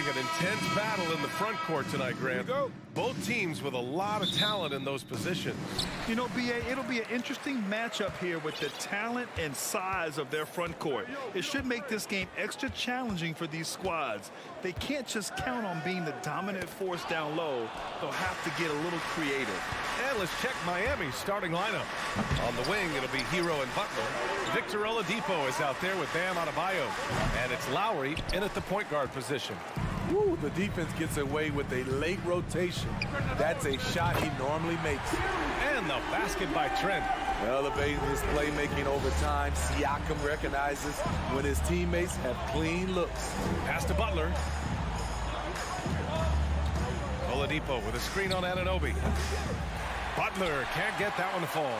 watching an intense battle in the front court tonight, Grant. Both teams with a lot of talent in those positions. You know, B.A., it'll be an interesting matchup here with the talent and size of their front court. It should make this game extra challenging for these squads. They can't just count on being the dominant force down low. They'll have to get a little creative. And let's check Miami's starting lineup. On the wing, it'll be Hero and Butler. Victor Oladipo is out there with Bam Adebayo. And it's Lowry in at the point guard position. Ooh, the defense gets away with a late rotation. That's a shot he normally makes. And the basket by Trent. Elevating his playmaking over time, Siakam recognizes when his teammates have clean looks. Pass to Butler. Oladipo with a screen on Anunoby. Butler can't get that one to fall.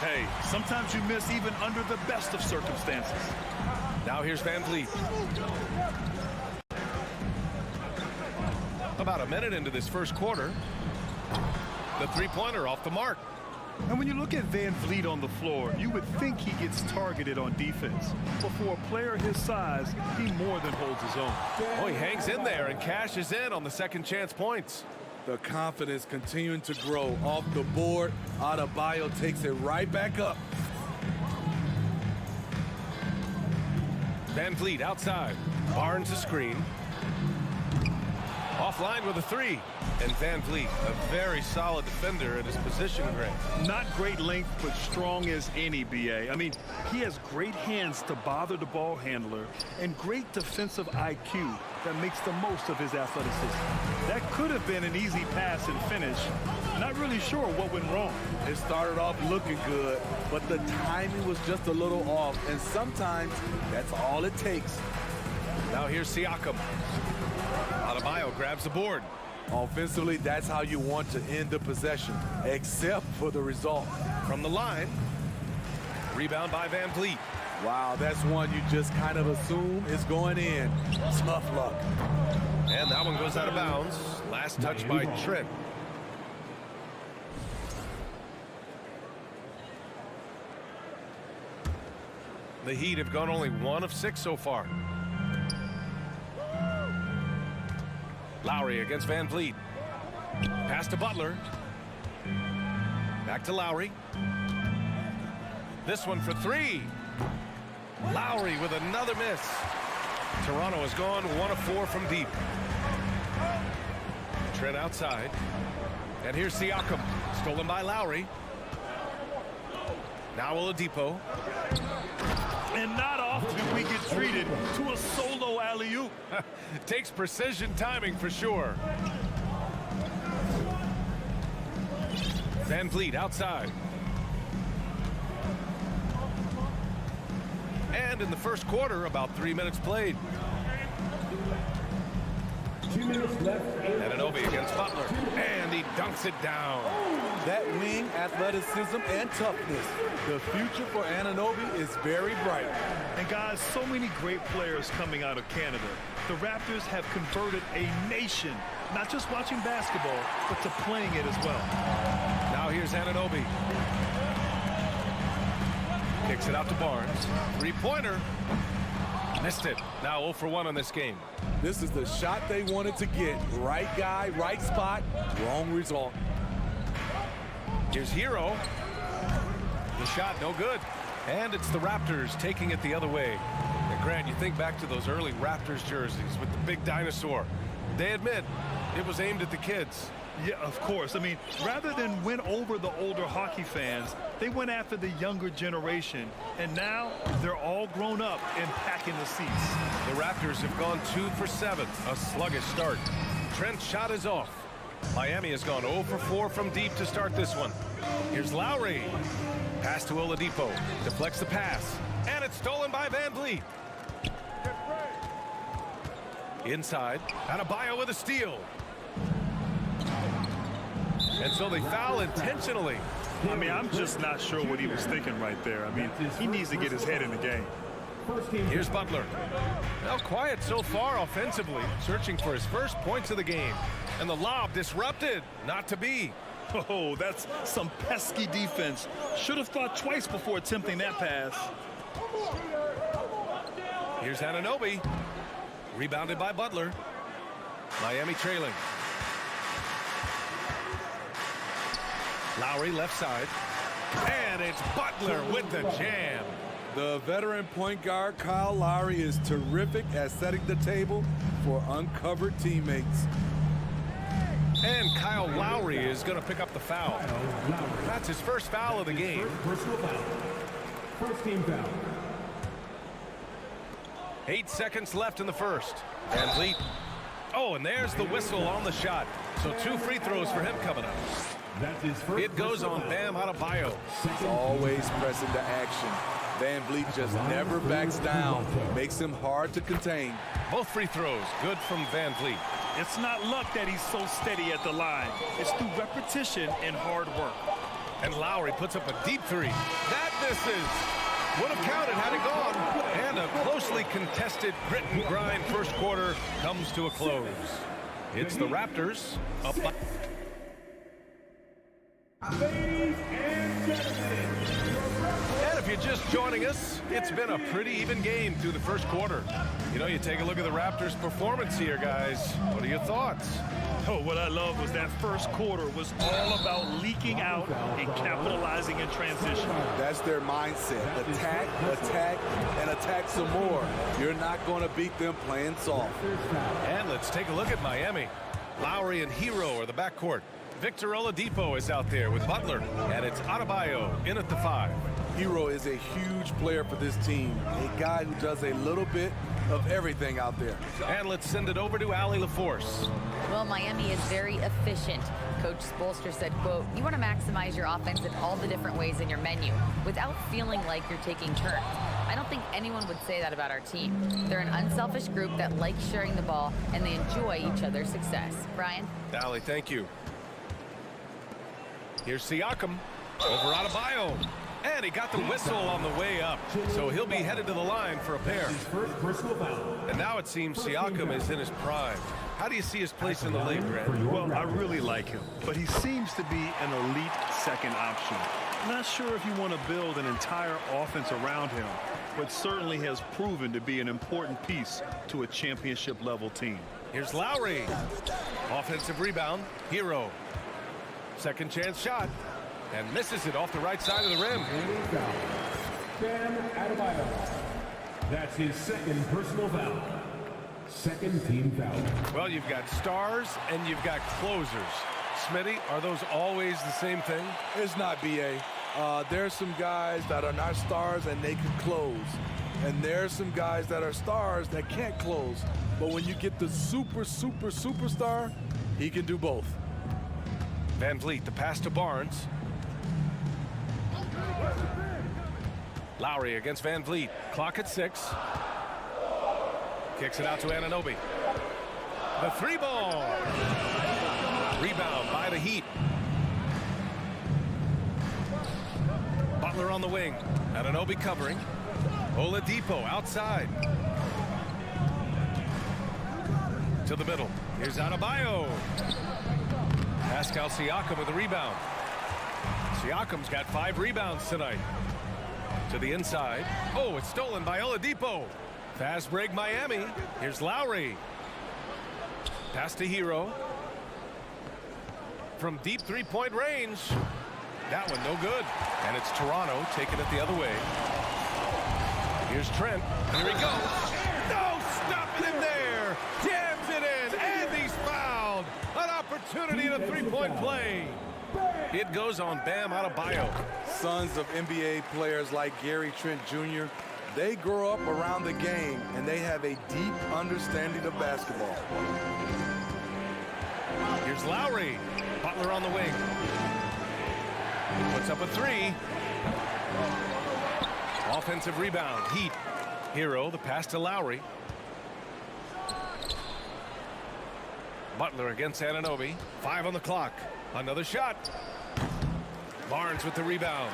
Hey, sometimes you miss even under the best of circumstances. Now here's Van Vliet. About a minute into this first quarter. The three-pointer off the mark. And when you look at Van Vliet on the floor, you would think he gets targeted on defense. But for a player his size, he more than holds his own. Oh, he hangs in there and cashes in on the second chance points. The confidence continuing to grow off the board. Adebayo takes it right back up. Van Vliet outside. Barnes a screen. Offline with a three. And Van Vliet, a very solid defender at his position, Grant. Not great length, but strong as any, B.A. I mean, he has great hands to bother the ball handler and great defensive IQ that makes the most of his athleticism. That could have been an easy pass and finish. Not really sure what went wrong. It started off looking good, but the timing was just a little off, and sometimes that's all it takes. Now here's Siakam. Adebayo grabs the board. Offensively, that's how you want to end the possession, except for the result. From the line, rebound by Van Vliet. Wow, that's one you just kind of assume is going in. Tough luck. And that one goes out of bounds. Last touch by Trent. The Heat have gone only 1 of 6 so far. Lowry against Van Vliet. Pass to Butler. Back to Lowry. This one for three. Lowry with another miss. Toronto has gone 1 of 4 from deep. Trent outside. And here's Siakam. Stolen by Lowry. Now Oladipo. And not often we get treated to a solo alley-oop. Takes precision timing for sure. Van Vliet outside. And in the first quarter, about 3 minutes played. 2 minutes left. Anunoby against Butler. And he dunks it down. That wing athleticism and toughness. The future for Anunoby is very bright. And guys, so many great players coming out of Canada. The Raptors have converted a nation, not just watching basketball, but to playing it as well. Now here's Anunoby. Kicks it out to Barnes. Three-pointer. Missed it. Now 0 for 1 on this game. This is the shot they wanted to get. Right guy, right spot, wrong result. Here's Hero. The shot, no good. And it's the Raptors taking it the other way. And Grant, you think back to those early Raptors jerseys with the big dinosaur. They admit it was aimed at the kids. Yeah, of course. I mean, rather than win over the older hockey fans, they went after the younger generation. And now they're all grown up and packing the seats. The Raptors have gone 2 for 7, a sluggish start. Trent's shot is off. Miami has gone 0 for 4 from deep to start this one. Here's Lowry. Pass to Oladipo. Deflects the pass. And it's stolen by Van Vliet. Inside. Adebayo with a steal. And so they foul intentionally. I mean, I'm just not sure what he was thinking right there. I mean, he needs to get his head in the game. Here's Butler. Well, quiet so far offensively, searching for his first points of the game. And the lob disrupted. Not to be. Oh, that's some pesky defense. Should have thought twice before attempting that pass. Here's Anunoby. Rebounded by Butler. Miami trailing. Lowry left side. And it's Butler with the jam. The veteran point guard Kyle Lowry is terrific at setting the table for uncovered teammates. And Kyle Lowry is going to pick up the foul. That's his first foul of the game. Personal foul. First team foul. 8 seconds left in the first. Van Vliet. Oh, and there's the whistle on the shot. So 2 free throws for him coming up. That's his first. It goes on Bam Adebayo. Always pressing to action. Van Vliet just never backs down. Makes him hard to contain. Both free throws good from Van Vliet. It's not luck that he's so steady at the line. It's through repetition and hard work. And Lowry puts up a deep 3. That misses. Would have counted had it gone. And a closely contested grit and grind first quarter comes to a close. It's the Raptors up by... Ladies and gentlemen, And if you're just joining us, it's been a pretty even game through the first quarter. You know, you take a look at the Raptors' performance here, guys. What are your thoughts? Oh, what I love was that first quarter was all about leaking out and capitalizing in transition. That's their mindset. Attack, attack, and attack some more. You're not going to beat them playing soft. And let's take a look at Miami. Lowry and Hero are the backcourt. Victor Oladipo is out there with Butler. And it's Adebayo in at the 5. Hero is a huge player for this team. A guy who does a little bit of everything out there. And let's send it over to Allie LaForce. Well, Miami is very efficient. Coach Spoelstra said, quote, "You want to maximize your offense in all the different ways in your menu without feeling like you're taking turns." I don't think anyone would say that about our team. They're an unselfish group that likes sharing the ball, and they enjoy each other's success. Brian? Allie, thank you. Here's Siakam over Adebayo. And he got the whistle on the way up. So he'll be headed to the line for a pair. his first personal foul. And now it seems Siakam is in his prime. How do you see his place in the league, Grant? Well, I really like him, but he seems to be an elite second option. Not sure if you want to build an entire offense around him, but certainly has proven to be an important piece to a championship-level team. Here's Lowry. Offensive rebound. Hero. Second chance shot. And misses it off the right side of the rim. Foul. Bam Adebayo. That's his second personal foul. Second team foul. Well, you've got stars and you've got closers. Smitty, are those always the same thing? It's not, B.A. There's some guys that are not stars and they can close. And there's some guys that are stars that can't close. But when you get the superstar, he can do both. Van Vliet, the pass to Barnes. Lowry against Van Vliet. Clock at 6. Kicks it out to Anunoby. The 3-ball. Rebound by the Heat. Butler on the wing. Anunoby covering. Oladipo outside. To the middle. Here's Adebayo. Pascal Siakam with a rebound. Siakam's got 5 rebounds tonight. To the inside. Oh, it's stolen by Oladipo. Fast break Miami. Here's Lowry. Pass to Hero. From deep 3-point range. That one no good. And it's Toronto taking it the other way. Here's Trent. Here he goes. No, stopping him there. Jams it in. And he's fouled. An opportunity in a 3-point play. It goes on Bam Adebayo. Sons of NBA players like Gary Trent Jr., they grow up around the game and they have a deep understanding of basketball. Here's Lowry. Butler on the wing. Puts up a 3. Offensive rebound. Heat. Hero, the pass to Lowry. Butler against Anunoby. 5 on the clock. Another shot. Barnes with the rebound.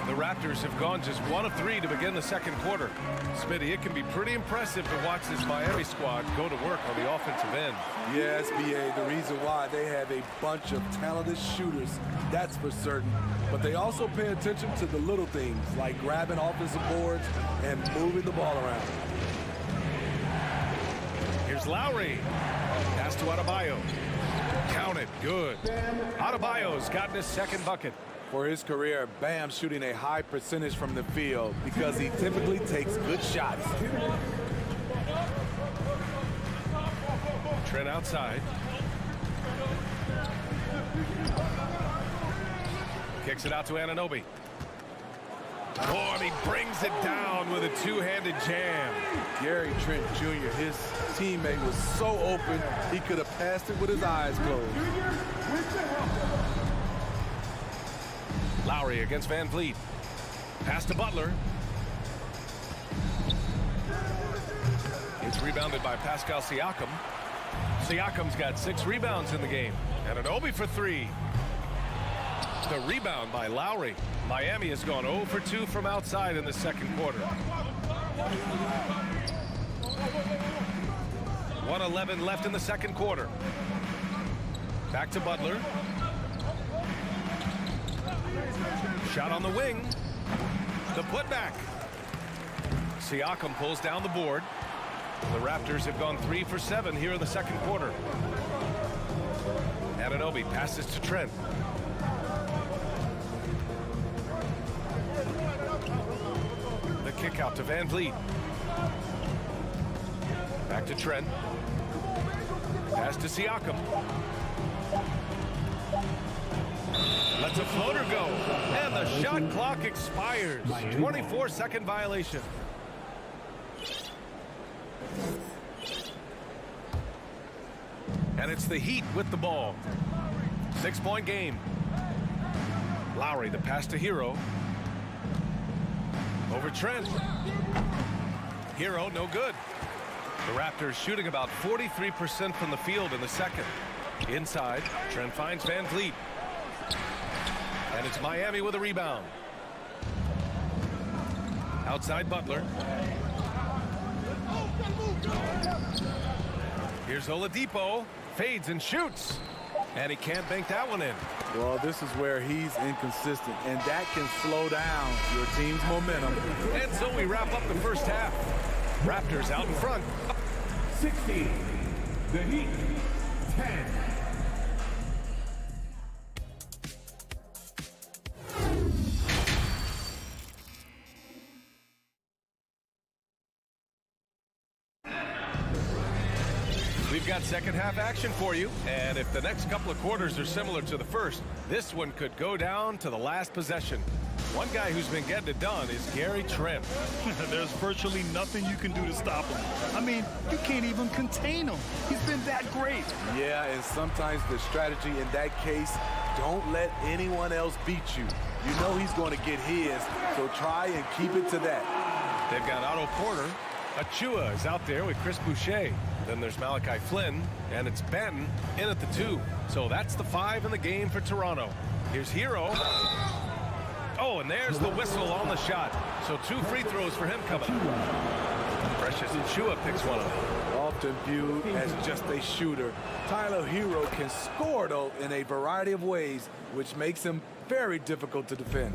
The Raptors have gone just 1 of 3 to begin the second quarter. Smitty, it can be pretty impressive to watch this Miami squad go to work on the offensive end. Yes, B.A., the reason why they have a bunch of talented shooters, that's for certain. But they also pay attention to the little things, like grabbing offensive boards and moving the ball around. Here's Lowry. Pass to Adebayo. Count it. Good. Adebayo's gotten his second bucket. For his career, Bam shooting a high percentage from the field because he typically takes good shots. Trent outside. Kicks it out to Anunoby. Oh, and he brings it down with a two-handed jam. Gary Trent Jr., his teammate, was so open, he could have passed it with his eyes closed. Lowry against Van Vliet. Pass to Butler. It's rebounded by Pascal Siakam. Siakam's got 6 rebounds in the game. Anunoby for 3. The rebound by Lowry. Miami has gone 0 for 2 from outside in the second quarter. 1:11 left in the second quarter. Back to Butler. Shot on the wing. The putback. Siakam pulls down the board. The Raptors have gone 3 for 7 here in the second quarter. Anunoby passes to Trent. The kick out to Van Vliet. Back to Trent. Pass to Siakam. Lets a floater go. And the shot clock expires. 24-second violation. And it's the Heat with the ball. 6-point game. Lowry, the pass to Hero. Over Trent. Hero, no good. The Raptors shooting about 43% from the field in the second. Inside, Trent finds Van Vliet. And it's Miami with a rebound. Outside Butler. Here's Oladipo. Fades and shoots. And he can't bank that one in. Well, this is where he's inconsistent, and that can slow down your team's momentum. And so we wrap up the first half. Raptors out in front. 60. The Heat. 10. We've got second half action for you, and if the next couple of quarters are similar to the first, this one could go down to the last possession. One guy who's been getting it done is Gary Trent. There's virtually nothing you can do to stop him. I mean, you can't even contain him. He's been that great. Yeah, and sometimes the strategy in that case, don't let anyone else beat you. You know he's going to get his, so try and keep it to that. They've got Otto Porter. Achua is out there with Chris Boucher. Then there's Malachi Flynn, and it's Benton in at the 2. So that's the 5 in the game for Toronto. Here's Hero. Oh, and there's the whistle on the shot. So 2 free throws for him coming up. Precious Achua picks one up. Often viewed as just a shooter, Tyler Hero can score, though, in a variety of ways, which makes him very difficult to defend.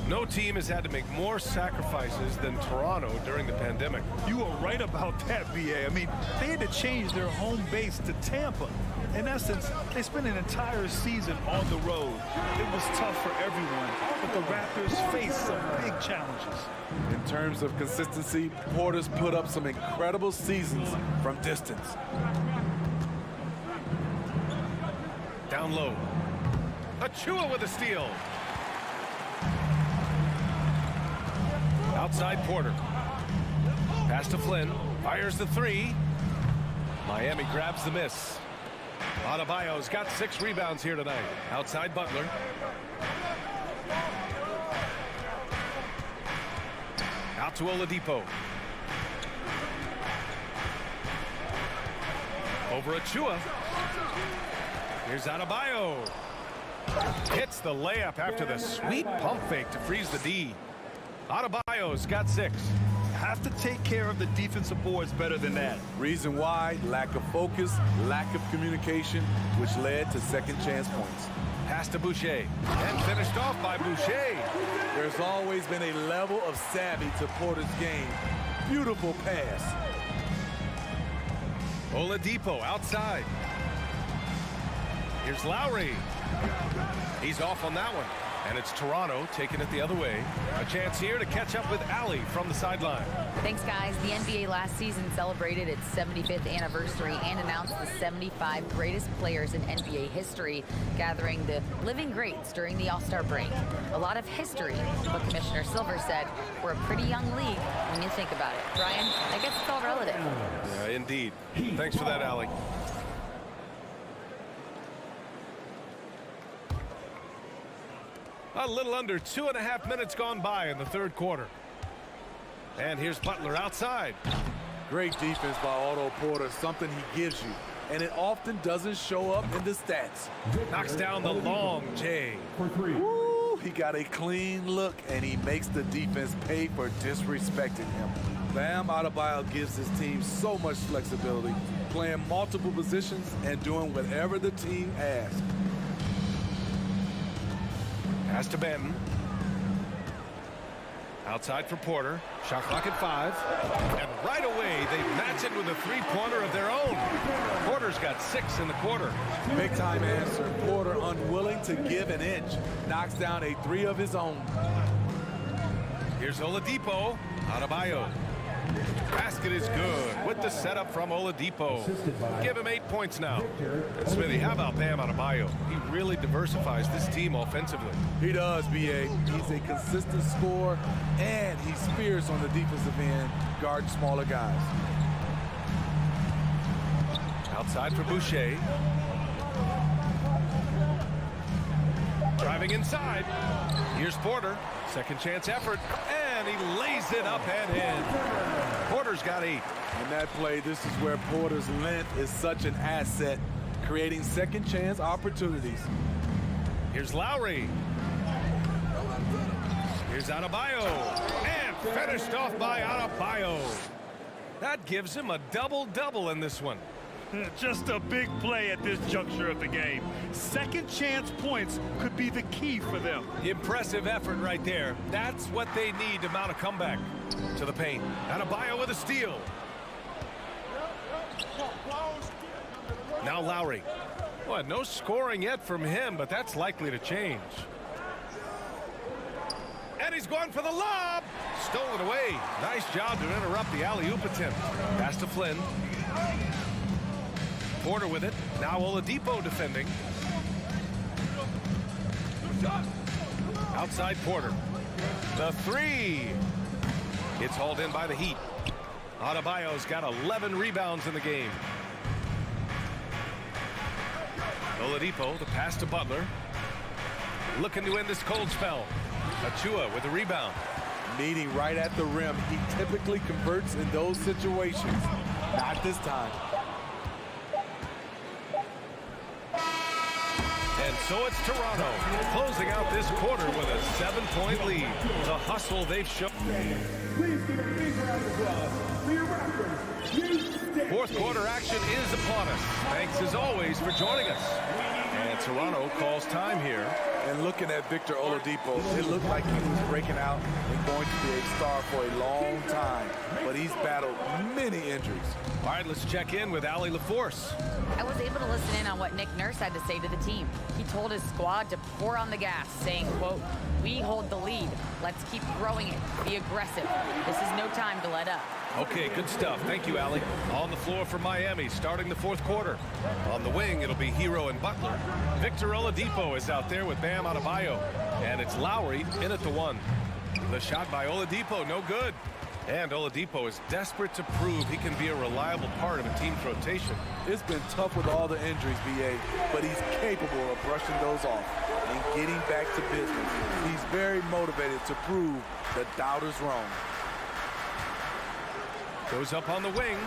No team has had to make more sacrifices than Toronto during the pandemic. You are right about that, BA. I mean, they had to change their home base to Tampa. In essence, they spent an entire season on the road. It was tough for everyone, but the Raptors faced some big challenges. In terms of consistency, Porter's put up some incredible seasons from distance. Down low. Achua with a steal. Outside Porter. Pass to Flynn. Fires the 3. Miami grabs the miss. Adebayo's got 6 rebounds here tonight. Outside Butler. Out to Oladipo. Over Achua. Here's Adebayo. Hits the layup after the sweet pump fake to freeze the D. Adebayo's got 6. Have to take care of the defensive boards better than that. Reason why: lack of focus, lack of communication, which led to second chance points. Pass to Boucher. And finished off by Boucher. There's always been a level of savvy to Porter's game. Beautiful pass. Oladipo outside. Here's Lowry. He's off on that one. And it's Toronto taking it the other way. A chance here to catch up with Allie from the sideline. Thanks, guys. The NBA last season celebrated its 75th anniversary and announced the 75 greatest players in NBA history, gathering the living greats during the All-Star break. A lot of history, but Commissioner Silver said we're a pretty young league when you think about it. Brian, I guess it's all relative. Yeah, indeed. Thanks for that, Allie. A little under 2.5 minutes gone by in the third quarter. And here's Butler outside. Great defense by Otto Porter, something he gives you. And it often doesn't show up in the stats. Knocks down the long J. Woo, he got a clean look, and he makes the defense pay for disrespecting him. Bam Adebayo gives his team so much flexibility, playing multiple positions and doing whatever the team asks. Pass to Benton. Outside for Porter. Shot clock at 5. And right away, they match it with a three-pointer of their own. Porter's got 6 in the quarter. Big time answer. Porter unwilling to give an inch. Knocks down a 3 of his own. Here's Oladipo. Adebayo. Basket is good with the setup from Oladipo. Give him 8 points now. And Smithy, how about Bam Adebayo? He really diversifies this team offensively. He does, B.A. He's a consistent scorer, and he's fierce on the defensive end, guarding smaller guys. Outside for Boucher. Driving inside. Here's Porter. Second chance effort. And he lays it up and in. Porter's got 8. In that play, this is where Porter's length is such an asset, creating second chance opportunities. Here's Lowry. Here's Adebayo. And finished off by Adebayo. That gives him a double-double in this one. Just a big play at this juncture of the game. Second chance points could be the key for them. Impressive effort right there. That's what they need to mount a comeback. To the paint. Adebayo with a steal. Now Lowry. Well, no scoring yet from him, but that's likely to change. And he's going for the lob. Stolen away. Nice job to interrupt the alley-oop attempt. Pass to Flynn. Porter with it. Now Oladipo defending. Outside Porter. The 3. It's hauled in by the Heat. Adebayo's got 11 rebounds in the game. Oladipo, the pass to Butler. Looking to end this cold spell. Achua with the rebound. Meeting right at the rim. He typically converts in those situations. Not this time. And so it's Toronto closing out this quarter with a 7-point lead. The hustle they've shown. Please give a big round of applause for your Raptors. Fourth quarter action is upon us. Thanks as always for joining us. And Toronto calls time here. And looking at Victor Oladipo, it looked like he was breaking out and going to be a star for a long time. But he's battled many injuries. All right, let's check in with Allie LaForce. I was able to listen in on what Nick Nurse had to say to the team. He told his squad to pour on the gas, saying, quote, "We hold the lead. Let's keep growing it. Be aggressive. This is no time to let up." Okay, good stuff. Thank you, Allie. On the floor for Miami, starting the fourth quarter. On the wing, it'll be Hero and Butler. Victor Oladipo is out there with Bam Adebayo. And it's Lowry in at the 1. The shot by Oladipo, no good. And Oladipo is desperate to prove he can be a reliable part of a team's rotation. It's been tough with all the injuries, B.A., but he's capable of brushing those off and getting back to business. He's very motivated to prove the doubters wrong. Goes up on the wing.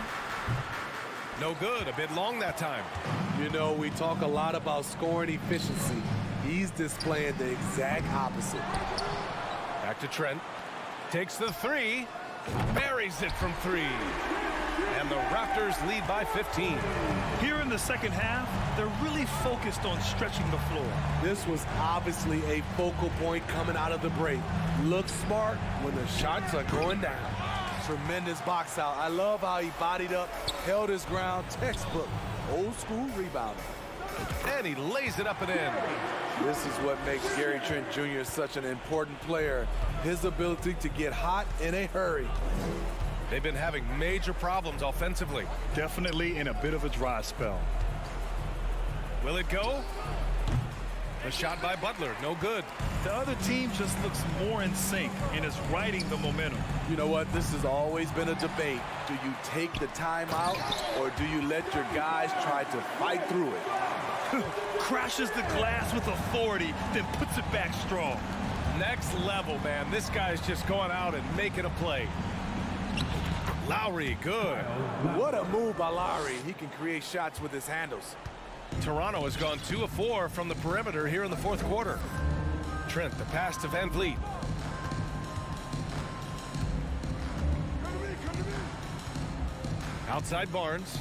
No good, a bit long that time. You know, we talk a lot about scoring efficiency. He's displaying the exact opposite. Back to Trent. Takes the 3. Buries it from 3. And the Raptors lead by 15. Here in the second half, they're really focused on stretching the floor. This was obviously a focal point coming out of the break. Look smart when the shots are going down. Tremendous box out. I love how he bodied up, held his ground, textbook, old school rebounding. And he lays it up and in. This is what makes Gary Trent Jr. such an important player. His ability to get hot in a hurry. They've been having major problems offensively. Definitely in a bit of a dry spell. Will it go? The shot by Butler, no good. The other team just looks more in sync and is riding the momentum. You know what? This has always been a debate. Do you take the timeout or do you let your guys try to fight through it? Crashes the glass with authority, then puts it back strong. Next level, man. This guy's just going out and making a play. Lowry, good. What a move by Lowry. He can create shots with his handles. Toronto has gone 2 of 4 from the perimeter here in the fourth quarter. Trent, the pass to Van Vliet. Outside Barnes.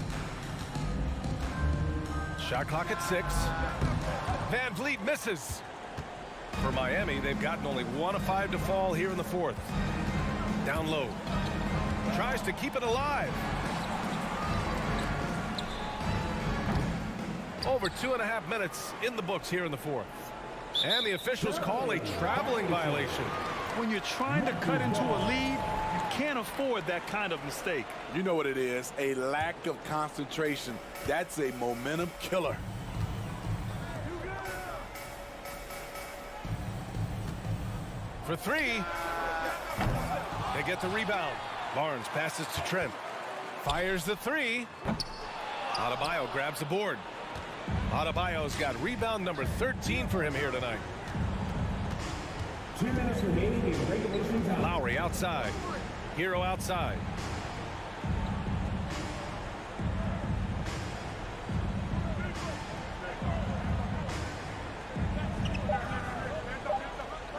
Shot clock at 6. Van Vliet misses. For Miami, they've gotten only 1 of 5 to fall here in the fourth. Down low. Tries to keep it alive. Over 2.5 minutes in the books here in the fourth. And the officials call a traveling violation. When you're trying to cut into a lead, you can't afford that kind of mistake. You know what it is, a lack of concentration. That's a momentum killer. For 3. They get the rebound. Barnes passes to Trent. Fires the 3. Adebayo grabs the board. Adebayo's got rebound number 13 for him here tonight. 2 minutes remaining in regulation time. Lowry outside. Hero outside.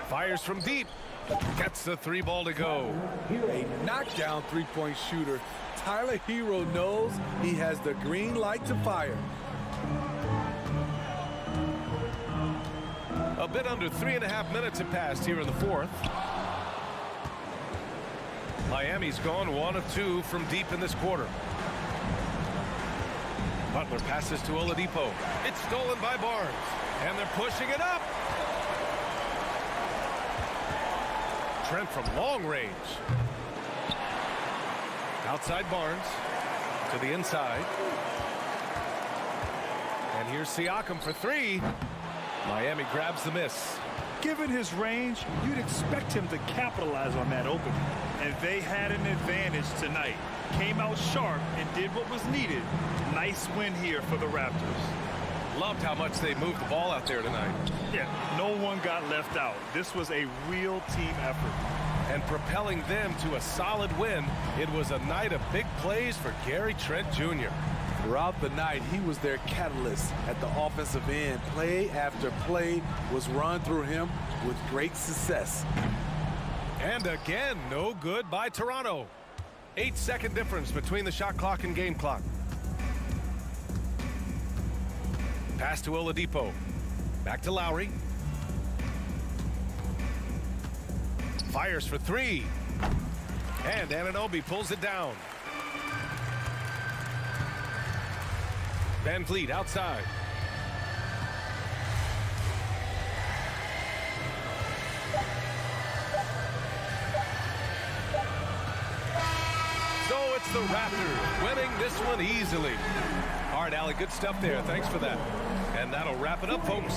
Fires from deep. Gets the 3 ball to go. A knockdown three-point shooter. Tyler Hero knows he has the green light to fire. A bit under 3.5 minutes have passed here in the fourth. Miami's gone 1 of 2 from deep in this quarter. Butler passes to Oladipo. It's stolen by Barnes. And they're pushing it up. Trent from long range. Outside Barnes. To the inside. And here's Siakam for 3. Miami grabs the miss. Given his range, you'd expect him to capitalize on that opening. And they had an advantage tonight. Came out sharp and did what was needed. Nice win here for the Raptors. Loved how much they moved the ball out there tonight. Yeah, no one got left out. This was a real team effort. And propelling them to a solid win, it was a night of big plays for Gary Trent Jr. Throughout the night, he was their catalyst at the offensive end. Play after play was run through him with great success. And again, no good by Toronto. 8-second difference between the shot clock and game clock. Pass to Oladipo. Back to Lowry. Fires for 3. And Anunoby pulls it down. Van Vliet outside. So it's the Raptors winning this one easily. All right, Allie, good stuff there. Thanks for that. And that'll wrap it up, folks.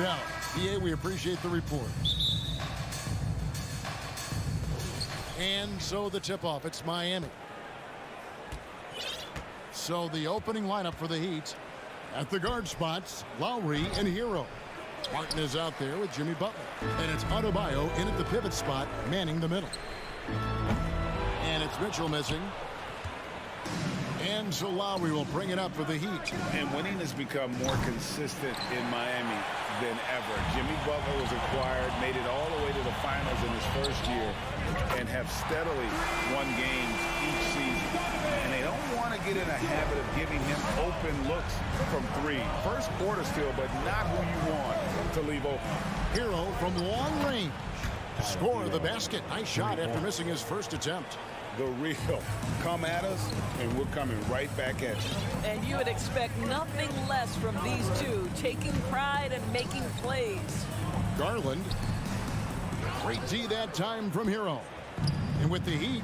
doubt. PA, we appreciate the report. And so the tip-off, it's Miami. So the opening lineup for the Heat. At the guard spots, Lowry and Hero. Martin is out there with Jimmy Butler. And it's Adebayo in at the pivot spot, manning the middle. And it's Mitchell missing. And so Lowry will bring it up for the Heat. And winning has become more consistent in Miami than ever. Jimmy Butler was acquired, made it all the way to the finals in his first year, and have steadily won games each season. And they don't want to get in a habit of giving him open looks from three. First quarter still, but not who you want to leave open. Hero from long range. Score the basket. Nice shot after missing his first attempt. The real. Come at us, and we're coming right back at you. And you would expect nothing less from these two, taking pride and making plays. Garland. Great D that time from Hero. And with the Heat,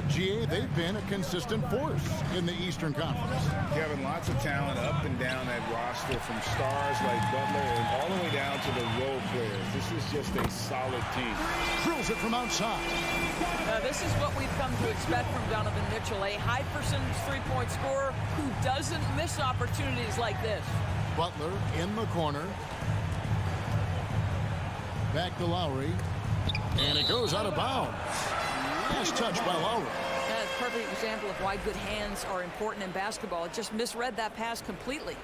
GA, they've been a consistent force in the Eastern Conference. Kevin, lots of talent up and down that roster, from stars like Butler and all the way down to the role players. This is just a solid team. Drills it from outside. This is what we've come to expect from Donovan Mitchell, a high percentage three-point scorer who doesn't miss opportunities like this. Butler in the corner. Back to Lowry. And it goes out of bounds. Nice touch by Lowry. That's a perfect example of why good hands are important in basketball. It just misread that pass completely.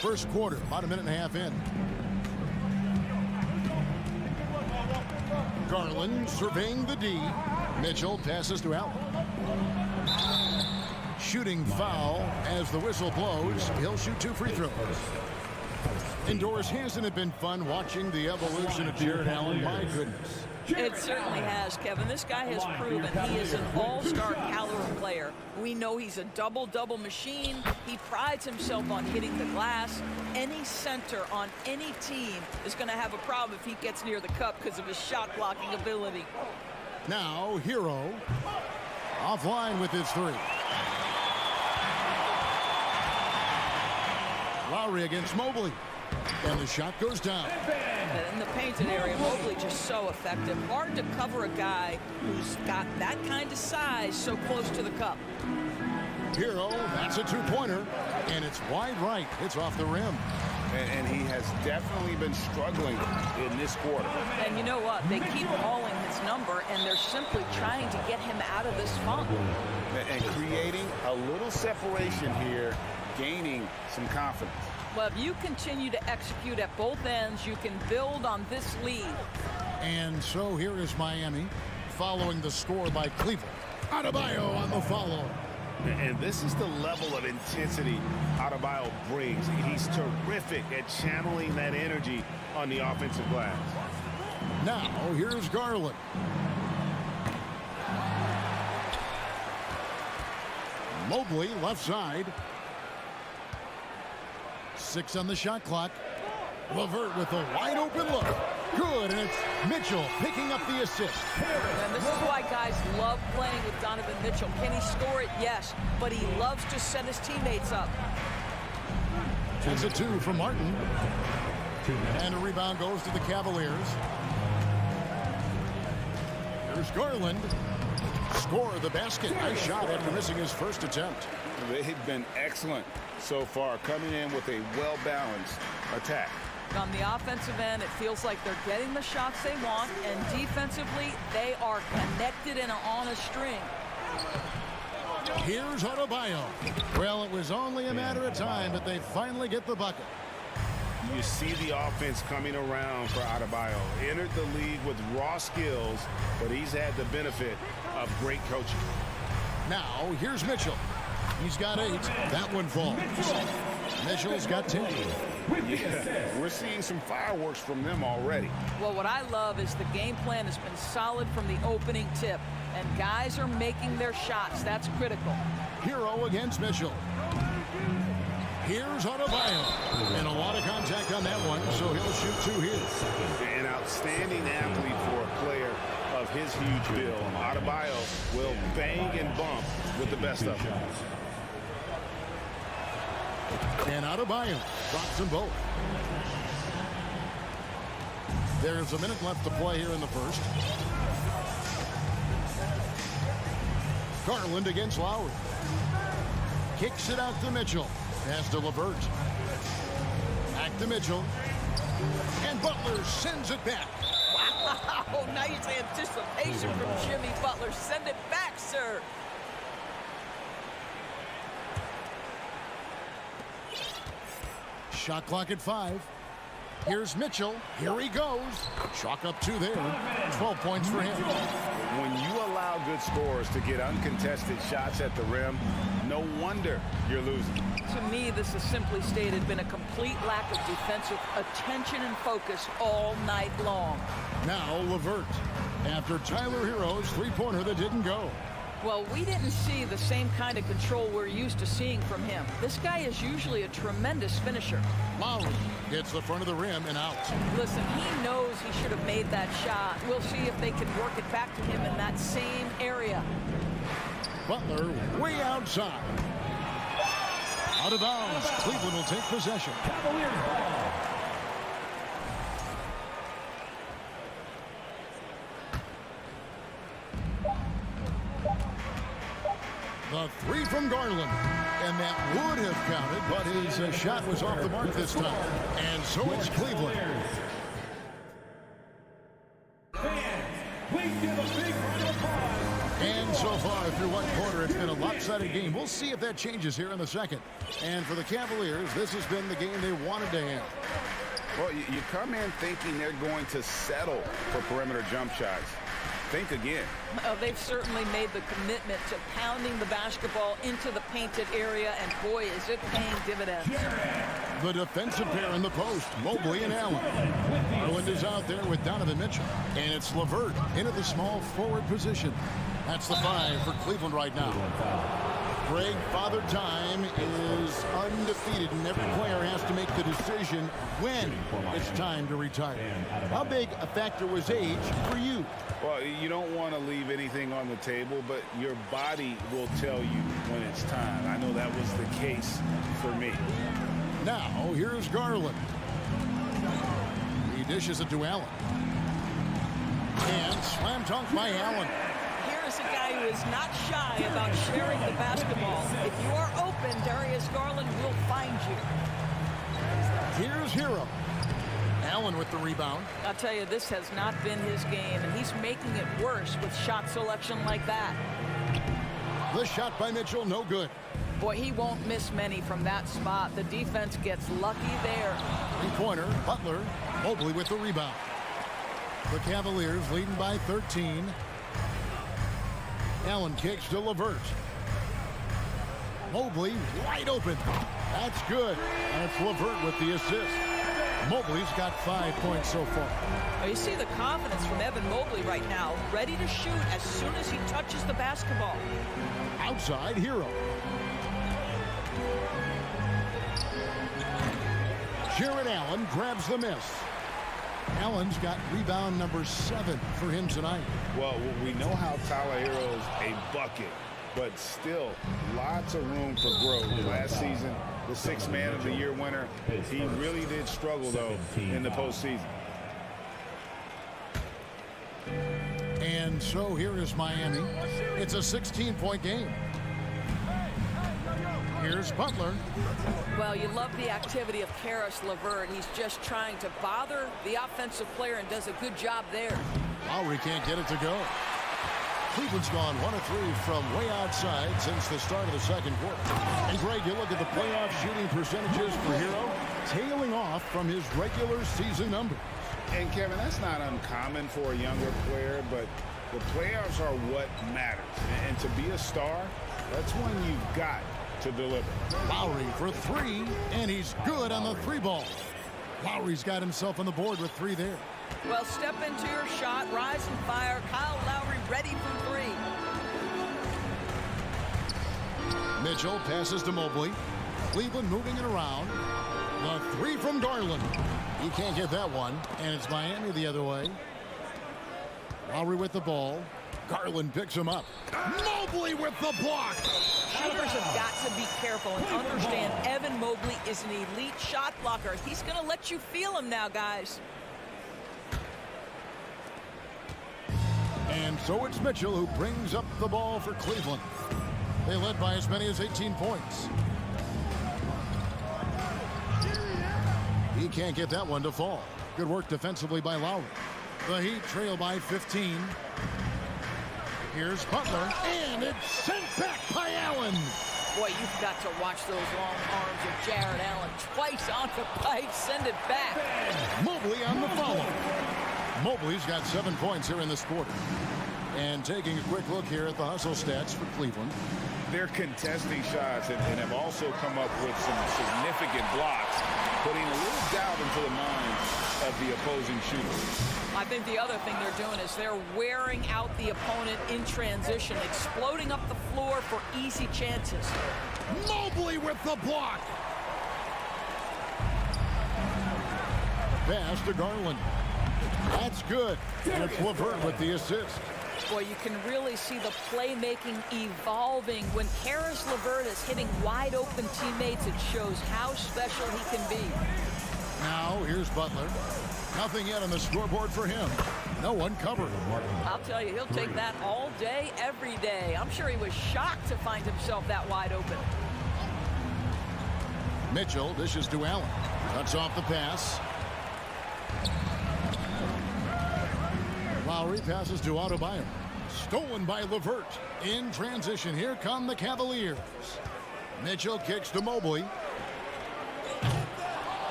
First quarter, about a minute and a half in. Garland surveying the D. Mitchell passes to Allen. Shooting foul as the whistle blows. He'll shoot 2 free throws. Indoors, hasn't it been fun watching the evolution of Jared Allen? My goodness. It certainly has, Kevin. This guy has proven he is an all-star caliber player. We know he's a double-double machine. He prides himself on hitting the glass. Any center on any team is going to have a problem if he gets near the cup because of his shot-blocking ability. Now, Hero offline with his 3. Lowry against Mobley. And the shot goes down. In the painted area, Mobley just so effective. Hard to cover a guy who's got that kind of size so close to the cup. Hero, that's a 2-pointer. And it's wide right. It's off the rim. And he has definitely been struggling in this quarter. And you know what? They keep calling his number, and they're simply trying to get him out of this funk. And creating a little separation here, gaining some confidence. Well, if you continue to execute at both ends, you can build on this lead. And so here is Miami following the score by Cleveland. Adebayo on the follow. And this is the level of intensity Adebayo brings. He's terrific at channeling that energy on the offensive glass. Now, here's Garland. Mobley, left side. 6 on the shot clock. LeVert with a wide open look. Good, and it's Mitchell picking up the assist. And this is why guys love playing with Donovan Mitchell. Can he score it? Yes, but he loves to set his teammates up. It's a 2 from Martin. And a rebound goes to the Cavaliers. There's Garland. Score the basket. Nice shot after missing his first attempt. They've been excellent so far, coming in with a well-balanced attack. On the offensive end, it feels like they're getting the shots they want, and defensively, they are connected and on a string. Here's Adebayo. Well, it was only a matter of time, but they finally get the bucket. You see the offense coming around for Adebayo. Entered the league with raw skills, but he's had the benefit of great coaching. Now, here's Mitchell. He's got 8. That one falls. Mitchell's got 10. Yeah, we're seeing some fireworks from them already. Well, what I love is the game plan has been solid from the opening tip, and guys are making their shots. That's critical. Hero against Mitchell. Here's Adebayo. And a lot of contact on that one, so he'll shoot 2 here. An outstanding athlete for a player of his huge build. Adebayo will bang and bump with the best of them. And Adebayo drops them both. There's a minute left to play here in the first. Garland against Lowry. Kicks it out to Mitchell. Pass to LeVert. Back to Mitchell. And Butler sends it back. Wow, nice anticipation from Jimmy Butler. Send it back, sir. Shot clock at 5. Here's Mitchell. Here he goes. Chalk up 2 there. 12 points for him. When you allow good scorers to get uncontested shots at the rim, no wonder you're losing. To me, this has simply stated been a complete lack of defensive attention and focus all night long. Now LeVert. After Tyler Hero's three-pointer that didn't go. Well, we didn't see the same kind of control we're used to seeing from him. This guy is usually a tremendous finisher. Lowry hits the front of the rim and out. Listen, he knows he should have made that shot. We'll see if they can work it back to him in that same area. Butler way outside. Out of bounds. Cleveland will take possession. Cavaliers ball. The three from Garland. And that would have counted, but his shot was off the mark this time. And so it's Cleveland. Fans, please give a big round of applause. And so far through one quarter, it's been a lopsided game. We'll see if that changes here in the second. And for the Cavaliers, this has been the game they wanted to have. Well, you come in thinking they're going to settle for perimeter jump shots. Think again. They've certainly made the commitment to pounding the basketball into the painted area, and boy, is it paying dividends. The defensive pair in the post, Mobley and Allen. Garland is out there with Donovan Mitchell. And it's LeVert into the small forward position. That's the 5 for Cleveland right now. Greg, Father Time is undefeated, and every player has to make the decision when it's time to retire. How big a factor was age for you? Well, you don't want to leave anything on the table, but your body will tell you when it's time. I know that was the case for me. Now, here's Garland. He dishes it to Allen. And slam dunk by Allen. Here's a guy who is not shy about sharing the basketball. If you are open, Darius Garland will find you. Here's Hero. Allen with the rebound. I'll tell you, this has not been his game, and he's making it worse with shot selection like that. The shot by Mitchell, no good. Boy, he won't miss many from that spot. The defense gets lucky there. Three-pointer, Butler, Mobley with the rebound. The Cavaliers leading by 13. Allen kicks to LeVert. Mobley wide open. That's good. That's LeVert with the assist. Mobley's got 5 points so far. Oh, you see the confidence from Evan Mobley right now, ready to shoot as soon as he touches the basketball. Outside, Hero. Jared Allen grabs the miss. Allen's got rebound number 7 for him tonight. Well, we know how Tyler Hero's a bucket, but still lots of room for growth. Last season, the 6th Man of the Year winner, he really did struggle, though, in the postseason. And so here is Miami. It's a 16-point game. Here's Butler. Well, you love the activity of Karis LeVert. He's just trying to bother the offensive player and does a good job there. Lowry can't get it to go. Cleveland's gone 1 of 3 from way outside since the start of the second quarter. And Greg, you look at the playoff shooting percentages for Hero, tailing off from his regular season numbers. And Kevin, that's not uncommon for a younger player, but the playoffs are what matters. And to be a star, that's when you've got to deliver. Lowry for 3, and he's good on the 3-ball. Lowry's got himself on the board with 3 there. Well, step into your shot, rise and fire. Kyle Lowry ready for 3. Mitchell passes to Mobley. Cleveland moving it around. The 3 from Garland. He can't get that one, and it's Miami the other way. Lowry with the ball. Garland picks him up. Mobley with the block. Shooters have got to be careful and understand Evan Mobley is an elite shot blocker. He's going to let you feel him now, guys. And so it's Mitchell who brings up the ball for Cleveland. They led by as many as 18 points. He can't get that one to fall. Good work defensively by Lowry. The Heat trail by 15. Here's Butler, and it's sent back by Allen. Boy, you've got to watch those long arms of Jared Allen. Twice on the pipe, send it back. Mobley on the follow. Mobley's got 7 points here in this quarter. And taking a quick look here at the hustle stats for Cleveland. They're contesting shots and have also come up with some significant blocks, putting a little doubt into the minds of the opposing shooters. I think the other thing they're doing is they're wearing out the opponent in transition, exploding up the floor for easy chances. Mobley with the block. Pass to Garland. That's good. And it's LeVert with the assist. Boy, you can really see the playmaking evolving. When Karis LeVert is hitting wide open teammates, it shows how special he can be. Now, here's Butler. Nothing yet on the scoreboard for him. No one covered. I'll tell you, he'll take that all day, every day. I'm sure he was shocked to find himself that wide open. Mitchell dishes to Allen. Cuts off the pass. Lowry passes to Adebayo. Stolen by LeVert. In transition, here come the Cavaliers. Mitchell kicks to Mobley.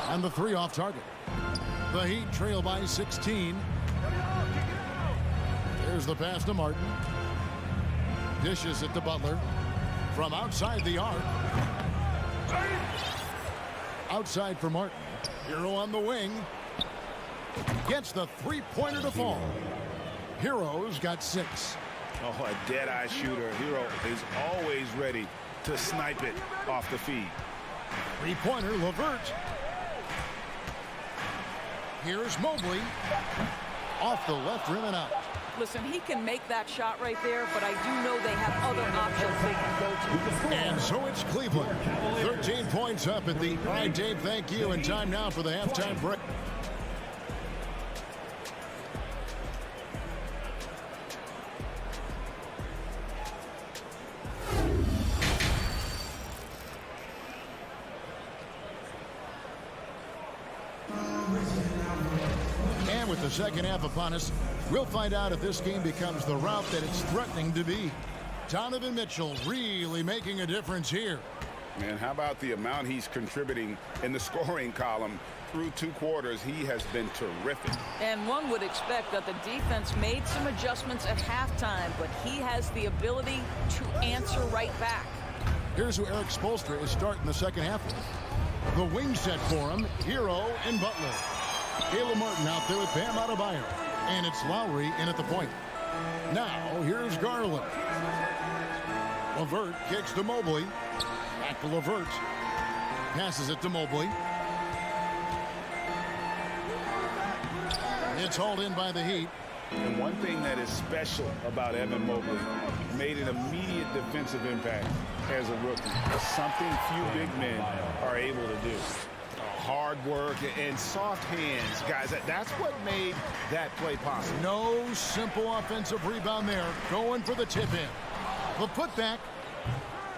And the three off target. The Heat trail by 16. There's the pass to Martin. Dishes it to Butler. From outside the arc. Outside for Martin. Hero on the wing. Gets the three-pointer to fall. Hero's got 6. Oh, a dead-eye shooter. Hero is always ready to snipe it off the feed. Three-pointer, LeVert. Here's Mobley. Off the left rim and out. Listen, he can make that shot right there, but I do know they have other options they can go to. And so it's Cleveland. 13 points up at the... All right, Dave, thank you. And time now for the halftime break. And with the second half upon us, we'll find out if this game becomes the route that it's threatening to be. Donovan Mitchell really making a difference here. And how about the amount he's contributing in the scoring column? Through 2 quarters, he has been terrific. And one would expect that the defense made some adjustments at halftime, but he has the ability to answer right back. Here's who Eric Spoelstra is starting the second half with. The wing set for him, Hero and Butler. Caleb Martin out there with Bam Adebayo. And it's Lowry in at the point. Now, here's Garland. LeVert kicks to Mobley. Back to LeVert. Passes it to Mobley. It's hauled in by the Heat. And one thing that is special about Evan Mobley, made an immediate defensive impact as a rookie. Something few big men are able to do. Hard work and soft hands, guys. That's what made that play possible. No simple offensive rebound there. Going for the tip-in. The putback.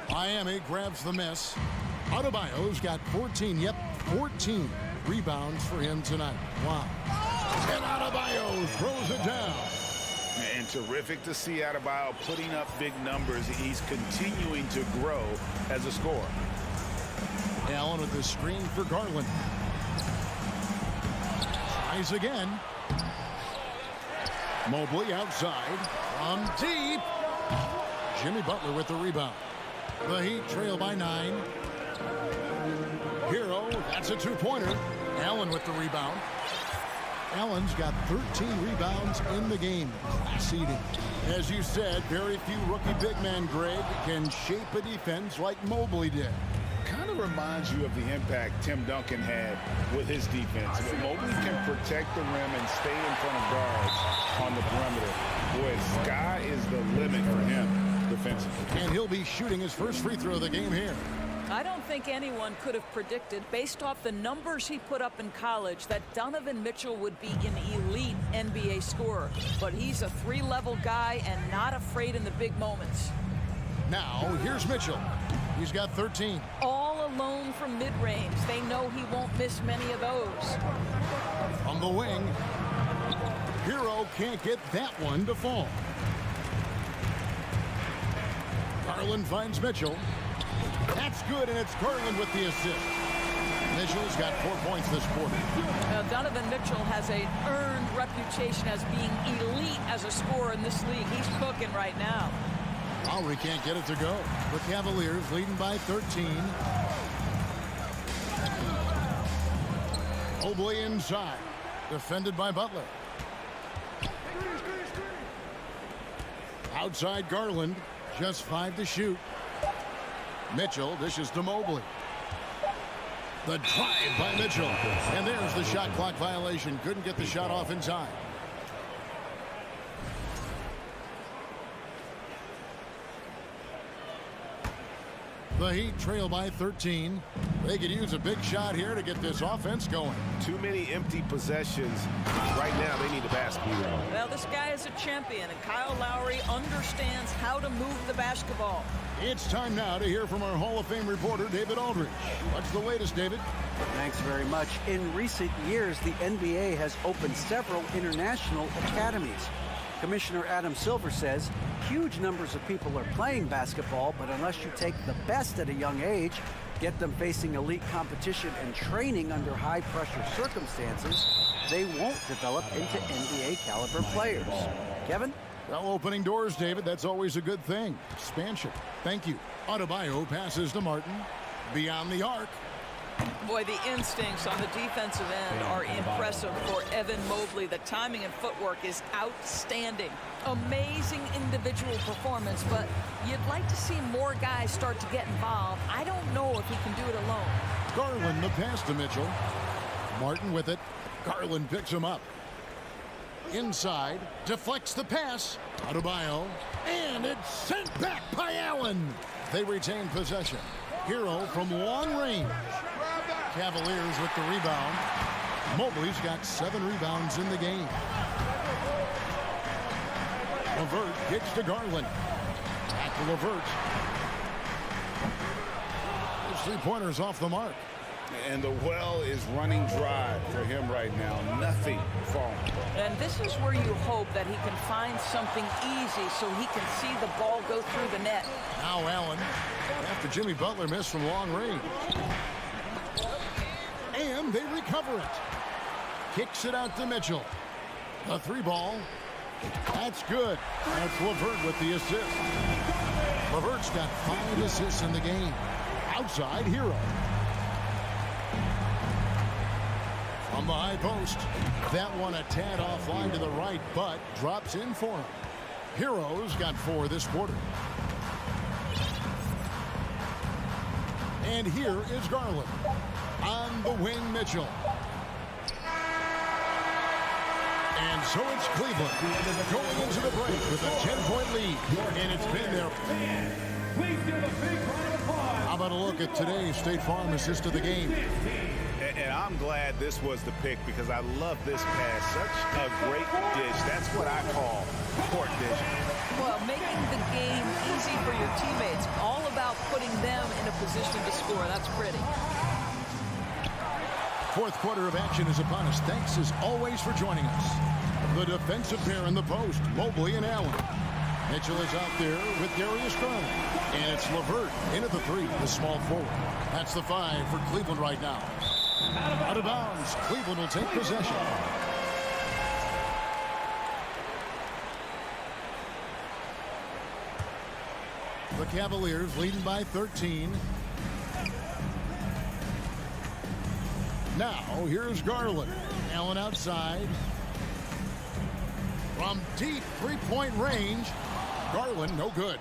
Miami grabs the miss. Adebayo's got 14. Yep, 14 rebounds for him tonight. Wow. And Adebayo throws it down. And terrific to see Adebayo putting up big numbers. He's continuing to grow as a scorer. Allen with the screen for Garland. Tries again. Mobley outside. From deep. Jimmy Butler with the rebound. The Heat trail by 9. Hero, that's a 2-pointer. Allen with the rebound. Allen's got 13 rebounds in the game. Seeding. As you said, very few rookie big men, Greg, can shape a defense like Mobley did. Kind of reminds you of the impact Tim Duncan had with his defense. But Mobley can protect the rim and stay in front of guards on the perimeter. Boy, sky is the limit for him defensively. And he'll be shooting his first free throw of the game here. I don't think anyone could have predicted, based off the numbers he put up in college, that Donovan Mitchell would be an elite NBA scorer. But he's a three-level guy and not afraid in the big moments. Now, here's Mitchell. He's got 13. All alone from mid-range. They know he won't miss many of those. From the wing, Hero can't get that one to fall. Garland finds Mitchell. That's good, and it's Garland with the assist. Mitchell's got 4 points this quarter. Donovan Mitchell has an earned reputation as being elite as a scorer in this league. He's cooking right now. Lowry can't get it to go. The Cavaliers leading by 13. Mobley inside. Defended by Butler. Outside Garland. Just 5 to shoot. Mitchell dishes to Mobley. The drive by Mitchell. And there's the shot clock violation. Couldn't get the shot off in time. The Heat trail by 13. They could use a big shot here to get this offense going. Too many empty possessions. Right now, they need a basket. Well, this guy is a champion, and Kyle Lowry understands how to move the basketball. It's time now to hear from our Hall of Fame reporter, David Aldridge. What's the latest, David? Thanks very much. In recent years, the NBA has opened several international academies. Commissioner Adam Silver says huge numbers of people are playing basketball, but unless you take the best at a young age, get them facing elite competition and training under high-pressure circumstances, they won't develop into NBA-caliber players. Kevin? Well, opening doors, David, that's always a good thing. Expansion. Thank you. Adebayo passes to Martin. Beyond the arc. Boy, the instincts on the defensive end are impressive for Evan Mobley. The timing and footwork is outstanding. Amazing individual performance, but you'd like to see more guys start to get involved. I don't know if he can do it alone. Garland the pass to Mitchell. Martin with it. Garland picks him up. Inside, deflects the pass. Adebayo, and it's sent back by Allen. They retain possession. Hero from long range. Cavaliers with the rebound. Mobley's got 7 rebounds in the game. LeVert kicks to Garland. Back to LeVert. Those three-pointers off the mark. And the well is running dry for him right now. Nothing falling. And this is where you hope that he can find something easy so he can see the ball go through the net. Now Allen, after Jimmy Butler missed from long range. And they recover it. Kicks it out to Mitchell. The 3-ball. That's good. That's LeVert with the assist. LeVert's got 5 assists in the game. Outside Hero. From the high post. That one a tad offline to the right, but drops in for him. Hero's got 4 this quarter. And here is Garland. On the wing, Mitchell. And so it's Cleveland going into the break with a 10-point lead. And it's been there. Please give a big round of applause. How about a look at today's State Farm assist of the game? And I'm glad this was the pick because I love this pass. Such a great dish. That's what I call court vision. Well, making the game easy for your teammates. All about putting them in a position to score. That's pretty. Fourth quarter of action is upon us. Thanks as always for joining us. The defensive pair in the post, Mobley and Allen. Mitchell is out there with Darius Garland. And it's LeVert in at the 3, the small forward. That's the 5 for Cleveland right now. Out of bounds. Cleveland will take possession. The Cavaliers leading by 13. Now, here's Garland. Allen outside. From deep 3-point range. Garland, no good.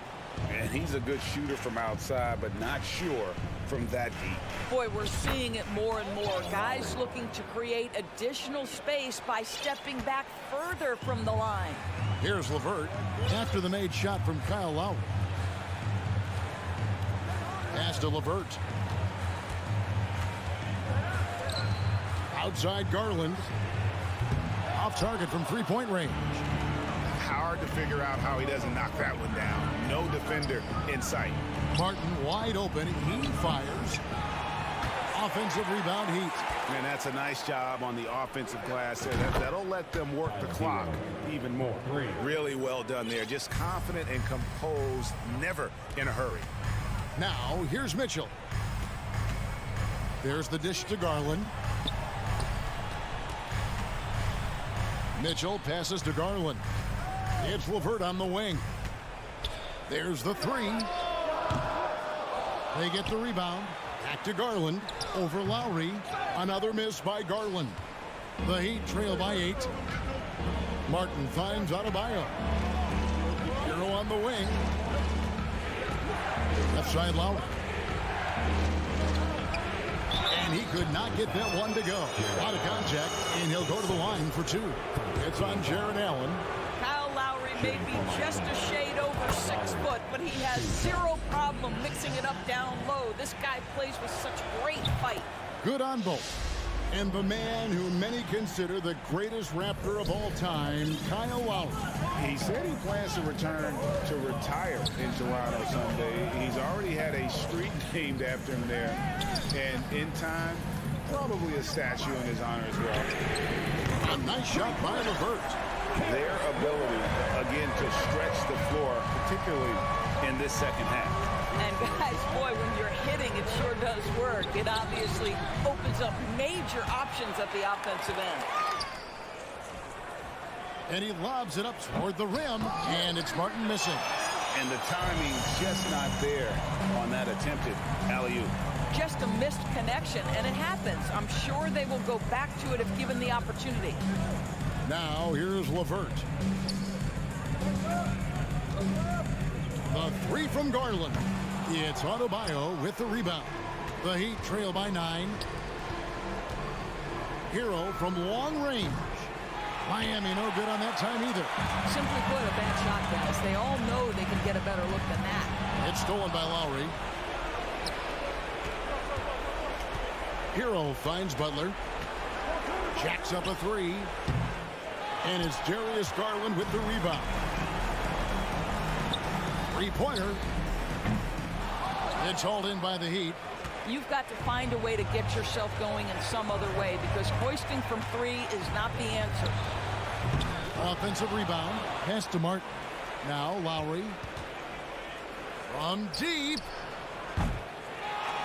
And he's a good shooter from outside, but not sure from that deep. Boy, we're seeing it more and more. Guys looking to create additional space by stepping back further from the line. Here's LeVert after the made shot from Kyle Lowry. Pass to LeVert. Outside Garland. Off target from three-point range. Hard to figure out how he doesn't knock that one down. No defender in sight. Martin wide open. He fires. Offensive rebound, Heat. And that's a nice job on the offensive glass there. That'll let them work the clock even more. Really well done there. Just confident and composed, never in a hurry. Now, here's Mitchell. There's the dish to Garland. Mitchell passes to Garland. It's LeVert on the wing. There's the three. They get the rebound. Back to Garland. Over Lowry. Another miss by Garland. The Heat trail by 8. Martin finds Adebayo. Hero on the wing. Left side Lowry. And he could not get that one to go. Out of contact, and he'll go to the line for 2. It's on Jared Allen. Kyle Lowry may be just a shade over 6 foot, but he has zero problem mixing it up down low. This guy plays with such great fight. Good on both. And the man who many consider the greatest Raptor of all time, Kyle Lowry. He said he plans to return to retire in Toronto someday. He's already had a street named after him there. And in time, probably a statue in his honor as well. A nice shot by LeVert. Their ability, again, to stretch the floor, particularly in this second half. And guys, boy, when you're hitting, it sure does work. It obviously opens up major options at the offensive end. And he lobs it up toward the rim, and it's Martin missing. And the timing just not there on that attempted alley-oop. Just a missed connection, and it happens. I'm sure they will go back to it if given the opportunity. Now, here's LeVert. The three from Garland. It's Adebayo with the rebound. The Heat trail by 9. Hero from long range. Miami no good on that time either. Simply put, a bad shot, guys. They all know they can get a better look than that. It's stolen by Lowry. Hero finds Butler. Jacks up a 3. And it's Darius Garland with the rebound. Three-pointer. It's hauled in by the Heat. You've got to find a way to get yourself going in some other way, because hoisting from 3 is not the answer. Offensive rebound. Pass to Martin. Now Lowry. From deep.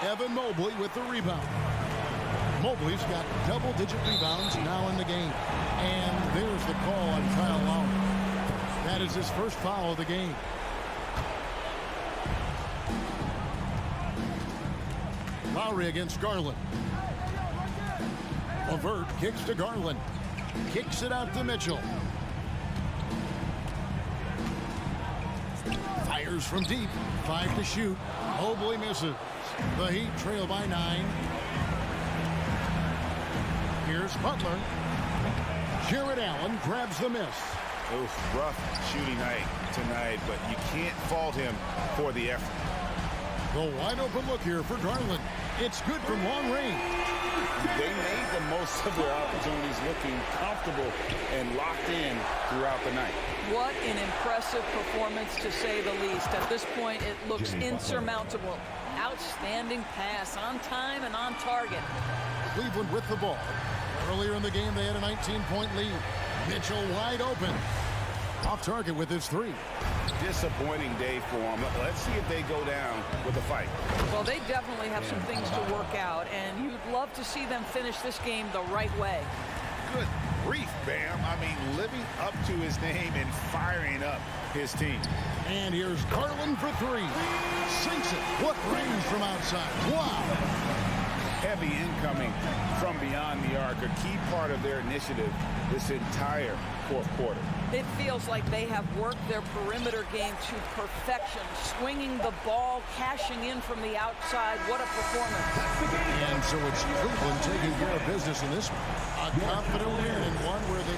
Evan Mobley with the rebound. Mobley's got double-digit rebounds now in the game. And there's the call on Kyle Lowry. That is his first foul of the game. Lowry against Garland. LeVert kicks to Garland. Kicks it out to Mitchell. Fires from deep. 5 to shoot. Mobley misses. The Heat trail by 9. Here's Butler. Jared Allen grabs the miss. Oof, rough shooting night tonight, but you can't fault him for the effort. The wide open look here for Garland. It's good from long range. They made the most of their opportunities, looking comfortable and locked in throughout the night. What an impressive performance, to say the least. At this point, it looks insurmountable. Outstanding pass, on time and on target. Cleveland with the ball. Earlier in the game, they had a 19-point lead. Mitchell wide open. Off target with his 3. Disappointing day for them. Let's see if they go down with a fight. Well, they definitely have some things to work out, and you'd love to see them finish this game the right way. Good grief, Bam. I mean, living up to his name and firing up his team. And here's Garland for 3. Sinks it. What range from outside. Wow. Heavy incoming from beyond the arc, a key part of their initiative this entire fourth quarter. It feels like they have worked their perimeter game to perfection, swinging the ball, cashing in from the outside. What a performance. And so it's Cleveland taking care of business in this one. A confident win, and one where they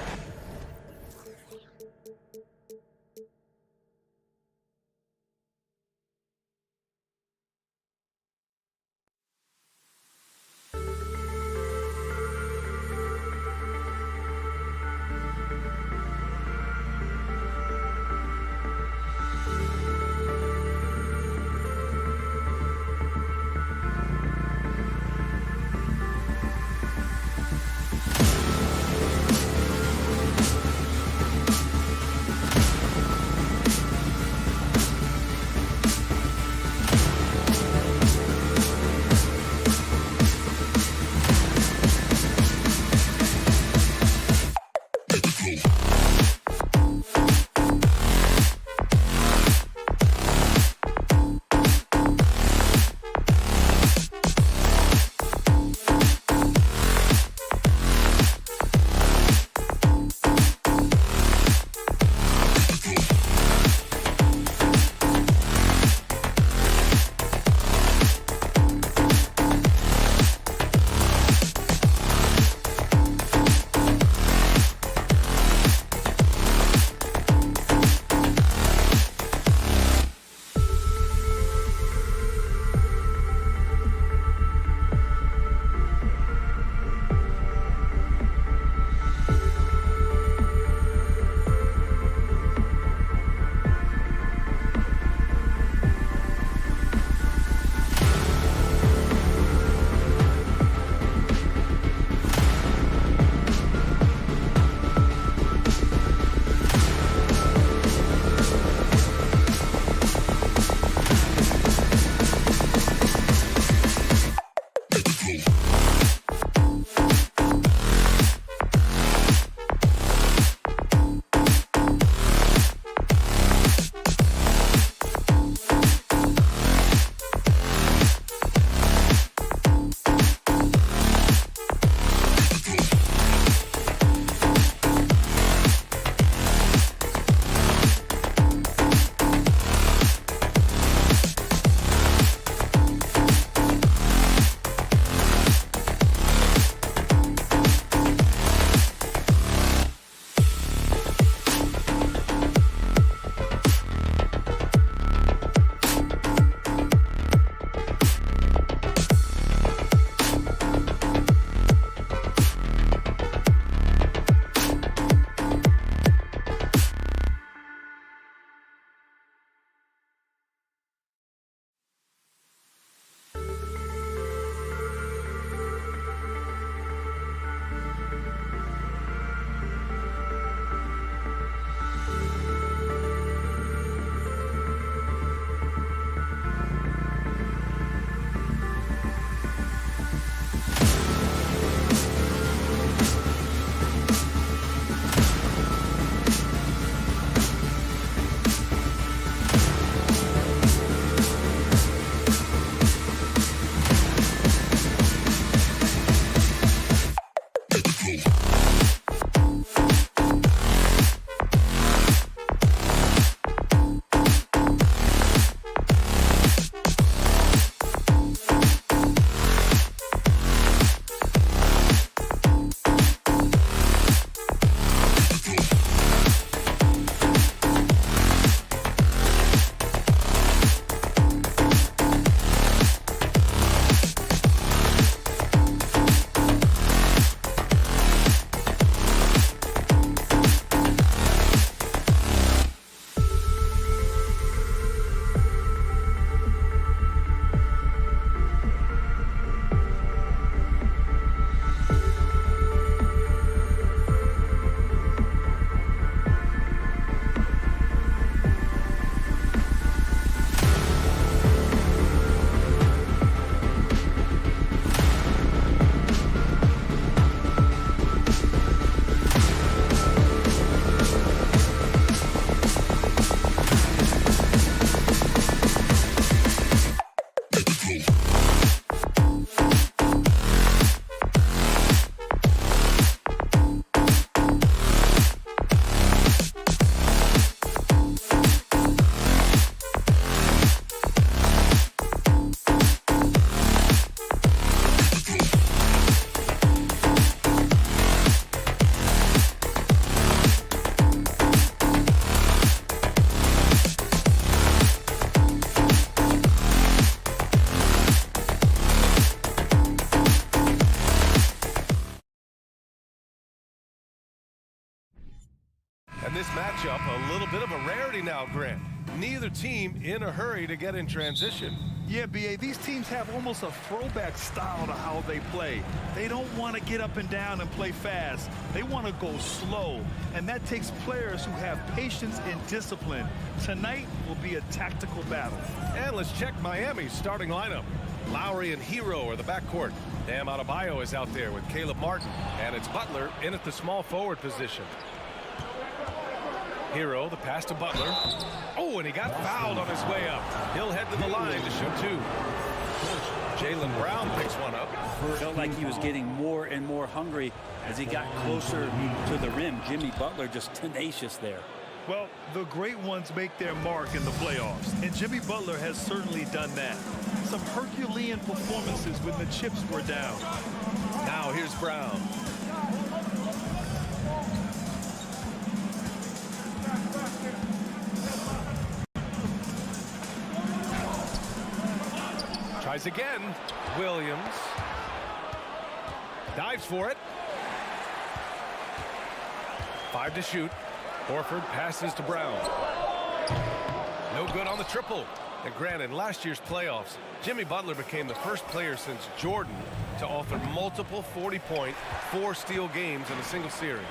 And this matchup, a little bit of a rarity now, Grant. Neither team in a hurry to get in transition. Yeah, B.A., these teams have almost a throwback style to how they play. They don't want to get up and down and play fast. They want to go slow, and that takes players who have patience and discipline. Tonight will be a tactical battle. And let's check Miami's starting lineup. Lowry and Hero are the backcourt. Bam Adebayo is out there with Caleb Martin, and it's Butler in at the small forward position. Hero, the pass to Butler. Oh, and he got fouled on his way up. He'll head to the line to shoot two. Jaylen Brown picks one up. Felt like he was getting more and more hungry as he got closer to the rim. Jimmy Butler just tenacious there. Well, the great ones make their mark in the playoffs, and Jimmy Butler has certainly done that. Some Herculean performances when the chips were down. Now here's Brown. Tries again. Williams dives for it. 5 to shoot. Horford passes to Brown. No good on the triple. And granted, in last year's playoffs, Jimmy Butler became the first player since Jordan to author multiple 40-point, 4-steal games in a single series.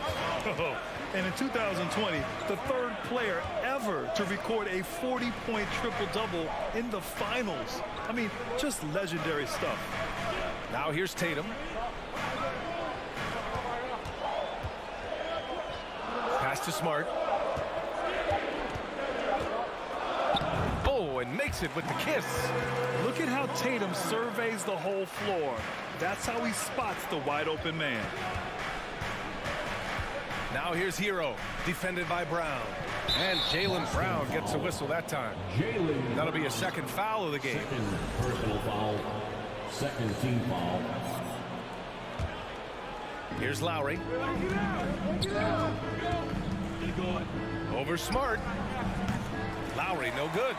And in 2020, the third player ever to record a 40-point triple-double in the finals. I mean, just legendary stuff. Now here's Tatum. Pass to Smart. Oh, and makes it with the kiss. Look at how Tatum surveys the whole floor. That's how he spots the wide open man. Now here's Hero, defended by Brown. And Jaylen Brown gets a whistle that time. That'll be a second foul of the game. Personal foul. Second team foul. Here's Lowry. Over Smart. Lowry, no good.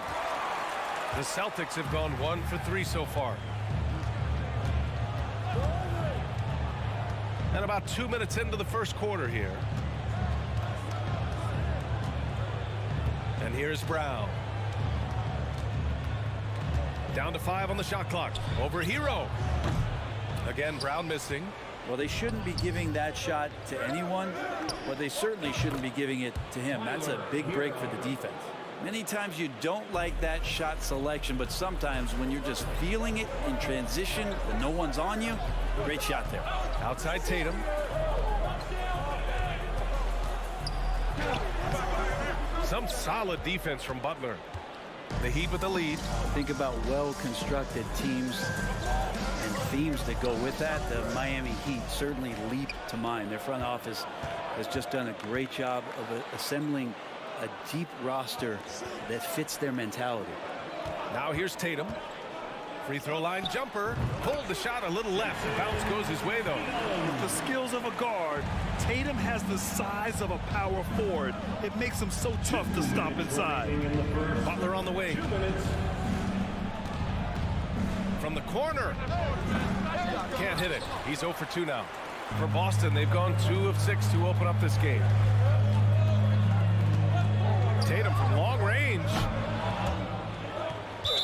The Celtics have gone 1 for 3 so far. And about 2 minutes into the first quarter here. And here's Brown. Down to 5 on the shot clock. Over Hero. Again, Brown missing. Well, they shouldn't be giving that shot to anyone, but they certainly shouldn't be giving it to him. That's a big break for the defense. Many times you don't like that shot selection, but sometimes when you're just feeling it in transition and no one's on you, great shot there. Outside Tatum. Some solid defense from Butler. The Heat with the lead. Think about well-constructed teams and themes that go with that. The Miami Heat certainly leap to mind. Their front office has just done a great job of assembling a deep roster that fits their mentality. Now here's Tatum. Free throw line jumper. Pulled the shot a little left. The bounce goes his way, though. With the skills of a guard, Tatum has the size of a power forward. It makes him so tough to stop inside. Butler on the wing. From the corner. Can't hit it. He's 0 for 2 now. For Boston, they've gone 2 of 6 to open up this game. Tatum from long range.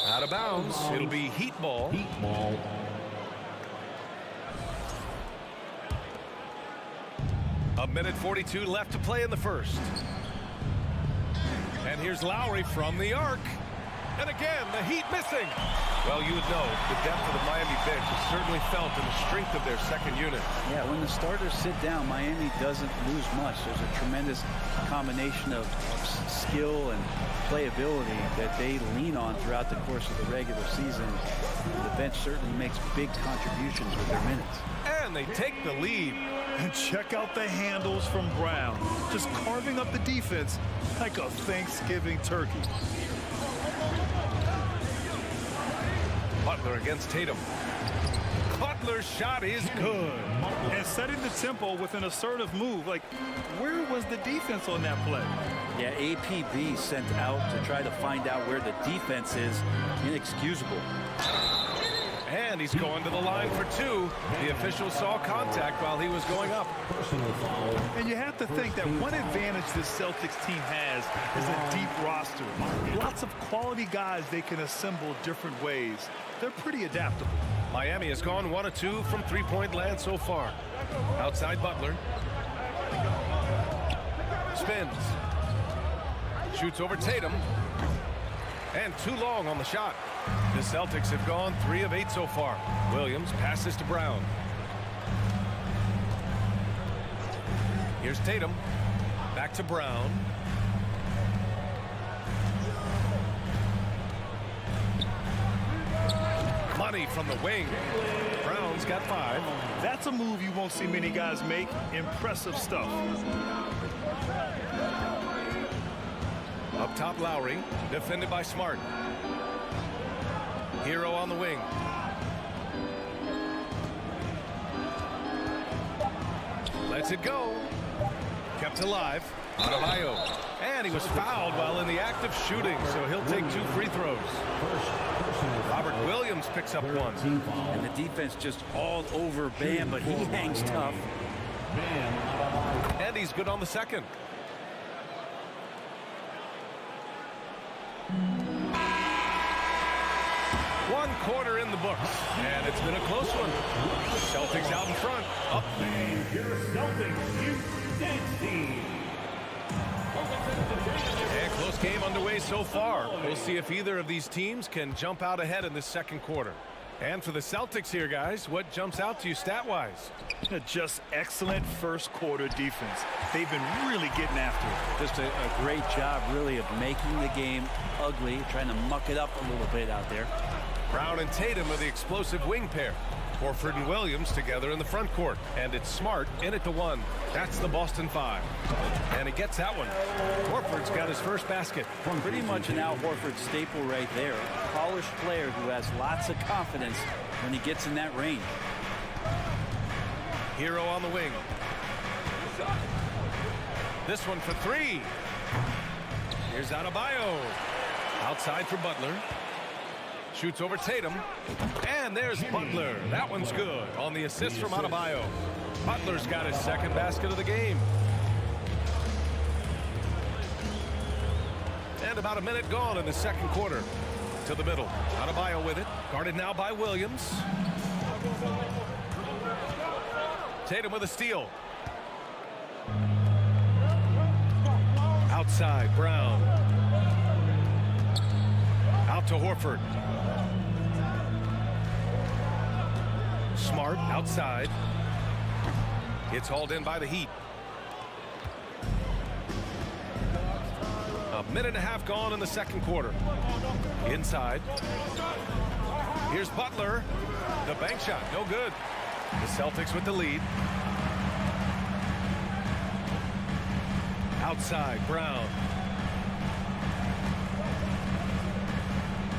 Out of bounds. It'll be Heat ball. Heat ball. A minute 42 left to play in the first. And here's Lowry from the arc. And again, the Heat missing. Well, you would know the depth of the Miami bench is certainly felt in the strength of their second unit. Yeah, when the starters sit down, Miami doesn't lose much. There's a tremendous combination of skill and playability that they lean on throughout the course of the regular season. The bench certainly makes big contributions with their minutes. And they take the lead. And check out the handles from Brown. Just carving up the defense like a Thanksgiving turkey. Butler against Tatum. Butler's shot is good. And setting the tempo with an assertive move. Like, where was the defense on that play? Yeah, APB sent out to try to find out where the defense is. Inexcusable. And he's going to the line for 2. The official saw contact while he was going up. And you have to think that one advantage this Celtics team has is a deep roster. Lots of quality guys they can assemble different ways. They're pretty adaptable. Miami has gone 1 of 2 from three-point land so far. Outside Butler. Spins. Shoots over Tatum. And too long on the shot. The Celtics have gone 3 of 8 so far. Williams passes to Brown. Here's Tatum. Back to Brown. Money from the wing. Brown's got 5. That's a move you won't see many guys make. Impressive stuff. Up top, Lowry. Defended by Smart. Hero on the wing. Lets it go. Kept alive. Adebayo. And he was fouled while in the act of shooting, so he'll take 2 free throws. Robert Williams picks up 1. And the defense just all over Bam, but he hangs tough. And he's good on the second. One quarter in the books, and it's been a close one. Celtics out in front. Up. Your Celtics Youth Dance Team. And close game underway so far. We'll see if either of these teams can jump out ahead in this second quarter. And for the Celtics here, guys, what jumps out to you stat-wise? Just excellent first quarter defense. They've been really getting after it. Just a great job, really, of making the game ugly, trying to muck it up a little bit out there. Brown and Tatum are the explosive wing pair. Horford and Williams together in the front court. And it's Smart in at the 1. That's the Boston 5. And he gets that one. Horford's got his first basket. Pretty much an Al Horford staple right there. A polished player who has lots of confidence when he gets in that range. Hero on the wing. This one for 3. Here's Adebayo. Outside for Butler. Shoots over Tatum. And there's Butler. That one's good on the assist from Adebayo. Butler's got his second basket of the game. And about a minute gone in the second quarter. To the middle. Adebayo with it. Guarded now by Williams. Tatum with a steal. Outside, Brown. Out to Horford. Smart outside. It's hauled in by the Heat. A minute and a half gone in the second quarter. Inside. Here's Butler. The bank shot, no good. The Celtics with the lead. Outside, Brown.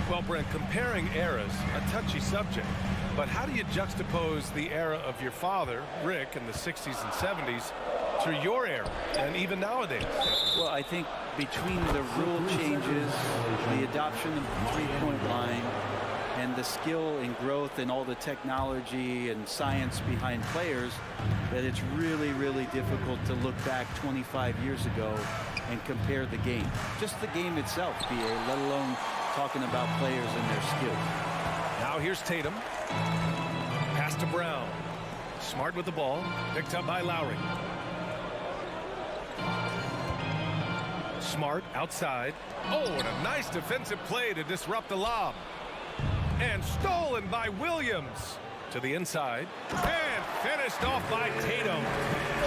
Well, Brent, comparing eras, a touchy subject. But how do you juxtapose the era of your father, Rick, in the 60s and 70s to your era, and even nowadays? Well, I think between the rule changes, the adoption of the three-point line, and the skill and growth and all the technology and science behind players, that it's really, really difficult to look back 25 years ago and compare the game. Just the game itself, BA, let alone talking about players and their skills. Now here's Tatum. Pass to Brown. Smart with the ball. Picked up by Lowry. Smart outside. Oh, and a nice defensive play to disrupt the lob. And stolen by Williams. To the inside. And finished off by Tatum.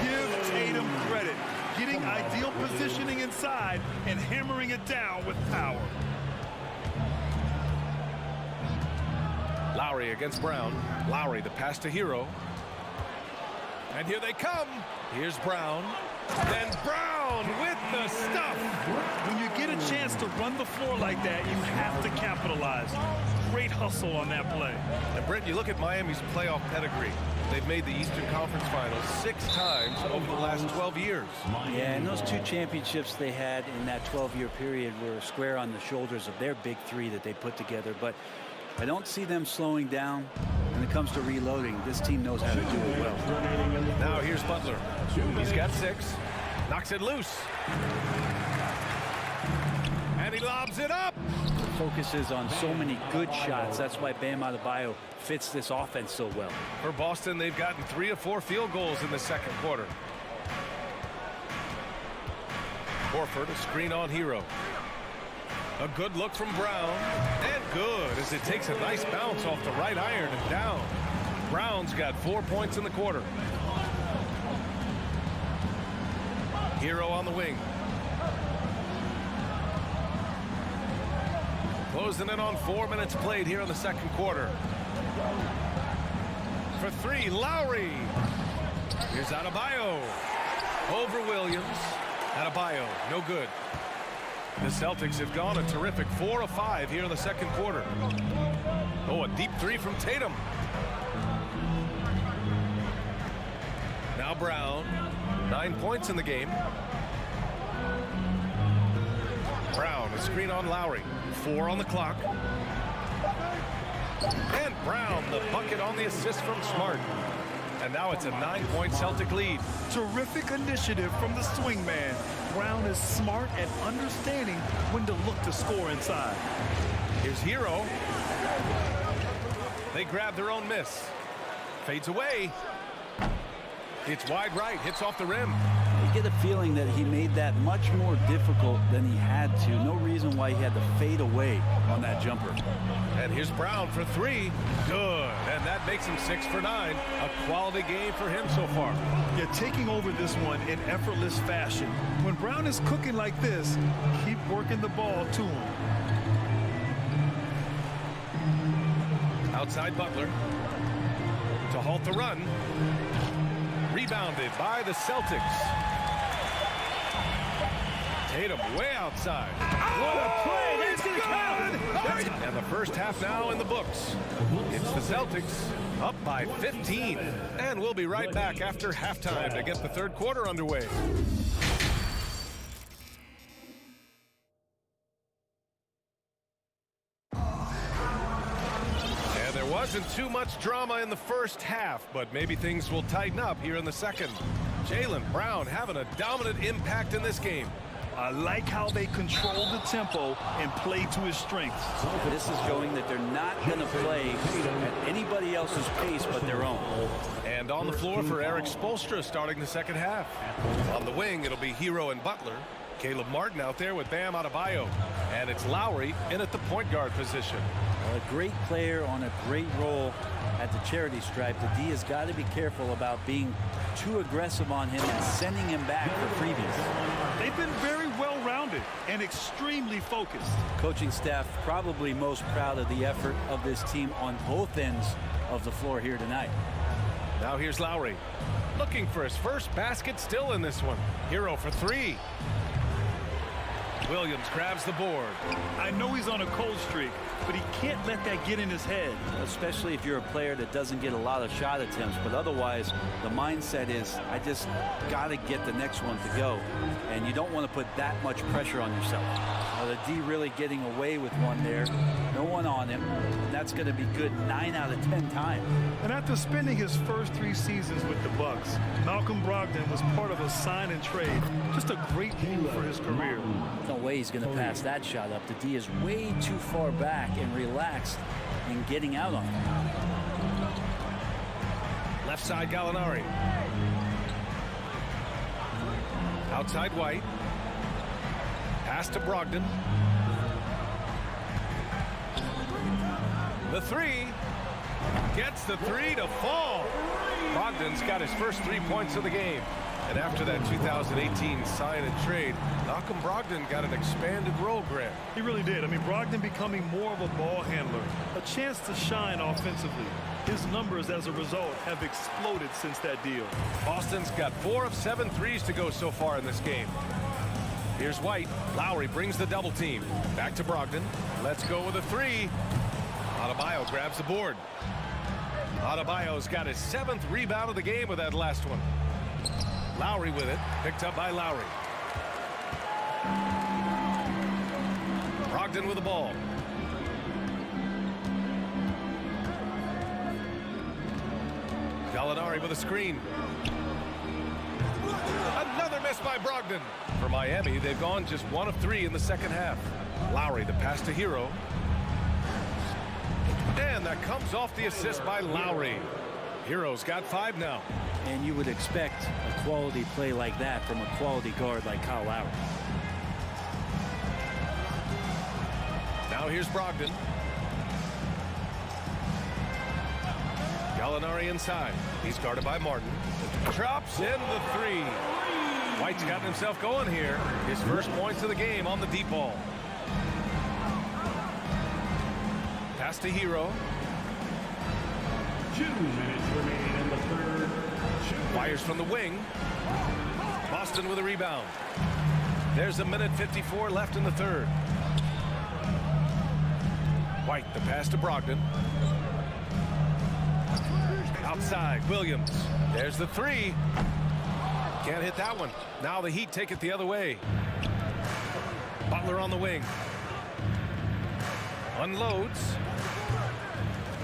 Give Tatum credit. Getting ideal positioning inside and hammering it down with power. Lowry against Brown. Lowry, the pass to Hero. And here they come. Here's Brown. Then Brown with the stuff. When you get a chance to run the floor like that, you have to capitalize. Great hustle on that play. And Brent, you look at Miami's playoff pedigree. They've made the Eastern Conference Finals 6 times over the last 12 years. Yeah, and those 2 championships they had in that 12-year period were square on the shoulders of their big 3 that they put together. But I don't see them slowing down when it comes to reloading. This team knows how to do it well. Now here's Butler. He's got 6. Knocks it loose. And he lobs it up. Focuses on so many good shots. That's why Bam Adebayo fits this offense so well. For Boston, they've gotten 3 of 4 field goals in the second quarter. Horford, a screen on Hero. A good look from Brown. And good as it takes a nice bounce off the right iron and down. Brown's got 4 points in the quarter. Hero on the wing. Closing in on 4 minutes played here in the second quarter. For 3, Lowry. Here's Adebayo. Over Williams. Adebayo, no good. The Celtics have gone a terrific 4 of 5 here in the second quarter. Oh, a deep 3 from Tatum. Now Brown. 9 points in the game. Brown, a screen on Lowry. 4 on the clock. And Brown, the bucket on the assist from Smart. And now it's a 9-point Celtic lead. Terrific initiative from the swing man. Brown is smart at understanding when to look to score inside. Here's Hero. They grab their own miss. Fades away. It's wide right, hits off the rim. You get a feeling that he made that much more difficult than he had to. No reason why he had to fade away on that jumper. And here's Brown for three. Good. And that makes him 6 for 9. A quality game for him so far. Yeah, taking over this one in effortless fashion. When Brown is cooking like this, keep working the ball to him. Outside Butler to halt the run. Rebounded by the Celtics. Tatum way outside. What a play! That's going to count! And the first half now in the books. It's the Celtics up by 15. And we'll be right back after halftime to get the third quarter underway. And there wasn't too much drama in the first half, but maybe things will tighten up here in the second. Jaylen Brown having a dominant impact in this game. I like how they control the tempo and play to his strengths. This is showing that they're not going to play at anybody else's pace but their own. And on the floor for Eric Spoelstra starting the second half. On the wing, it'll be Hero and Butler. Caleb Martin out there with Bam Adebayo. And it's Lowry in at the point guard position. A great player on a great role at the charity stripe. The D has got to be careful about being too aggressive on him and sending him back for freebies. They've been very well-rounded and extremely focused. Coaching staff probably most proud of the effort of this team on both ends of the floor here tonight. Now here's Lowry. Looking for his first basket still in this one. Hero for three. Williams grabs the board. I know he's on a cold streak, but he can't let that get in his head. Especially if you're a player that doesn't get a lot of shot attempts, but otherwise the mindset is I just got to get the next one to go, and you don't want to put that much pressure on yourself. The D really getting away with one there. No one on him, and that's going to be good 9 out of 10 times. And after spending his first 3 seasons with the Bucks, Malcolm Brogdon was part of a sign and trade. Just a great move for his career. No way he's going to pass that shot up. The D is way too far back and relaxed in getting out on him. Left side Gallinari. Outside White. Pass to Brogdon. The three. Gets the three to fall. Brogdon's got his first 3 points of the game. And after that 2018 sign and trade, Malcolm Brogdon got an expanded role, Grant. He really did. I mean, Brogdon becoming more of a ball handler, a chance to shine offensively. His numbers as a result have exploded since that deal. Boston's got 4 of 7 threes to go so far in this game. Here's White. Lowry brings the double team. Back to Brogdon. Let's go with a three. Adebayo grabs the board. Adebayo's got his 7th rebound of the game with that last one. Lowry with it, picked up by Lowry. Brogdon with the ball. Gallinari with a screen. Another miss by Brogdon. For Miami, they've gone just 1 of 3 in the second half. Lowry, the pass to Hero. And that comes off the assist by Lowry. Hero's got 5 now. And you would expect a quality play like that from a quality guard like Kyle Lowry. Now here's Brogdon. Gallinari inside. He's guarded by Martin. Drops in the three. White's got himself going here. His first points of the game on the deep ball. Pass to Hero. 2 minutes remaining in the third. Fires from the wing. Boston with a rebound. There's 1:54 left in the third. White, the pass to Brogdon. Outside, Williams. There's the three. Can't hit that one. Now the Heat take it the other way. Butler on the wing. Unloads.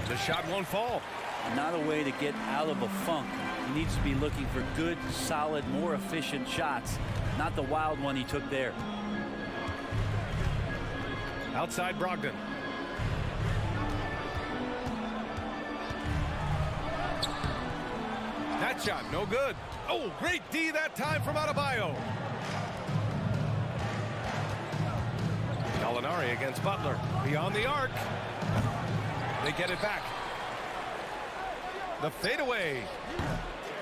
The shot won't fall. Not a way to get out of a funk. He needs to be looking for good, solid, more efficient shots, not the wild one he took there. Outside Brogdon. That shot, no good. Oh, great D that time from Adebayo. Gallinari against Butler. Beyond the arc. They get it back. The fadeaway.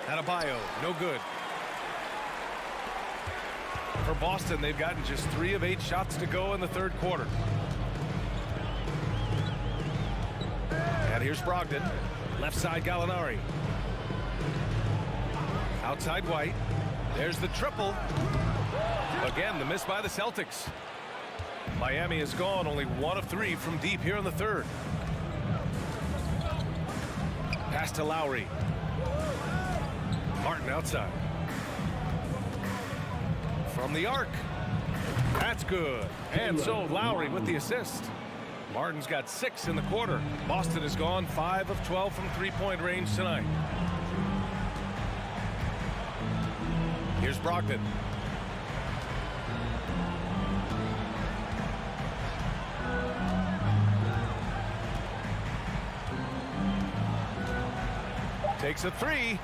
Adebayo, no good. For Boston, they've gotten just 3 of 8 shots to go in the third quarter. And here's Brogdon. Left side, Gallinari. Outside White. There's the triple. Again, the miss by the Celtics. Miami is gone, only 1 of 3 from deep here in the third. Pass to Lowry. Martin outside. From the arc. That's good. And so Lowry with the assist. Martin's got 6 in the quarter. Boston has gone 5 of 12 from three-point range tonight. Here's Brogdon. Takes a 3.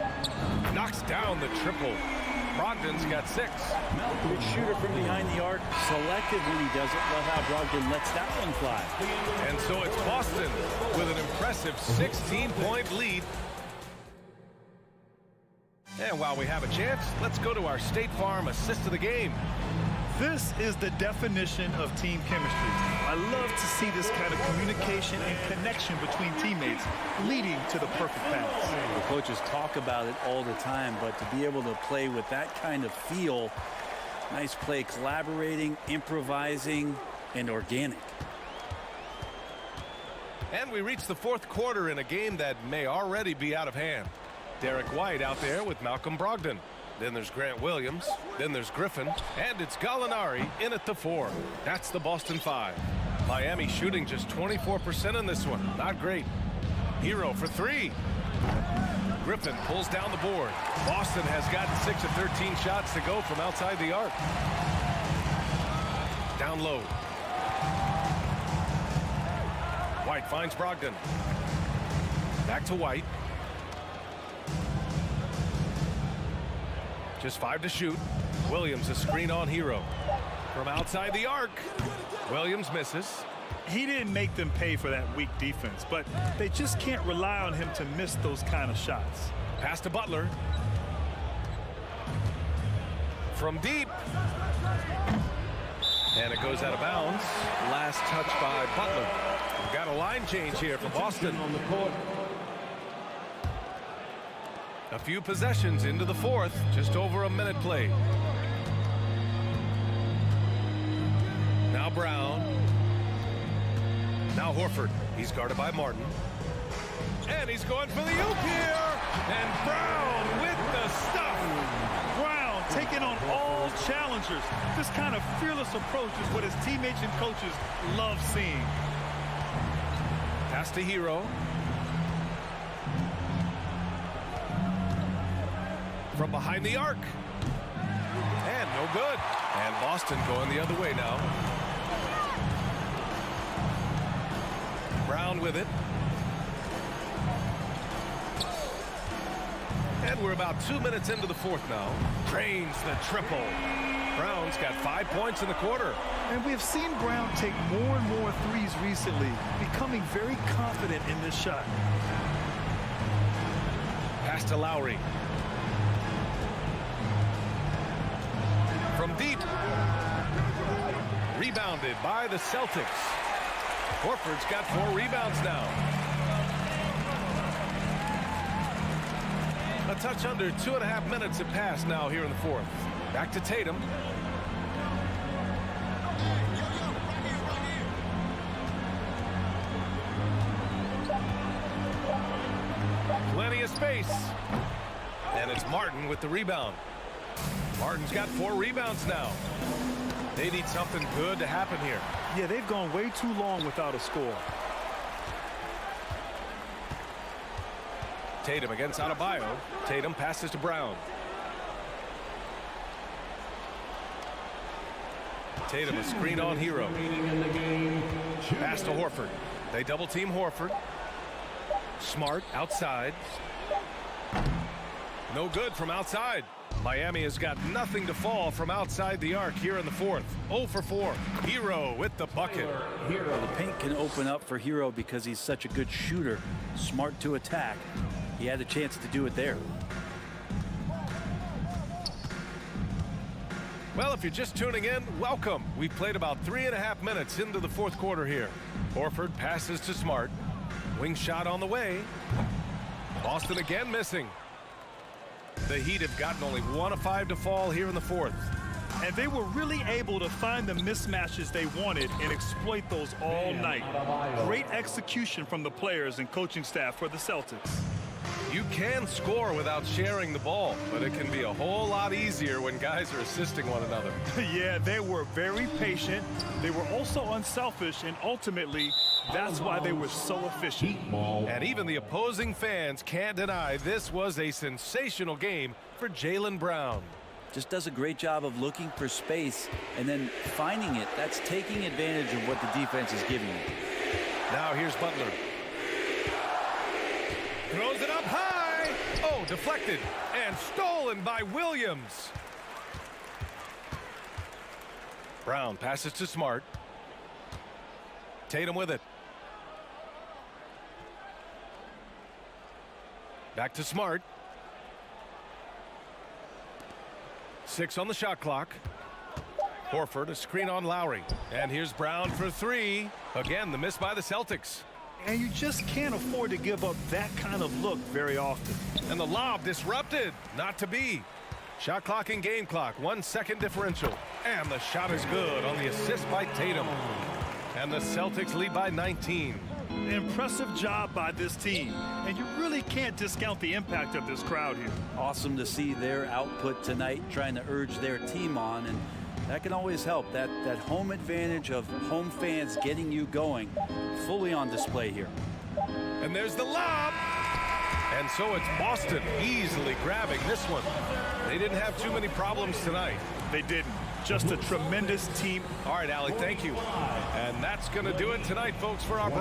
Knocks down the triple. Brogdon's got 6. Good shooter from behind the arc. Selective when he does it. Love how Brogdon lets that one fly. And so it's Boston with an impressive 16-point lead. And while we have a chance, let's go to our State Farm assist of the game. This is the definition of team chemistry. I love to see this kind of communication and connection between teammates leading to the perfect pass. The coaches talk about it all the time, but to be able to play with that kind of feel, nice play, collaborating, improvising, and organic. And we reach the fourth quarter in a game that may already be out of hand. Derek White out there with Malcolm Brogdon. Then there's Grant Williams. Then there's Griffin. And it's Gallinari in at the 4. That's the Boston 5. Miami shooting just 24% in this one. Not great. Hero for 3. Griffin pulls down the board. Boston has gotten 6 of 13 shots to go from outside the arc. Down low. White finds Brogdon. Back to White. Just 5 to shoot. Williams a screen on Hero. From outside the arc. Williams misses. He didn't make them pay for that weak defense, but they just can't rely on him to miss those kind of shots. Pass to Butler. From deep. And it goes out of bounds. Last touch by Butler. We've got a line change here for Boston. On the court. A few possessions into the fourth. Just over a minute played. Now Brown. Now Horford. He's guarded by Martin. And he's going for the oop here. And Brown with the stuff. Brown taking on all challengers. This kind of fearless approach is what his teammates and coaches love seeing. Pass to Hero. From behind the arc. And no good. And Boston going the other way now. Brown with it. And we're about 2 minutes into the fourth now. Drains the triple. Brown's got 5 points in the quarter. And we have seen Brown take more and more threes recently, becoming very confident in this shot. Pass to Lowry. From deep. Rebounded by the Celtics. Horford's got 4 rebounds now. A touch under 2.5 minutes have passed now here in the fourth. Back to Tatum. Plenty of space. And it's Martin with the rebound. Martin's got 4 rebounds now. They need something good to happen here. Yeah, they've gone way too long without a score. Tatum against Adebayo. Tatum passes to Brown. Tatum a screen on Hero. Pass to Horford. They double team Horford. Smart outside. No good from outside. Miami has got nothing to fall from outside the arc here in the fourth. 0 for 4. Hero with the bucket. The paint can open up for Hero because he's such a good shooter. Smart to attack. He had a chance to do it there. Well, if you're just tuning in, welcome. We've played about 3.5 minutes into the fourth quarter here. Horford passes to Smart. Wing shot on the way. Boston again missing. The Heat have gotten only 1 of 5 to fall here in the fourth. And they were really able to find the mismatches they wanted and exploit those all night. Great execution from the players and coaching staff for the Celtics. You can score without sharing the ball, but it can be a whole lot easier when guys are assisting one another. Yeah, they were very patient. They were also unselfish, and ultimately, that's why they were so efficient. And even the opposing fans can't deny this was a sensational game for Jaylen Brown. Just does a great job of looking for space and then finding it. That's taking advantage of what the defense is giving you. Now here's Butler. Throws it up high. Oh, deflected and stolen by Williams. Brown passes to Smart. Tatum with it. Back to Smart. 6 on the shot clock. Horford, a screen on Lowry. And here's Brown for 3. Again, the miss by the Celtics. And you just can't afford to give up that kind of look very often. And the lob disrupted. Not to be. Shot clock and game clock. 1 second differential. And the shot is good on the assist by Tatum. And the Celtics lead by 19. Impressive job by this team. And you really can't discount the impact of this crowd here. Awesome to see their output tonight, trying to urge their team on, and that can always help. That home advantage of home fans getting you going, fully on display here. And there's the lob. And so it's Boston easily grabbing this one. They didn't have too many problems tonight. They didn't. Just a tremendous team. All right, Allie, thank you. And that's going to do it tonight, folks, for our...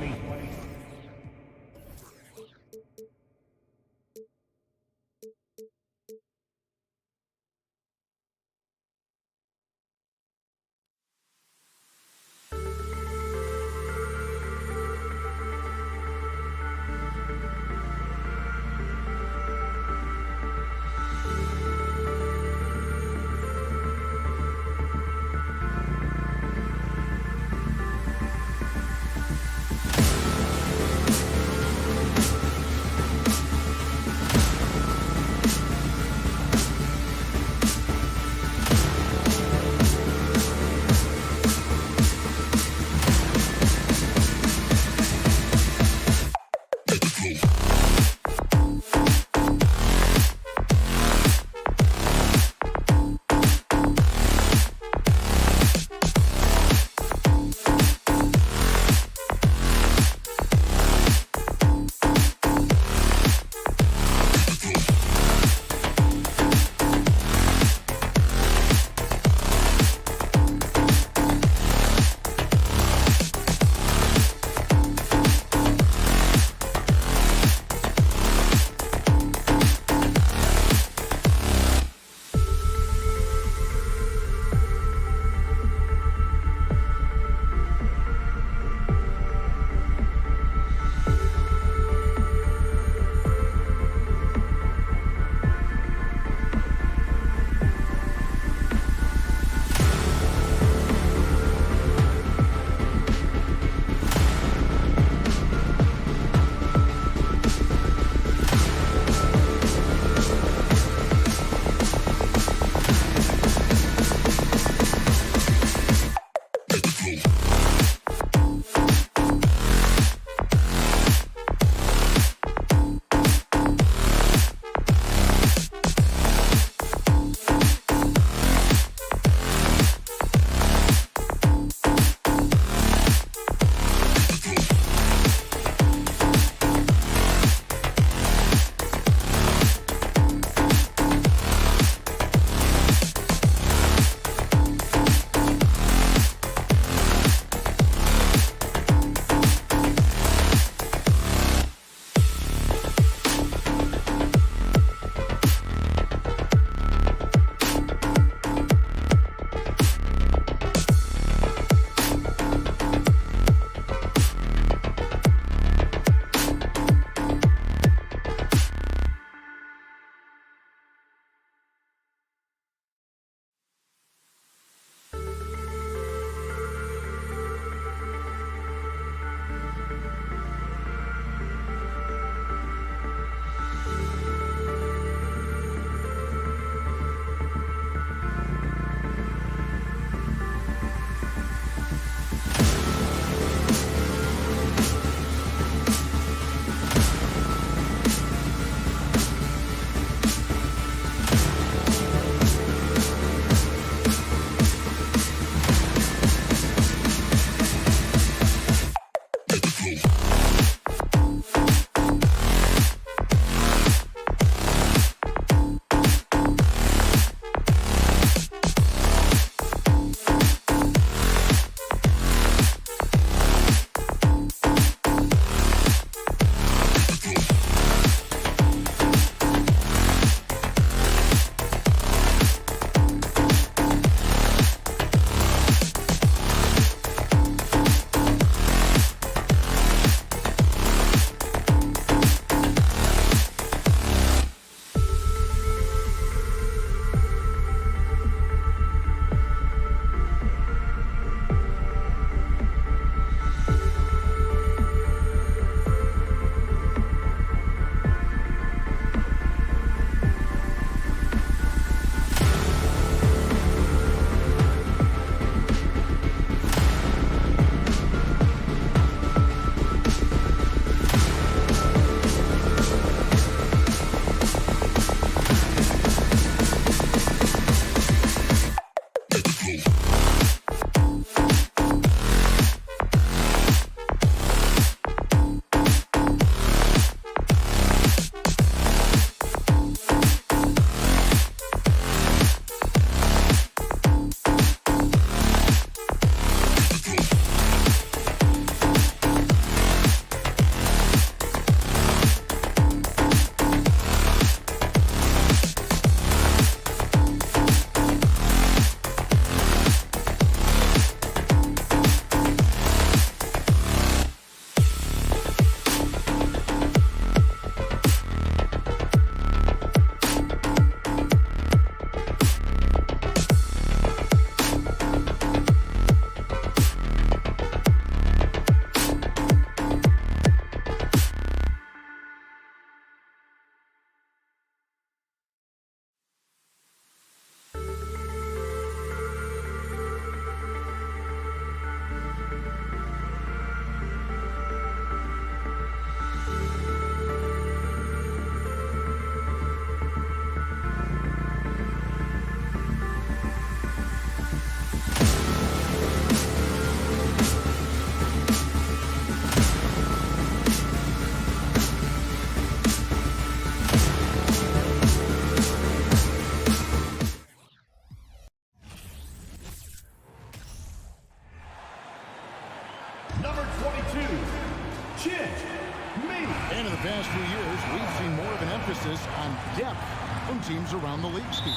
depth from teams around the league, Steve.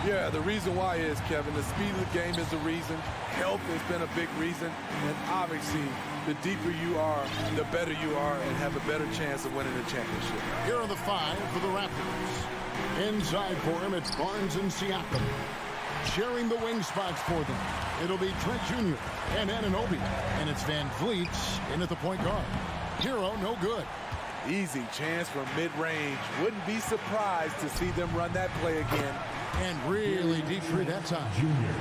Yeah, the reason why is, Kevin, the speed of the game is the reason. Health has been a big reason. And obviously, the deeper you are, the better you are and have a better chance of winning the championship. Here are the 5 for the Raptors. Inside for him, it's Barnes and Siakam. Sharing the wing spots for them, it'll be Trent Jr. and Anunoby. And it's Van Vliet in at the point guard. Hero, no good. Easy chance from mid-range. Wouldn't be surprised to see them run that play again. And really deep three that time.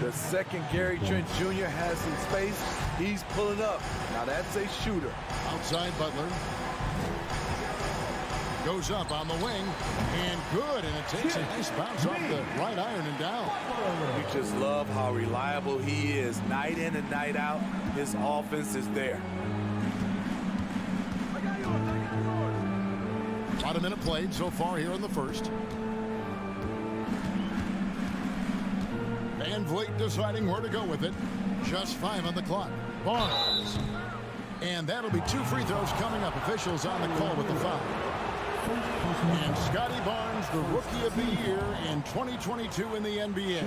The second Gary Trent Jr. has some space. He's pulling up. Now that's a shooter. Outside Butler. Goes up on the wing. And good. And it takes a nice bounce off the right iron and down. You just love how reliable he is. Night in and night out, his offense is there. About a minute played so far here in the first. Van Vliet deciding where to go with it. Just 5 on the clock. Barnes. And that'll be 2 free throws coming up. Officials on the call with the foul. And Scotty Barnes, the Rookie of the Year in 2022 in the NBA.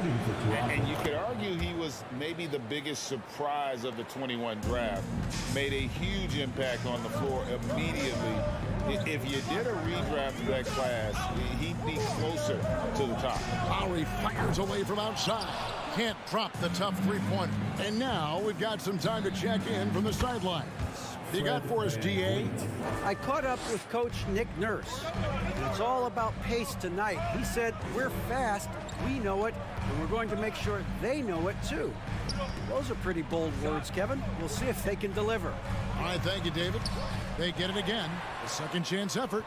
And you could argue he was maybe the biggest surprise of the 21 draft. Made a huge impact on the floor immediately. If you did a redraft of that class, he'd be closer to the top. Lowry fires away from outside. Can't drop the tough three-pointer. And now we've got some time to check in from the sidelines. You got for us, DA? I caught up with Coach Nick Nurse. It's all about pace tonight. He said, we're fast, we know it, and we're going to make sure they know it too. Those are pretty bold words, Kevin. We'll see if they can deliver. All right, thank you, David. They get it again. A second chance effort.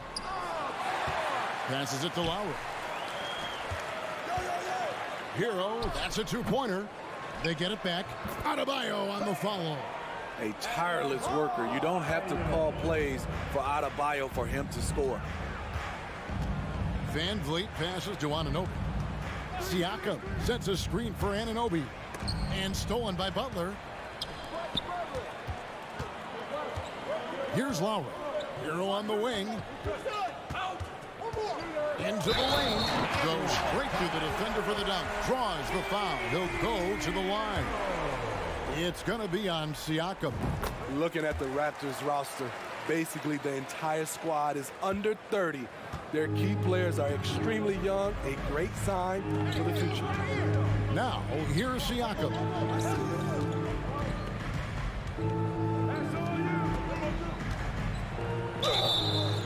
Passes it to Lowry. Hero, that's a 2-pointer. They get it back. Adebayo on the follow. A tireless worker. You don't have to call plays for Adebayo for him to score. Van Vliet passes to Anunoby. Siakam sets a screen for Anunoby. And stolen by Butler. Here's Lowry. Hero on the wing. Into the lane. Goes straight through the defender for the dunk. Draws the foul. He'll go to the line. It's going to be on Siakam. Looking at the Raptors roster, basically the entire squad is under 30. Their key players are extremely young, a great sign for the future. Now, here's Siakam.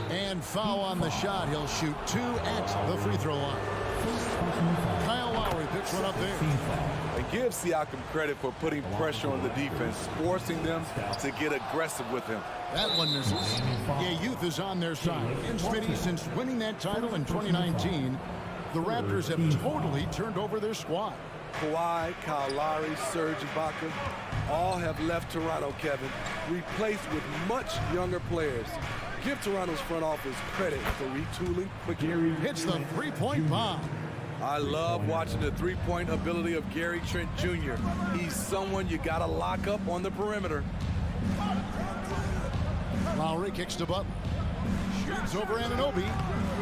And foul on the shot. He'll shoot 2 at the free throw line. Kyle Lowry picks one up there. And give Siakam credit for putting pressure on the defense, forcing them to get aggressive with him. That one misses. Yeah, youth is on their side. And Smitty, since winning that title in 2019, the Raptors have totally turned over their squad. Kawhi, Kyle Lowry, Serge Ibaka, all have left Toronto, Kevin, replaced with much younger players. Give Toronto's front office credit for retooling quickly. Hits the three-point bomb. I love watching the three-point ability of Gary Trent Jr. He's someone you got to lock up on the perimeter. Lowry kicks to Butler. Shoots over Anunoby.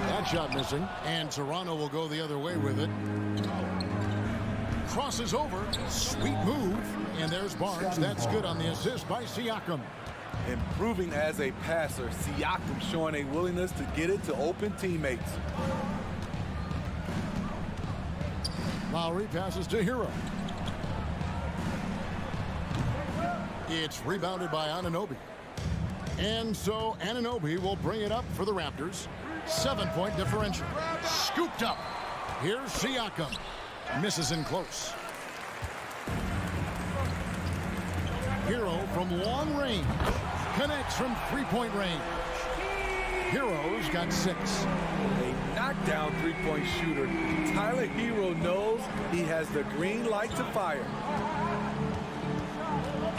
That shot missing. And Toronto will go the other way with it. Crosses over. Sweet move. And there's Barnes. That's good on the assist by Siakam. Improving as a passer, Siakam showing a willingness to get it to open teammates. Lowry passes to Hero. It's rebounded by Anunoby. And so Anunoby will bring it up for the Raptors. 7-point differential. Scooped up. Here's Siakam. Misses in close. Hero from long range. Connects from three-point range. Hero's got 6. A knockdown three-point shooter. Tyler Hero knows he has the green light to fire.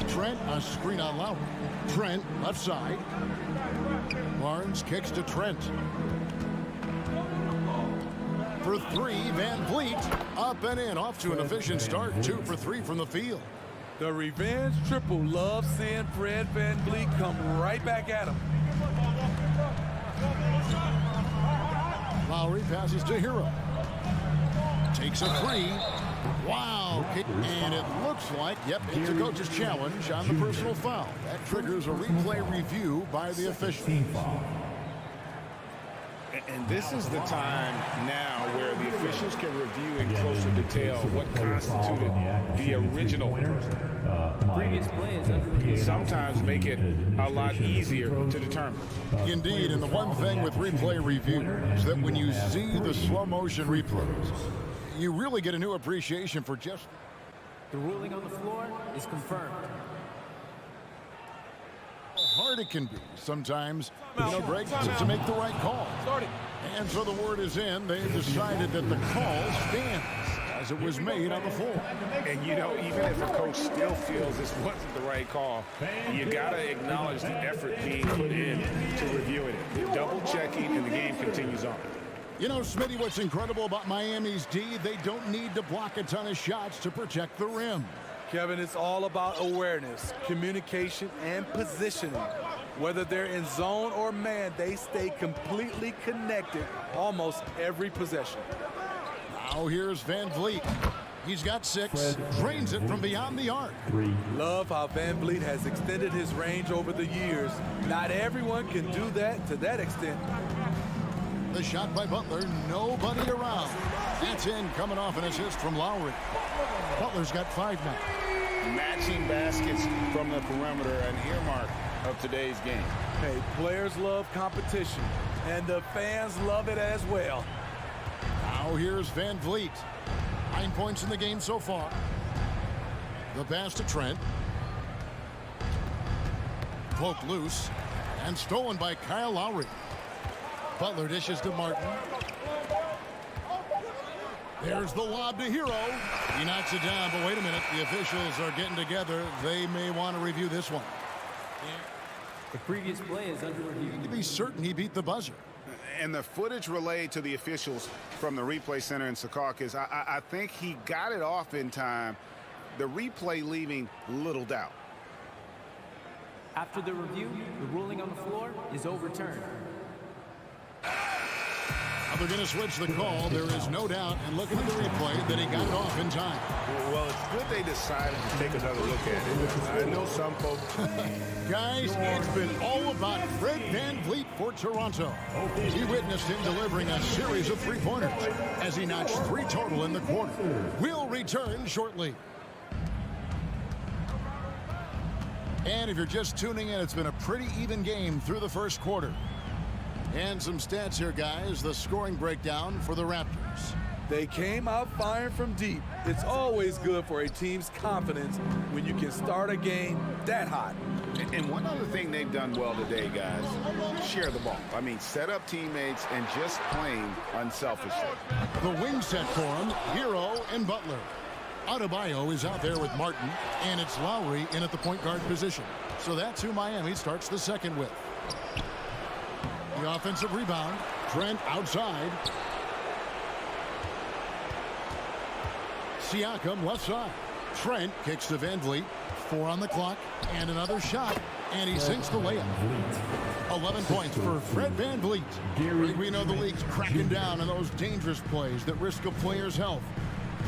Trent, a screen on Lowry. Trent, left side. Barnes kicks to Trent. For 3, Van Vliet. Up and in, off to an efficient start. 2 for 3 from the field. The revenge triple loves seeing Fred VanVleet come right back at him. Lowry passes to Hero. Takes a three. Wow. And it looks like, yep, it's a coach's challenge on the personal foul. That triggers a replay review by the official. And this is the time now where the officials can review in closer detail what constituted the original. Sometimes make it a lot easier to determine. Indeed, and the one thing with replay review is that when you see the slow motion replays, you really get a new appreciation for just... The ruling on the floor is confirmed. How hard it can be sometimes, Greg, to make the right call. And so the word is in. They've decided that the call stands as it was made on the floor. And, even if a coach still feels this wasn't the right call, you got to acknowledge the effort being put in to reviewing it. The double checking, and the game continues on. Smitty, what's incredible about Miami's D, they don't need to block a ton of shots to protect the rim. Kevin, it's all about awareness, communication, and positioning. Whether they're in zone or man, they stay completely connected almost every possession. Now here's Van Vliet. He's got 6, drains it from beyond the arc. Love how Van Vliet has extended his range over the years. Not everyone can do that to that extent. The shot by Butler, nobody around. That's in, coming off an assist from Lowry. Butler's got 5 now. Matching baskets from the perimeter, an earmark of today's game. Hey, players love competition, and the fans love it as well. Now here's Van Vliet. 9 points in the game so far. The pass to Trent. Poked loose and stolen by Kyle Lowry. Butler dishes to Martin. There's the lob to Hero. He knocks it down, but wait a minute. The officials are getting together. They may want to review this one. The previous play is under review. To be certain he beat the buzzer. And the footage relayed to the officials from the replay center in Secaucus, I think he got it off in time. The replay leaving little doubt. After the review, the ruling on the floor is overturned. They're going to switch the call. There is no doubt, and looking at the replay, that he got it off in time. Well, it's good they decided to take another look at it. I know some folks. Guys, it's been all about Fred Van Vliet for Toronto. He witnessed him delivering a series of three-pointers as he notched 3 total in the quarter. We'll return shortly. And if you're just tuning in, it's been a pretty even game through the first quarter. And some stats here, guys. The scoring breakdown for the Raptors. They came out firing from deep. It's always good for a team's confidence when you can start a game that hot. And one other thing they've done well today, guys, share the ball. I mean, set up teammates and just playing unselfishly. The wing set for him, Hero and Butler. Adebayo is out there with Martin, and it's Lowry in at the point guard position. So that's who Miami starts the second with. The offensive rebound. Trent outside. Siakam left side. Trent kicks to Van Vliet. 4 on the clock. And another shot. And he sinks the layup. 11 points for Fred Van Vliet. We know the league's cracking down on those dangerous plays that risk a player's health.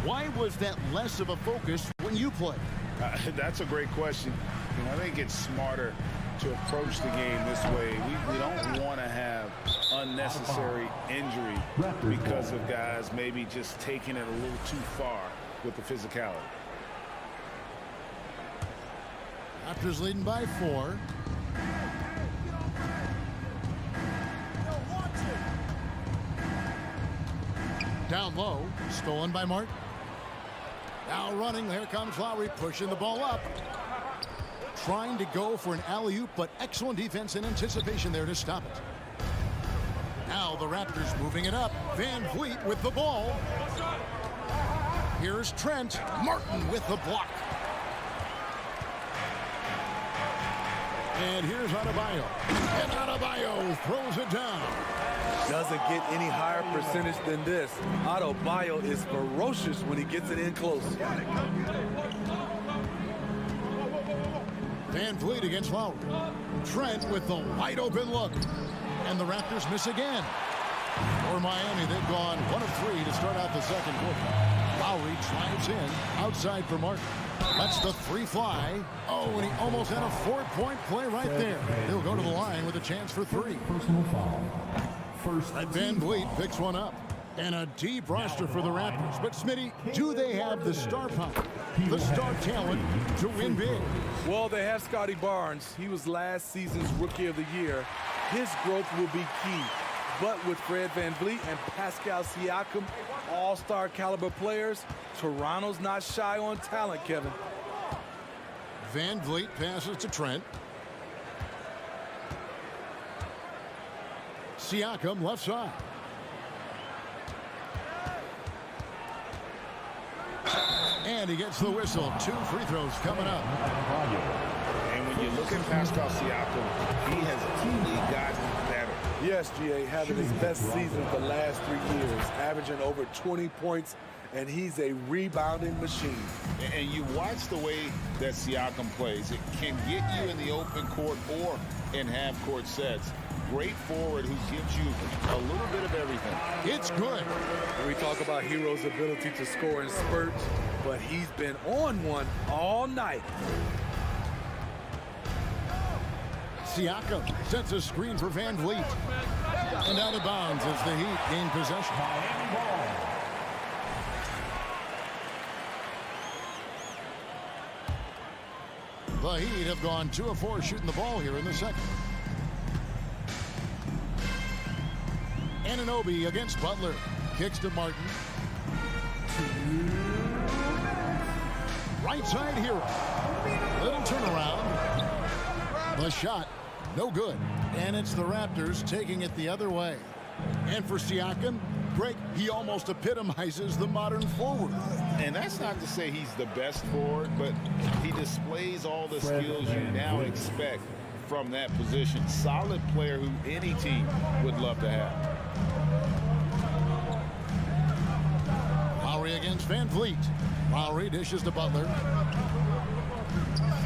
Why was that less of a focus when you play? That's a great question. I think it's smarter to approach the game this way. We don't want to have unnecessary injury because of guys maybe just taking it a little too far with the physicality. Raptors leading by 4. Down low, stolen by Martin. Now running, here comes Lowry, pushing the ball up. Trying to go for an alley-oop, but excellent defense and anticipation there to stop it. Now the Raptors moving it up. Van Vliet with the ball. Here's Trent. Martin with the block. And here's Adebayo. And Adebayo throws it down. Doesn't get any higher percentage than this. Adebayo is ferocious when he gets it in close. Van Vliet against Lowry. Trent with the wide open look. And the Raptors miss again. For Miami, they've gone 1 of 3 to start out the second quarter. Lowry drives in, outside for Martin. That's the free fly. Oh, and he almost had a 4-point play right there. He'll go to the line with a chance for 3. Personal foul. First. Van Vliet picks one up. And a deep roster for the Raptors. But, Smitty, do they have the star power, the star talent to win big? Well, they have Scotty Barnes. He was last season's Rookie of the Year. His growth will be key. But with Fred VanVleet and Pascal Siakam, all-star caliber players, Toronto's not shy on talent, Kevin. Van Vliet passes to Trent. Siakam left side. And he gets the whistle. 2 free throws coming up. And when you look at Pascal Siakam, he has truly gotten better. Yes, GA, having his best season the last 3 years, averaging over 20 points, and he's a rebounding machine. And you watch the way that Siakam plays. It can get you in the open court or in half-court sets. Great forward who gives you a little bit of everything. It's good. We talk about Hero's ability to score in spurts, but he's been on one all night. Siakam sets a screen for Van Vliet. And out of bounds as the Heat gain possession. The Heat have gone 2 of 4 shooting the ball here in the second. Anunoby against Butler. Kicks to Martin. Right side Hero. Little turnaround. The shot, no good. And it's the Raptors taking it the other way. And for Siakam, Greg, he almost epitomizes the modern forward. And that's not to say he's the best forward, but he displays all the skills you now expect from that position. Solid player who any team would love to have. Lowry against Van Vliet. Lowry dishes to Butler.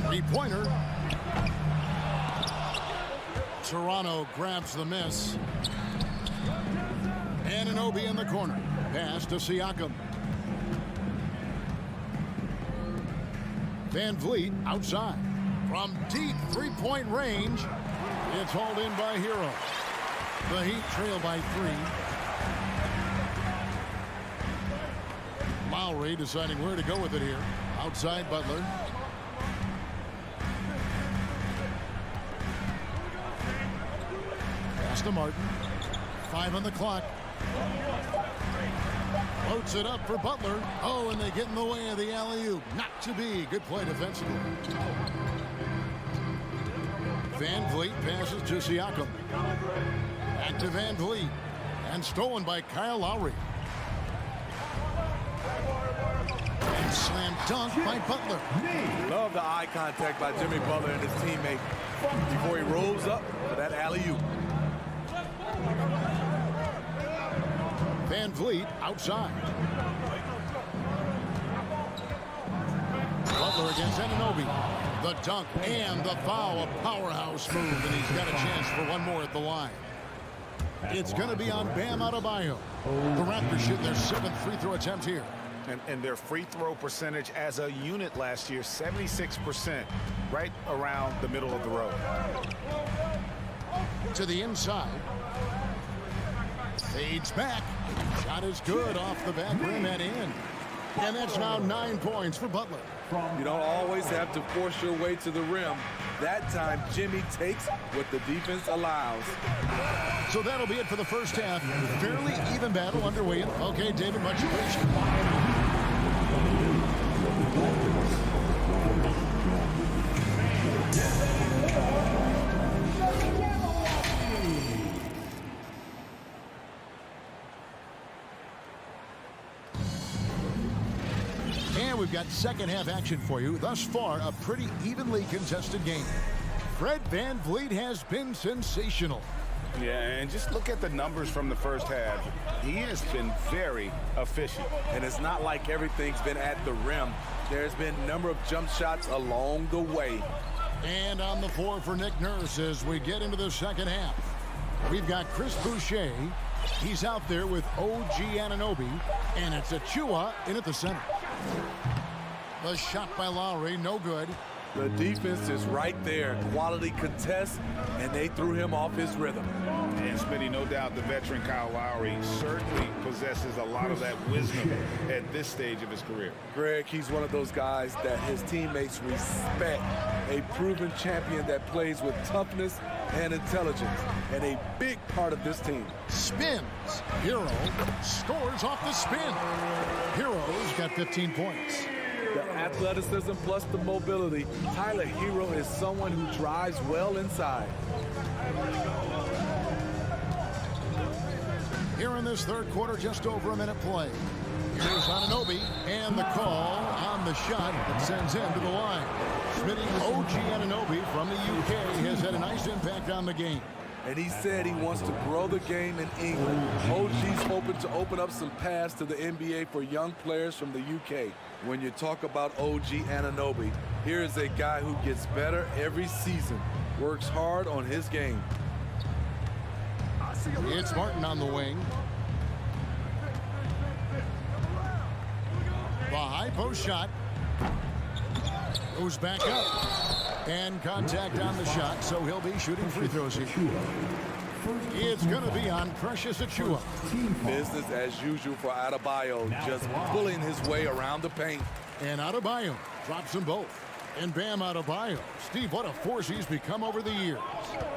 3-pointer. Toronto grabs the miss. Anunoby in the corner. Pass to Siakam. Van Vliet outside. From deep 3-point range. It's hauled in by Hero. The Heat trail by 3. Lowry deciding where to go with it here. Outside Butler. Pass to Martin. 5 on the clock. Floats it up for Butler. Oh, and they get in the way of the alley-oop. Not to be. Good play defensively. Van Vliet passes to Siakam. Back to Van Vliet. And stolen by Kyle Lowry. And slam dunk by Butler. Love the eye contact by Jimmy Butler and his teammate before he rolls up for that alley-oop. Van Vliet outside. Butler against Anunoby. The dunk and the foul. A powerhouse move, and he's got a chance for one more at the line. It's going to be on Bam Adebayo. The Raptors shoot their 7th free throw attempt here. And their free throw percentage as a unit last year, 76%, right around the middle of the road. To the inside. Fades back. Shot is good off the back rim and in. And that's now 9 points for Butler. You don't always have to force your way to the rim. That time, Jimmy takes what the defense allows. So that'll be it for the first half. Fairly even battle underway. Okay, David, much appreciated. And we've got second half action for you. Thus far, a pretty evenly contested game. Fred VanVleet has been sensational. Yeah, and just look at the numbers from the first half. He has been very efficient. And it's not like everything's been at the rim. There's been a number of jump shots along the way. And on the floor for Nick Nurse as we get into the second half. We've got Chris Boucher He's out there with OG Anunoby, and it's Achua in at the center. The shot by Lowry, no good. The defense is right there. Quality contest, and they threw him off his rhythm. And Smitty, no doubt the veteran Kyle Lowry certainly possesses a lot of that wisdom at this stage of his career. Greg, he's one of those guys that his teammates respect. A proven champion that plays with toughness and intelligence, and a big part of this team. Spins. Hero scores off the spin. Hero's got 15 points. The athleticism plus the mobility. Tyler Hero is someone who drives well inside. Here in this third quarter, just over a minute play. Here's Anunoby, and the call on the shot that sends him to the line. Smitty, OG Anunoby from the UK has had a nice impact on the game. And he said he wants to grow the game in England. OG's hoping to open up some paths to the NBA for young players from the UK. When you talk about OG Anunoby, here is a guy who gets better every season, works hard on his game. It's Martin on the wing. The high post shot goes back up. And contact on the shot, so he'll be shooting free throws here. It's going to be on Precious Achua. Business as usual for Adebayo, just pulling his way around the paint. And Adebayo drops them both. And Bam Adebayo. Steve, what a force he's become over the years.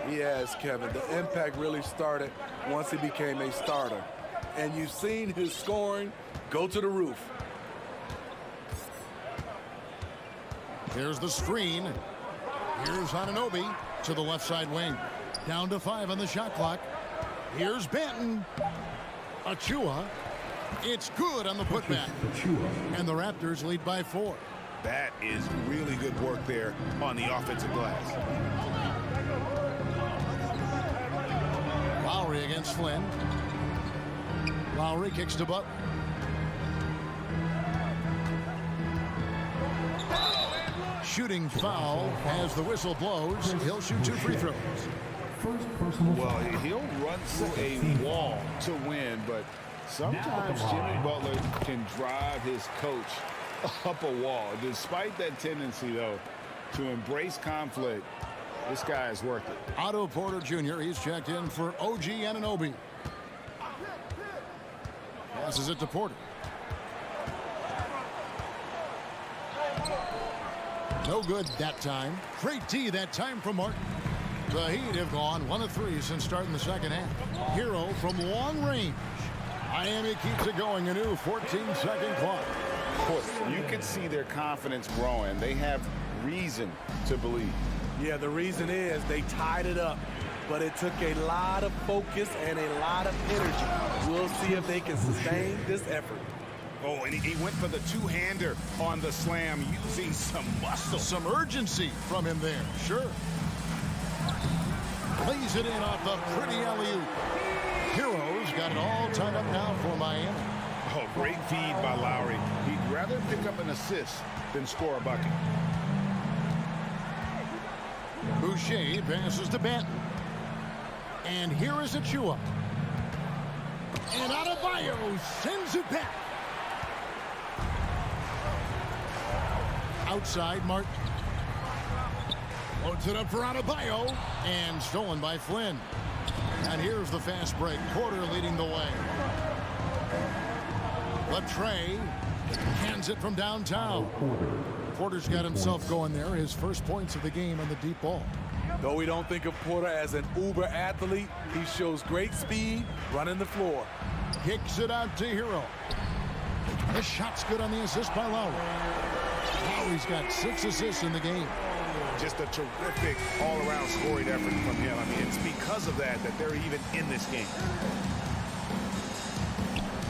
He has, Kevin. The impact really started once he became a starter. And you've seen his scoring go to the roof. There's the screen. Here's Anunoby to the left side wing. Down to 5 on the shot clock. Here's Benton. Achua. It's good on the putback. And the Raptors lead by 4. That is really good work there on the offensive glass. Lowry against Flynn. Lowry kicks to Butler. Shooting foul as the whistle blows. He'll shoot 2 free throws. Well, he'll run through a wall to win, but sometimes Jimmy Butler can drive his coach up a wall. Despite that tendency, though, to embrace conflict, this guy is worth it. Otto Porter Jr., he's checked in for OG Anunoby. Passes it to Porter. No good that time. Great D that time from Martin. The Heat have gone 1 of 3 since starting the second half. Hero from long range. Miami keeps it going. A new 14-second clock. You can see their confidence growing. They have reason to believe. Yeah, the reason is they tied it up, but it took a lot of focus and a lot of energy. We'll see if they can sustain this effort. Oh, and he went for the two-hander on the slam using some muscle. Some urgency from him there, sure. Plays it in off the pretty alley-oop. Heroes got it all tied up now for Miami. Oh, great feed by Lowry. He'd rather pick up an assist than score a bucket. Boucher passes to Benton. And here is Achua. And Adebayo sends it back. Outside, Martin. Loads it up for Adebayo. And stolen by Flynn. And here's the fast break. Porter leading the way. Latrey hands it from downtown. Porter's got himself going there. His first points of the game on the deep ball. Though we don't think of Porter as an uber athlete, he shows great speed running the floor. Kicks it out to Hero. The shot's good on the assist by Lowry. Lowry's got 6 assists in the game. Just a terrific all-around scoring effort from him. I mean, it's because of that they're even in this game.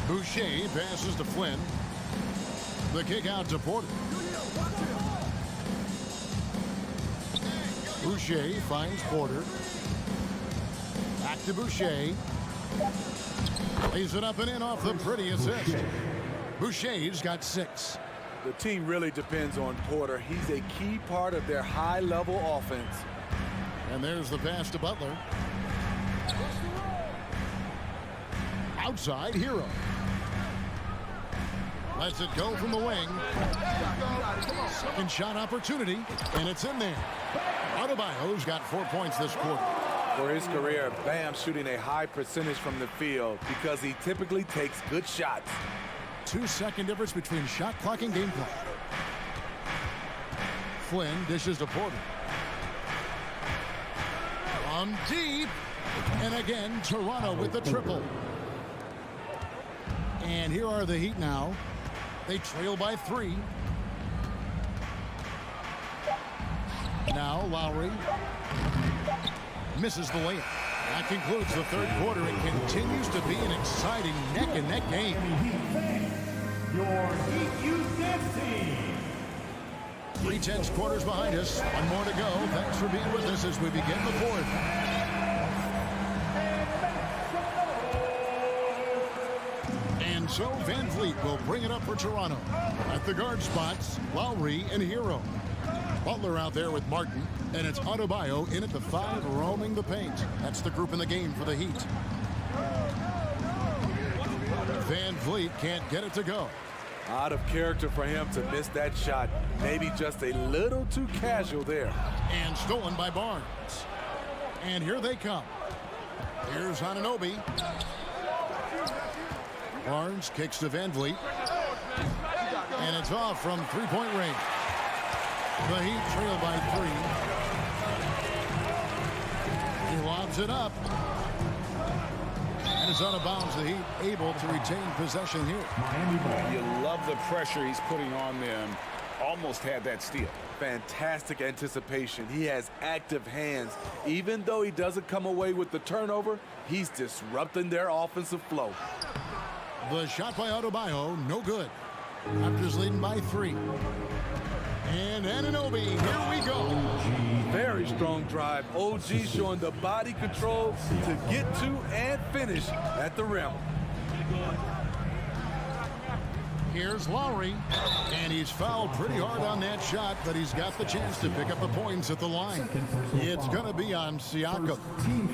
Boucher passes to Flynn. The kick out to Porter. Boucher finds Porter. Back to Boucher. Lays it up and in off the pretty assist. Boucher's got 6. The team really depends on Porter. He's a key part of their high-level offense. And there's the pass to Butler. outside Hero. Lets it go from the wing. Second shot opportunity, and it's in there. Adebayo's got 4 points this quarter. For his career, Bam shooting a high percentage from the field because he typically takes good shots. 2-second difference between shot clock and game clock. Flynn dishes to Porter. From deep. And again, Toronto with the triple. And here are the Heat now. They trail by 3. Now Lowry misses the layup. That concludes the third quarter. It continues to be an exciting neck-and-neck game. Your Heat Youth Dance Team. 3 quarters behind us. One more to go. Thanks for being with us as we begin the fourth. And so Van Vliet will bring it up for Toronto. At the guard spots, Lowry and Hero. Butler out there with Martin, and it's Adebayo in at the 5, roaming the paint. That's the group in the game for the Heat. Van Vliet can't get it to go. Out of character for him to miss that shot. Maybe just a little too casual there. And stolen by Barnes. And here they come. Here's Anunoby. Barnes kicks to Van Vliet. And it's off from three-point range. The Heat trail by 3. He lobs it up. And it's out of bounds. The Heat able to retain possession here. You love the pressure he's putting on them. Almost had that steal. Fantastic anticipation. He has active hands. Even though he doesn't come away with the turnover, he's disrupting their offensive flow. The shot by Adebayo, no good. Raptors leading by 3. And Anunoby, here we go. Very strong drive. OG showing the body control to get to and finish at the rim. Here's Lowry, and he's fouled pretty hard on that shot, but he's got the chance to pick up the points at the line. It's going to be on Siakam.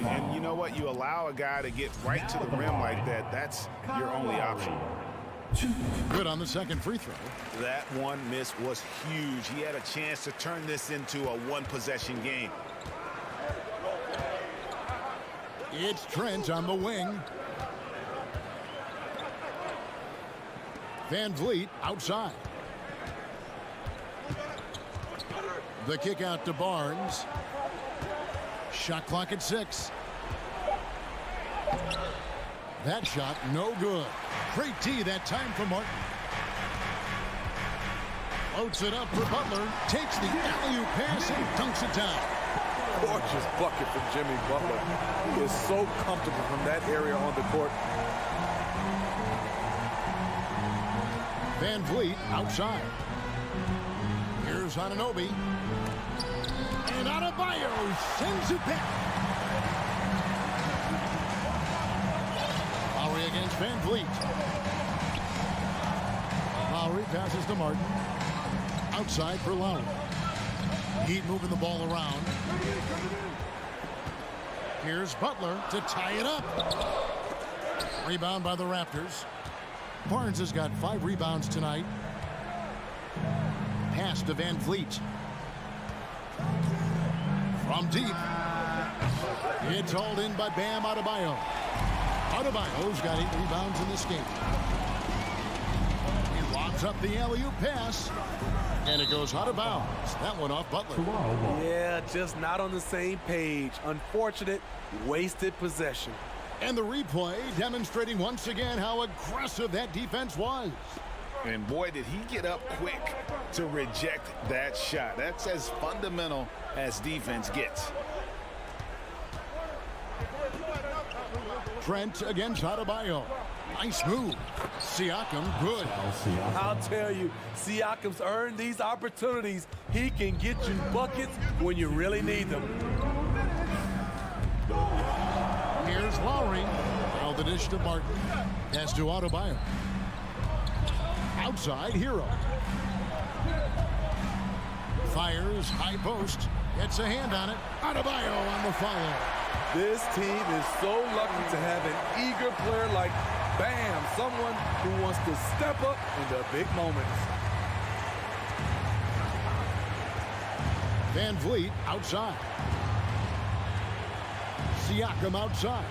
And you know what? You allow a guy to get right to the rim like that, that's your only option. Good on the second free throw. That one miss was huge. He had a chance to turn this into a one-possession game. It's Trent on the wing. Van Vliet outside. The kick out to Barnes. Shot clock at 6. That shot no good. Great D that time for Martin. Floats it up for Butler. Takes the alley-oop pass and dunks it down. Gorgeous bucket from Jimmy Butler. He is so comfortable from that area on the court. Van Vliet outside. Here's Anunoby. And Adebayo sends it back. Lowry against Van Vliet. Lowry passes to Martin. Outside for Lowry. Heat moving the ball around. Here's Butler to tie it up. Rebound by the Raptors. Barnes has got 5 rebounds tonight. Pass to Van Vliet. From deep. It's hauled in by Bam Adebayo. Adebayo's got 8 rebounds in this game. He lobs up the alley-oop pass. And it goes out of bounds. That one off Butler. Yeah, just not on the same page. Unfortunate, wasted possession. And the replay demonstrating once again how aggressive that defense was. And boy, did he get up quick to reject that shot. That's as fundamental as defense gets. Trent against Adebayo. Nice move. Siakam, good. I'll tell you, Siakam's earned these opportunities. He can get you buckets when you really need them. Here's Lowry. Now the dish to Martin. Pass to Adebayo. Outside, Hero. Fires, high post. Gets a hand on it. Adebayo on the follow. This team is so lucky to have an eager player like Bam! Someone who wants to step up in the big moments. Van Vliet outside. Siakam outside.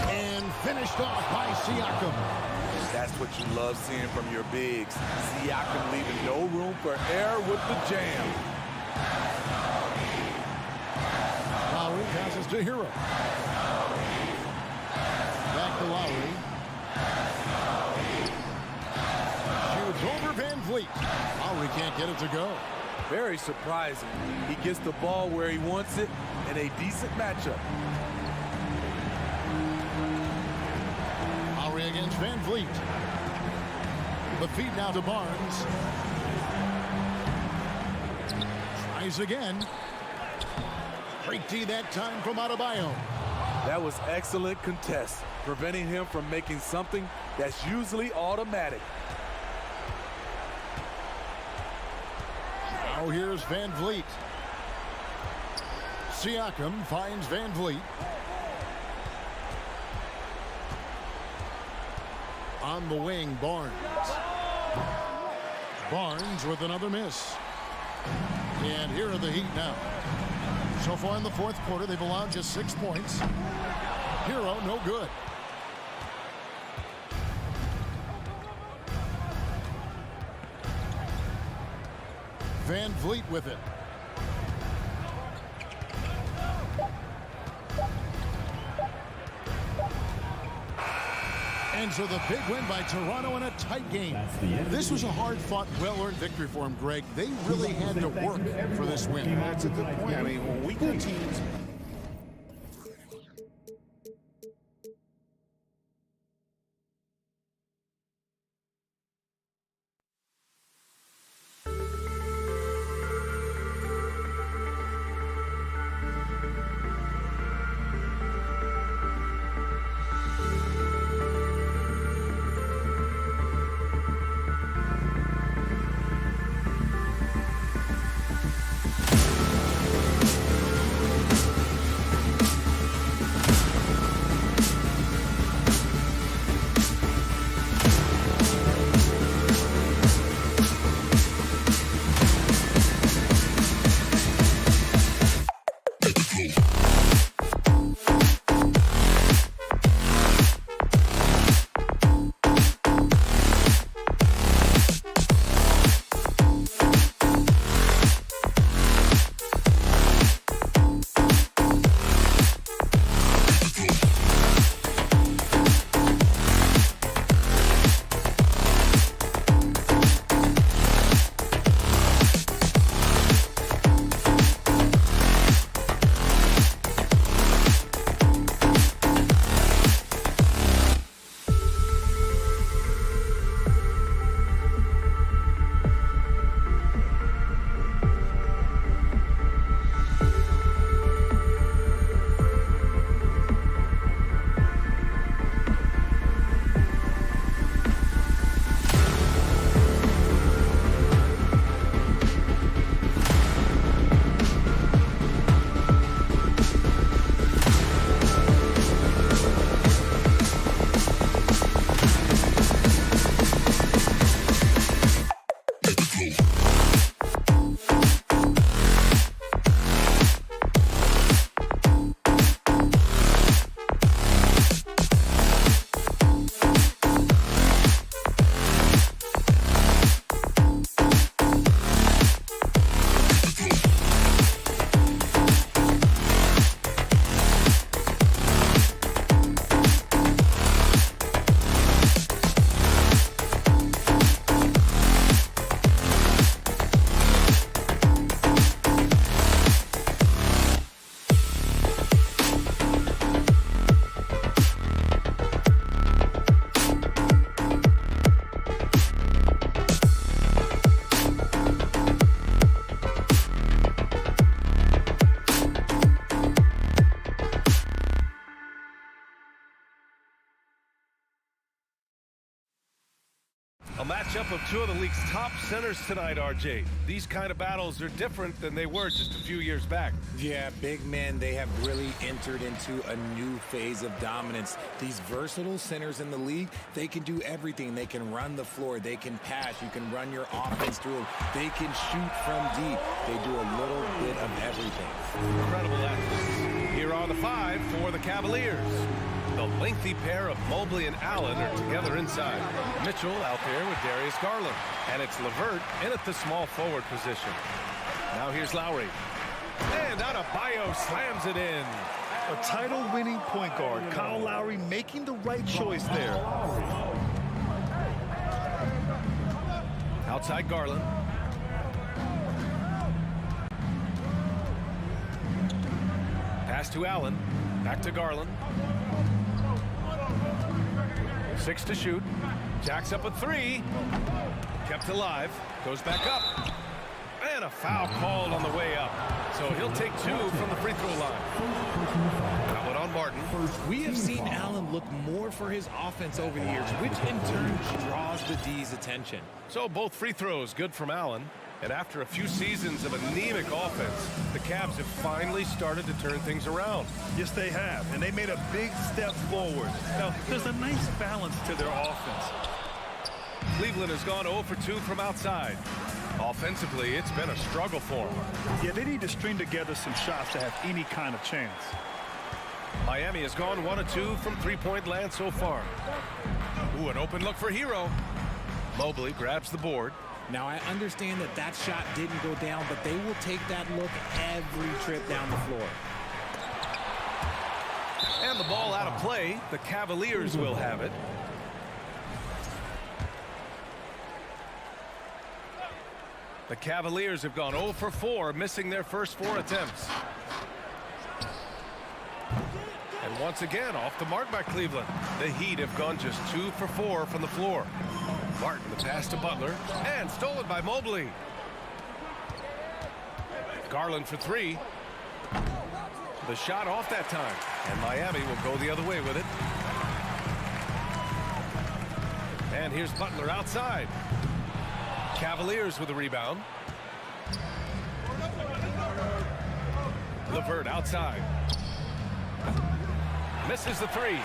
And finished off by Siakam. That's what you love seeing from your bigs. Siakam leaving no room for error with the jam. Lowry passes to Hero. Back to Lowry. Shoots over Van Vliet. Lowry can't get it to go. Very surprising. He gets the ball where he wants it in a decent matchup. Lowry against Van Vliet. The feed now to Barnes. Tries again. Great D that time from Adebayo. That was excellent contest, preventing him from making something that's usually automatic. Now here's Van Vliet. Siakam finds Van Vliet. On the wing, Barnes. Barnes with another miss. And here are the Heat now. So far in the fourth quarter, they've allowed just 6 points. Hero, no good. Van Vliet with it. And so the big win by Toronto in a tight game. This was a hard-fought, well-earned victory for him, Greg. They really had to work for this win. That's a good point. I mean, when weaker teams A matchup of two of the league's top centers tonight, RJ. These kind of battles are different than they were just a few years back. Yeah, big men, they have really entered into a new phase of dominance. These versatile centers in the league, they can do everything. They can run the floor, they can pass, you can run your offense through them. They can shoot from deep. They do a little bit of everything. Incredible athletes. Here are the five for the Cavaliers. The lengthy pair of Mobley and Allen are together inside. Mitchell out there with Darius Garland. And it's LeVert in at the small forward position. Now here's Lowry. And Adebayo slams it in. A title-winning point guard, Kyle Lowry, making the right choice there. Outside Garland. Pass to Allen. Back to Garland. 6 to shoot. Jacks up a 3. Kept alive. Goes back up. And a foul called on the way up. So he'll take 2 from the free throw line. That one on Martin. We have seen Allen look more for his offense over the years, which in turn draws the D's attention. So both free throws good from Allen. And after a few seasons of anemic offense, the Cavs have finally started to turn things around. Yes, they have. And they made a big step forward. Now, there's a nice balance to their offense. Cleveland has gone 0 for 2 from outside. Offensively, it's been a struggle for them. Yeah, they need to string together some shots to have any kind of chance. Miami has gone 1 of 2 from three-point land so far. Ooh, an open look for Hero. Mobley grabs the board. Now, I understand that that shot didn't go down, but they will take that look every trip down the floor. And the ball out of play. The Cavaliers will have it. The Cavaliers have gone 0 for 4, missing their first 4 attempts. And once again, off the mark by Cleveland. The Heat have gone just 2 for 4 from the floor. Martin, the pass to Butler, and stolen by Mobley. Garland for 3. The shot off that time, and Miami will go the other way with it. And here's Butler outside. Cavaliers with the rebound. LeVert outside. Misses the 3.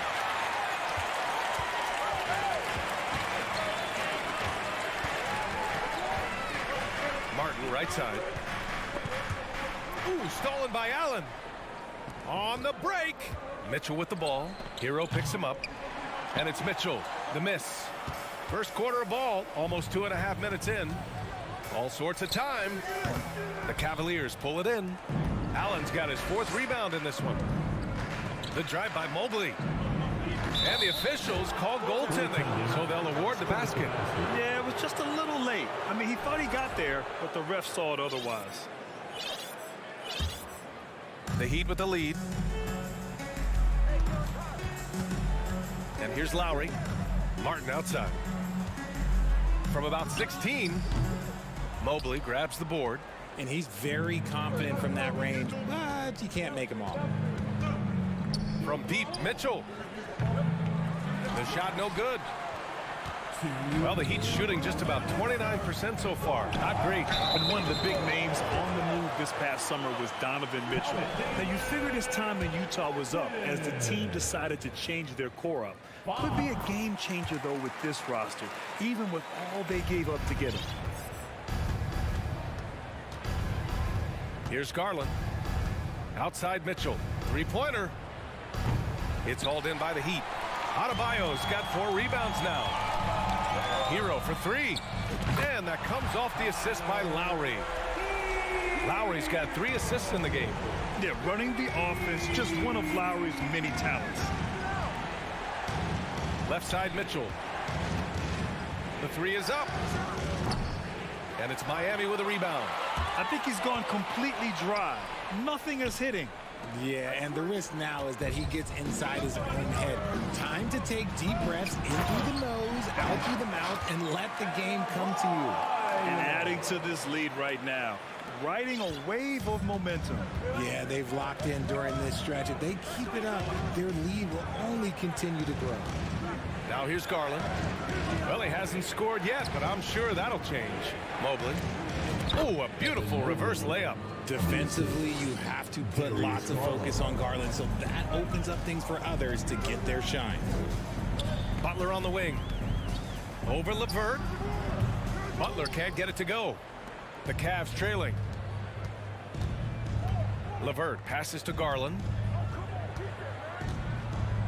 Martin right side. Ooh, stolen by Allen. On the break. Mitchell with the ball. Hero picks him up. And it's Mitchell. The miss. First quarter of ball. Almost 2.5 minutes in. All sorts of time. The Cavaliers pull it in. Allen's got his 4th rebound in this one. The drive by Mobley. And the officials call goaltending, so they'll award the basket. Yeah, it was just a little late. I mean, he thought he got there, but the ref saw it otherwise. The Heat with the lead. And here's Lowry. Martin outside. From about 16, Mobley grabs the board. And he's very confident from that range, but you can't make him all. From deep, Mitchell. The shot no good. Well, the Heat's shooting just about 29% so far. Not great. But one of the big names on the move this past summer was Donovan Mitchell. Now, you figured his time in Utah was up as the team decided to change their core up. Could be a game changer, though, with this roster, even with all they gave up to get him. Here's Garland. Outside Mitchell. Three-pointer. It's hauled in by the Heat. Adebayo's got 4 rebounds now. Hero for 3. And that comes off the assist by Lowry. Lowry's got 3 assists in the game. Yeah, running the offense, just one of Lowry's many talents. Left side Mitchell. The 3 is up. And it's Miami with a rebound. I think he's gone completely dry. Nothing is hitting. Yeah, and the risk now is that he gets inside his own head. Time to take deep breaths in through the nose, out through the mouth, and let the game come to you. And adding to this lead right now, riding a wave of momentum. Yeah, they've locked in during this stretch. If they keep it up, their lead will only continue to grow. Now here's Garland. Well, he hasn't scored yet, but I'm sure that'll change. Mobley. Oh, a beautiful reverse layup. Defensively, you have to put lots of focus on Garland, so that opens up things for others to get their shine. Butler on the wing. Over LeVert. Butler can't get it to go. The Cavs trailing. LeVert passes to Garland.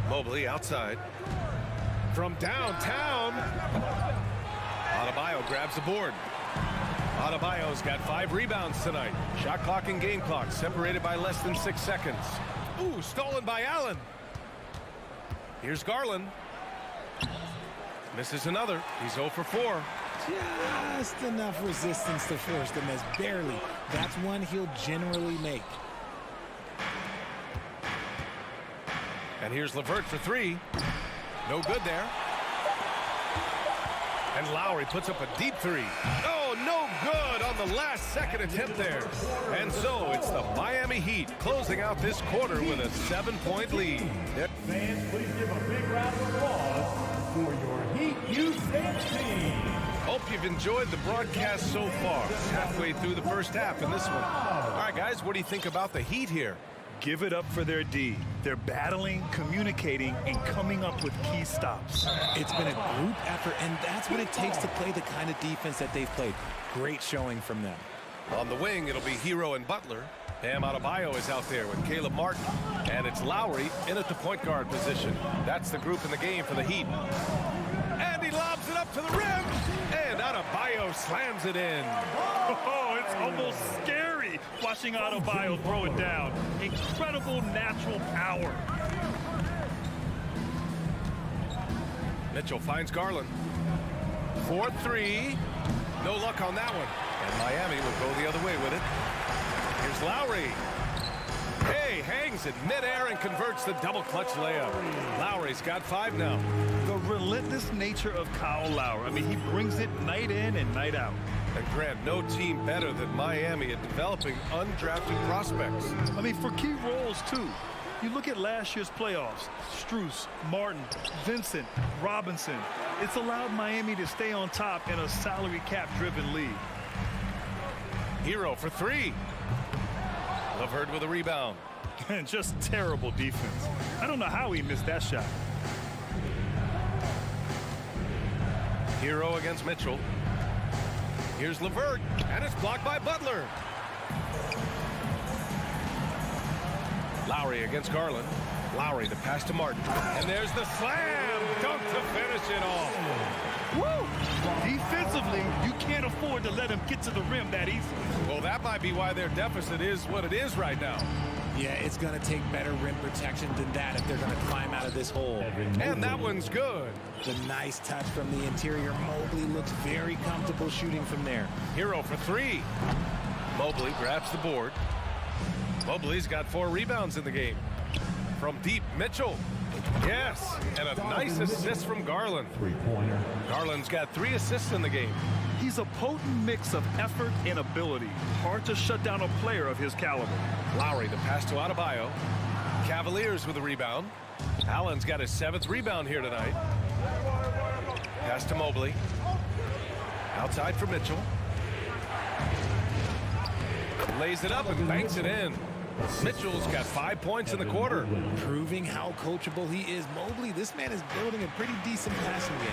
Mobley outside. From downtown. Adebayo grabs the board. Adebayo's got 5 rebounds tonight. Shot clock and game clock separated by less than 6 seconds. Ooh, stolen by Allen. Here's Garland. Misses another. He's 0 for 4. Just enough resistance to force the miss. Barely. That's one he'll generally make. And here's LeVert for 3. No good there. And Lowry puts up a deep 3. Oh, no good on the last second attempt there. And so it's the Miami Heat closing out this quarter with a 7-point lead. Fans, please give a big round of applause for your Heat USA team. Hope you've enjoyed the broadcast so far. Halfway through the first half in this one. All right, guys, what do you think about the Heat here? Give it up for their D. They're battling, communicating, and coming up with key stops. It's been a group effort, and that's what it takes to play the kind of defense that they've played. Great showing from them. On the wing, it'll be Hero and Butler. Bam Adebayo is out there with Caleb Martin. And it's Lowry in at the point guard position. That's the group in the game for the Heat. And he lobs it up to the rim. And Adebayo slams it in. Oh, it's almost scary watching Adebayo throw it down. Incredible natural power. Mitchell finds Garland. 4-3. No luck on that one. And Miami will go the other way with it. Here's Lowry. Hey, hangs it midair and converts the double clutch layup. Lowry's got 5 now. The relentless nature of Kyle Lowry. I mean, he brings it night in and night out. And Grant, no team better than Miami at developing undrafted prospects. I mean, for key roles, too. You look at last year's playoffs. Strus, Martin, Vincent, Robinson. It's allowed Miami to stay on top in a salary cap-driven league. Hero for 3. LeVert with a rebound. And just terrible defense. I don't know how he missed that shot. Hero against Mitchell. Here's LeVert, and it's blocked by Butler. Lowry against Garland. Lowry, the pass to Martin. And there's the slam dunk to finish it off. Woo! Defensively, you can't afford to let him get to the rim that easily. Well, that might be why their deficit is what it is right now. Yeah, it's going to take better rim protection than that if they're going to climb out of this hole. And that one's good. The nice touch from the interior. Mobley looks very comfortable shooting from there. Hero for 3. Mobley grabs the board. Mobley's got 4 rebounds in the game. From deep, Mitchell. Yes, and a nice assist from Garland. Garland's got 3 assists in the game. He's a potent mix of effort and ability. Hard to shut down a player of his caliber. Lowry, the pass to Adebayo. Cavaliers with a rebound. Allen's got his 7th rebound here tonight. Pass to Mobley. Outside for Mitchell. Lays it up and banks it in. Mitchell's got 5 points in the quarter. Proving how coachable he is. Mobley, this man is building a pretty decent passing game.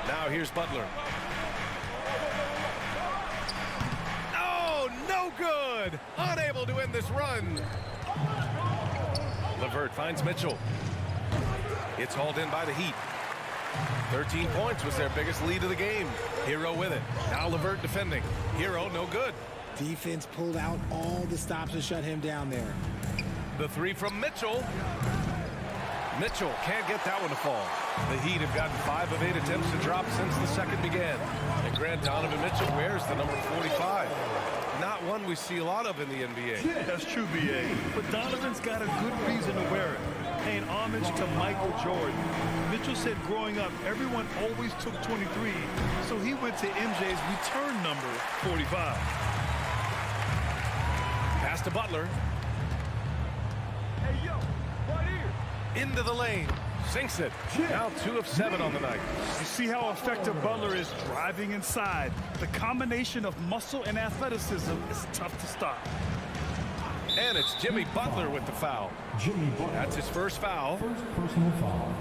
Now here's Butler. Oh, no good! Unable to end this run. LeVert finds Mitchell. It's hauled in by the Heat. 13 points was their biggest lead of the game. Hero with it. Now LeVert defending. Hero no good. Defense pulled out all the stops to shut him down there. The 3 from Mitchell. Mitchell can't get that one to fall. The Heat have gotten 5 of 8 attempts to drop since the second began. And Grant Donovan Mitchell wears the number 45. Not one we see a lot of in the NBA. That's true, B.A. But Donovan's got a good reason to wear it. Paying homage to Michael Jordan. Mitchell said growing up, everyone always took 23, so he went to MJ's return number 45. Pass to Butler. Hey, yo, right here. Into the lane. Sinks it. Now 2 of 7 on the night. You see how effective Butler is driving inside. The combination of muscle and athleticism is tough to stop. And it's Jimmy Butler with the foul. Jimmy Butler. That's his first foul. First personal foul.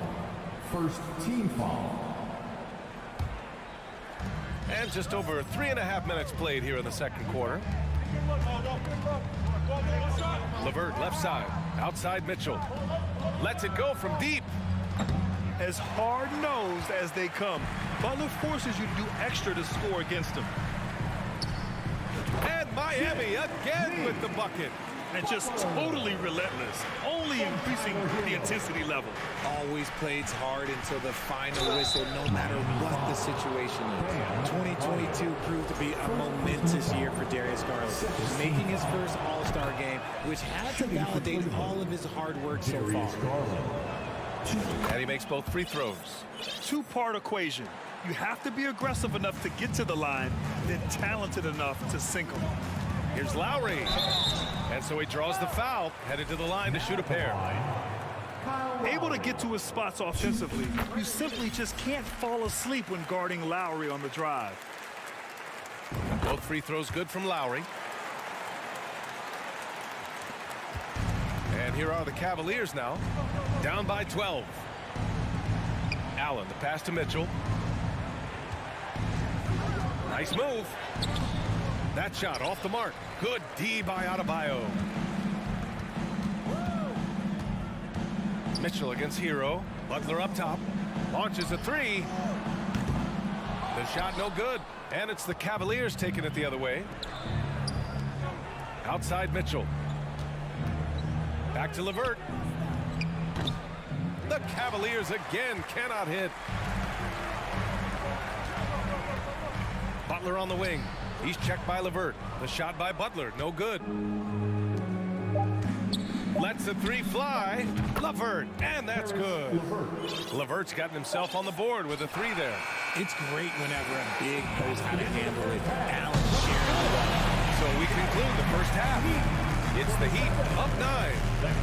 First team foul. And just over 3.5 minutes played here in the second quarter. LeVert left side. Outside Mitchell. Lets it go from deep. As hard-nosed as they come, Butler forces you to do extra to score against him. And Miami again with the bucket. And just totally relentless, only increasing the intensity level. Always plays hard until the final whistle, no matter what the situation is. 2022 proved to be a momentous year for Darius Garland, making his first All-Star game, which had to validate all of his hard work so far. And he makes both free throws. Two-part equation. You have to be aggressive enough to get to the line, then talented enough to sink them. Here's Lowry. And so he draws the foul, headed to the line to shoot a pair. Able to get to his spots offensively, you simply just can't fall asleep when guarding Lowry on the drive. Both free throws good from Lowry. And here are the Cavaliers now, down by 12. Allen, the pass to Mitchell. Nice move. That shot off the mark. Good D by Adebayo. Mitchell against Hero. Butler up top. Launches a three. The shot no good. And it's the Cavaliers taking it the other way. Outside Mitchell. Back to LeVert. The Cavaliers again cannot hit. Butler on the wing. He's checked by LeVert. The shot by Butler, no good. Lets the three fly. LeVert, and that's good. LeVert's gotten himself on the board with a three there. It's great whenever a big knows how to handle it. Allen sharing the ball. So we conclude the first half. It's the Heat up 9.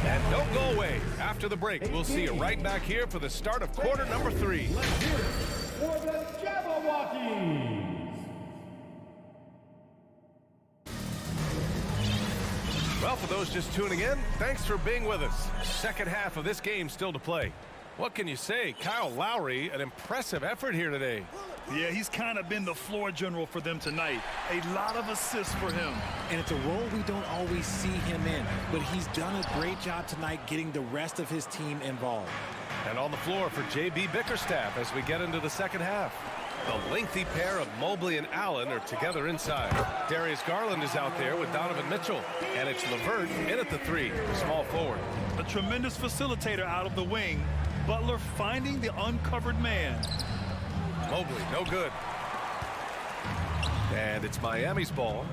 And don't go away. After the break, we'll see you right back here for the start of quarter number 3. Let's hear it for the Jabberwockies. Well, for those just tuning in, thanks for being with us. Second half of this game still to play. What can you say? Kyle Lowry, an impressive effort here today. Yeah, he's kind of been the floor general for them tonight. A lot of assists for him. And it's a role we don't always see him in, but he's done a great job tonight getting the rest of his team involved. And on the floor for J.B. Bickerstaff as we get into the second half. The lengthy pair of Mobley and Allen are together inside. Darius Garland is out there with Donovan Mitchell. And it's LeVert in at the 3, the small forward. A tremendous facilitator out of the wing. Butler finding the uncovered man. Mobley, no good. And it's Miami's ball.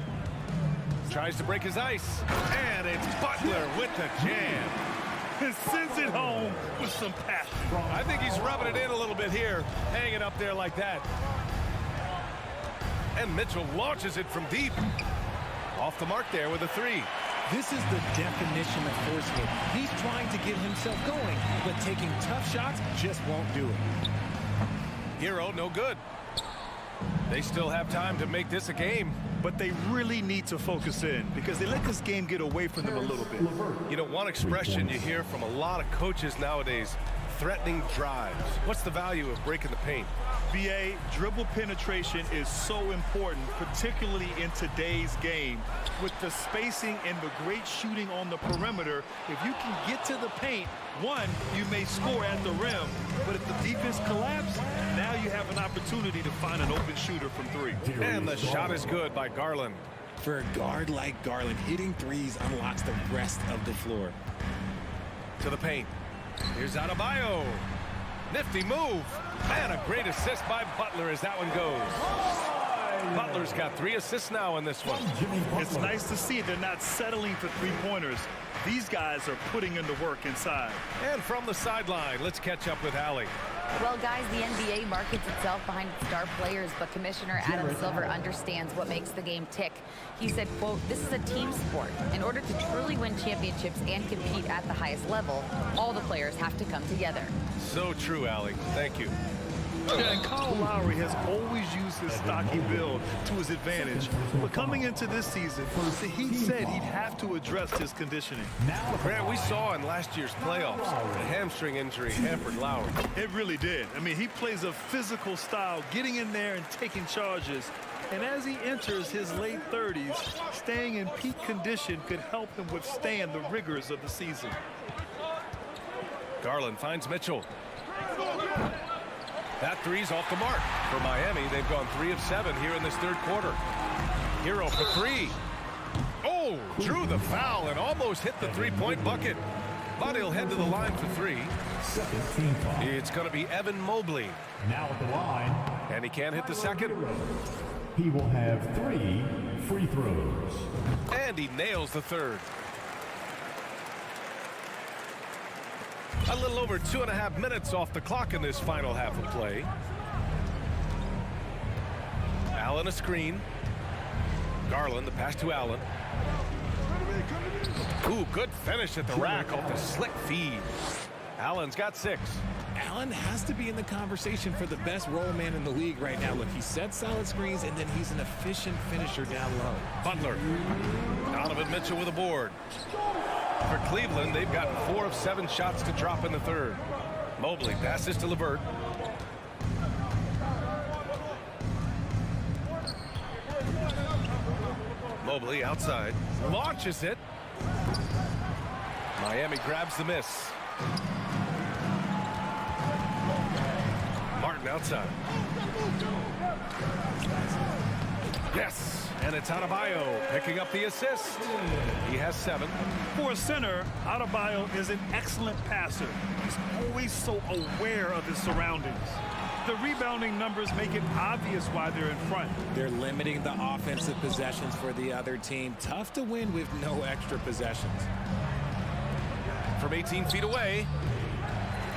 Tries to break his ice. And it's Butler with the jam. And sends it home with some passion. I think he's rubbing it in a little bit here, hanging up there like that. And Mitchell launches it from deep. Off the mark there with a 3. This is the definition of force hit. He's trying to get himself going, but taking tough shots just won't do it. Hero, no good. They still have time to make this a game. But they really need to focus in because they let this game get away from them a little bit. You know, one expression you hear from a lot of coaches nowadays, threatening drives. What's the value of breaking the paint? BA, dribble penetration is so important, particularly in today's game. With the spacing and the great shooting on the perimeter, if you can get to the paint, one, you may score at the rim, but if the defense collapses, now you have an opportunity to find an open shooter from 3. And the shot is good by Garland. For a guard like Garland, hitting threes unlocks the rest of the floor. To the paint. Here's Adebayo. Nifty move. And a great assist by Butler as that one goes. Butler's got 3 assists now in this one. It's nice to see they're not settling for three-pointers. These guys are putting in the work inside. And from the sideline, let's catch up with Allie. Well, guys, the NBA markets itself behind its star players, but Commissioner Adam Silver understands what makes the game tick. He said, quote, "This is a team sport. In order to truly win championships and compete at the highest level, all the players have to come together." So true, Allie. Thank you. Yeah, and Kyle Lowry has always used his stocky build to his advantage. But coming into this season, the Heat said he'd have to address his conditioning. Grant, we saw in last year's playoffs, the hamstring injury hampered Lowry. It really did. I mean, he plays a physical style, getting in there and taking charges. And as he enters his late 30s, staying in peak condition could help him withstand the rigors of the season. Garland finds Mitchell. That three's off the mark. For Miami, they've gone 3 of 7 here in this third quarter. Hero for 3. Oh, drew the foul and almost hit the three-point bucket. But he'll head to the line for 3. It's going to be Evan Mobley. Now at the line. And he can't hit the second. He will have 3 free throws. And he nails the third. A little over 2.5 minutes off the clock in this final half of play. Allen a screen. Garland, the pass to Allen. Ooh, good finish at the rack off the slick feed. Allen's got 6. Allen has to be in the conversation for the best roll man in the league right now. Look, he sets solid screens, and then he's an efficient finisher down low. Butler. Donovan Mitchell with a board. For Cleveland, they've gotten 4 of 7 shots to drop in the third. Mobley passes to LeVert. Mobley outside. Launches it. Miami grabs the miss. Martin outside. Yes. And it's Adebayo picking up the assist. He has 7. For a center, Adebayo is an excellent passer. He's always so aware of his surroundings. The rebounding numbers make it obvious why they're in front. They're limiting the offensive possessions for the other team. Tough to win with no extra possessions. From 18 feet away.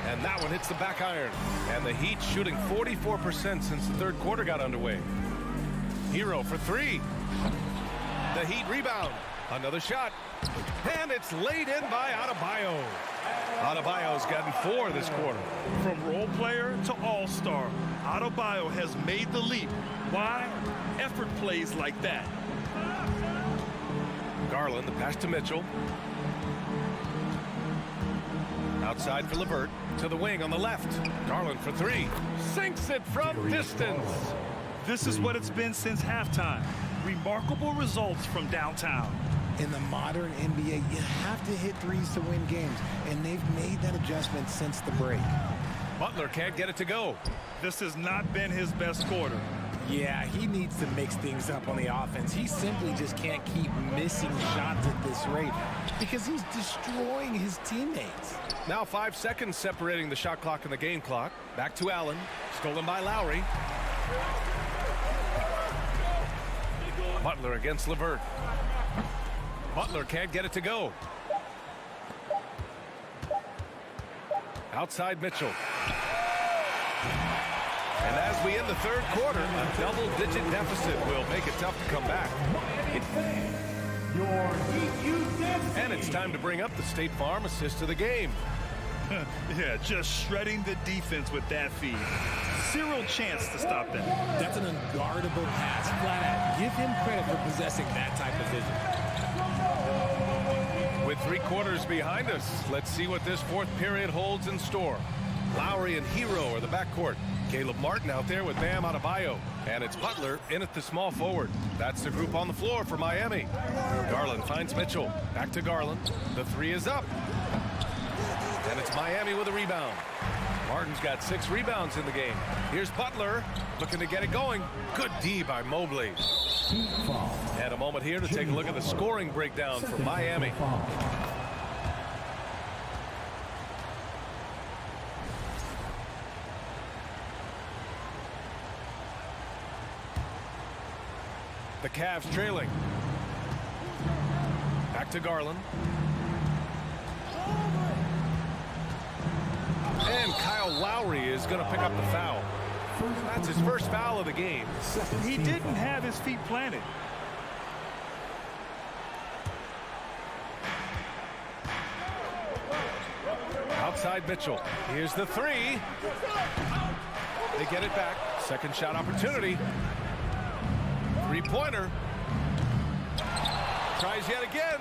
And that one hits the back iron. And the Heat shooting 44% since the third quarter got underway. Hero for 3. The Heat rebound. Another shot. And it's laid in by Adebayo. Adebayo's gotten 4 this quarter. From role player to all-star, Adebayo has made the leap. Why? Effort plays like that. Garland, the pass to Mitchell. Outside for LeVert. To the wing on the left. Garland for 3. Sinks it from distance. This is what it's been since halftime. Remarkable results from downtown. In the modern NBA, you have to hit threes to win games, and they've made that adjustment since the break. Butler can't get it to go. This has not been his best quarter. Yeah, he needs to mix things up on the offense. He simply just can't keep missing shots at this rate because he's destroying his teammates. Now 5 seconds separating the shot clock and the game clock. Back to Allen. Stolen by Lowry. Butler against LeVert. Butler can't get it to go. Outside Mitchell. And as we end the third quarter, a double-digit deficit will make it tough to come back. And it's time to bring up the State Farm assist of the game. Yeah, just shredding the defense with that feed. Zero chance to stop that. That's an unguardable pass, flat out. Give him credit for possessing that type of vision. With 3 quarters behind us, let's see what this fourth period holds in store. Lowry and Hero are the backcourt. Caleb Martin out there with Bam Adebayo. And it's Butler in at the small forward. That's the group on the floor for Miami. Garland finds Mitchell. Back to Garland. The 3 is up. And it's Miami with a rebound. Martin's got 6 rebounds in the game. Here's Butler looking to get it going. Good D by Mobley. And a moment here to take a look at the scoring breakdown for Miami. The Cavs trailing. Back to Garland. And Kyle Lowry is going to pick up the foul. That's his first foul of the game. He didn't have his feet planted. Outside Mitchell. Here's the three. They get it back. Second shot opportunity. Three-pointer. Tries yet again.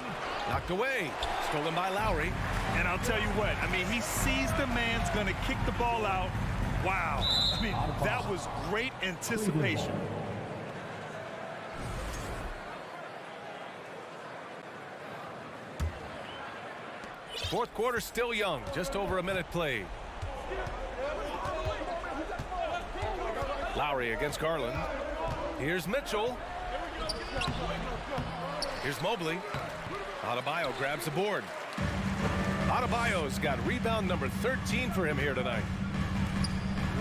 Knocked away. Stolen by Lowry. And I'll tell you what, I mean, he sees the man's going to kick the ball out. Wow. I mean, that was great anticipation. Fourth quarter still young. Just over a minute played. Lowry against Garland. Here's Mitchell. Here's Mobley. Adebayo grabs the board. Adebayo's got rebound number 13 for him here tonight.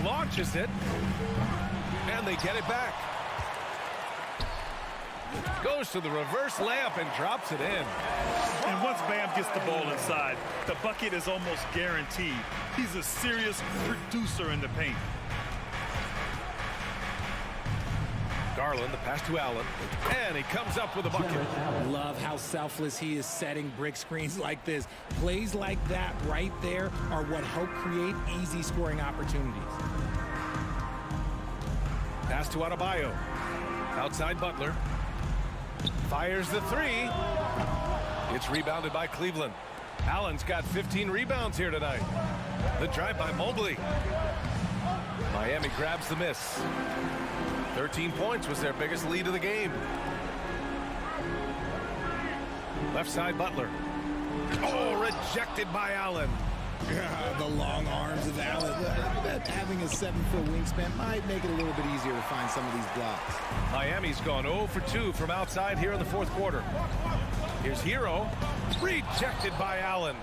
Launches it. And they get it back. Goes to the reverse layup and drops it in. And once Bam gets the ball inside, the bucket is almost guaranteed. He's a serious producer in the paint. Garland, the pass to Allen, and he comes up with a bucket. Love how selfless he is setting brick screens like this. Plays like that right there are what help create easy scoring opportunities. Pass to Adebayo. Outside Butler. Fires the three. It's rebounded by Cleveland. Allen's got 15 rebounds here tonight. The drive by Mobley. Miami grabs the miss. 13 points was their biggest lead of the game. Left side Butler. Oh, rejected by Allen. Yeah, the long arms of Allen. Having a 7-foot wingspan might make it a little bit easier to find some of these blocks. Miami's gone 0 for 2 from outside here in the fourth quarter. Here's Hero. Rejected by Allen.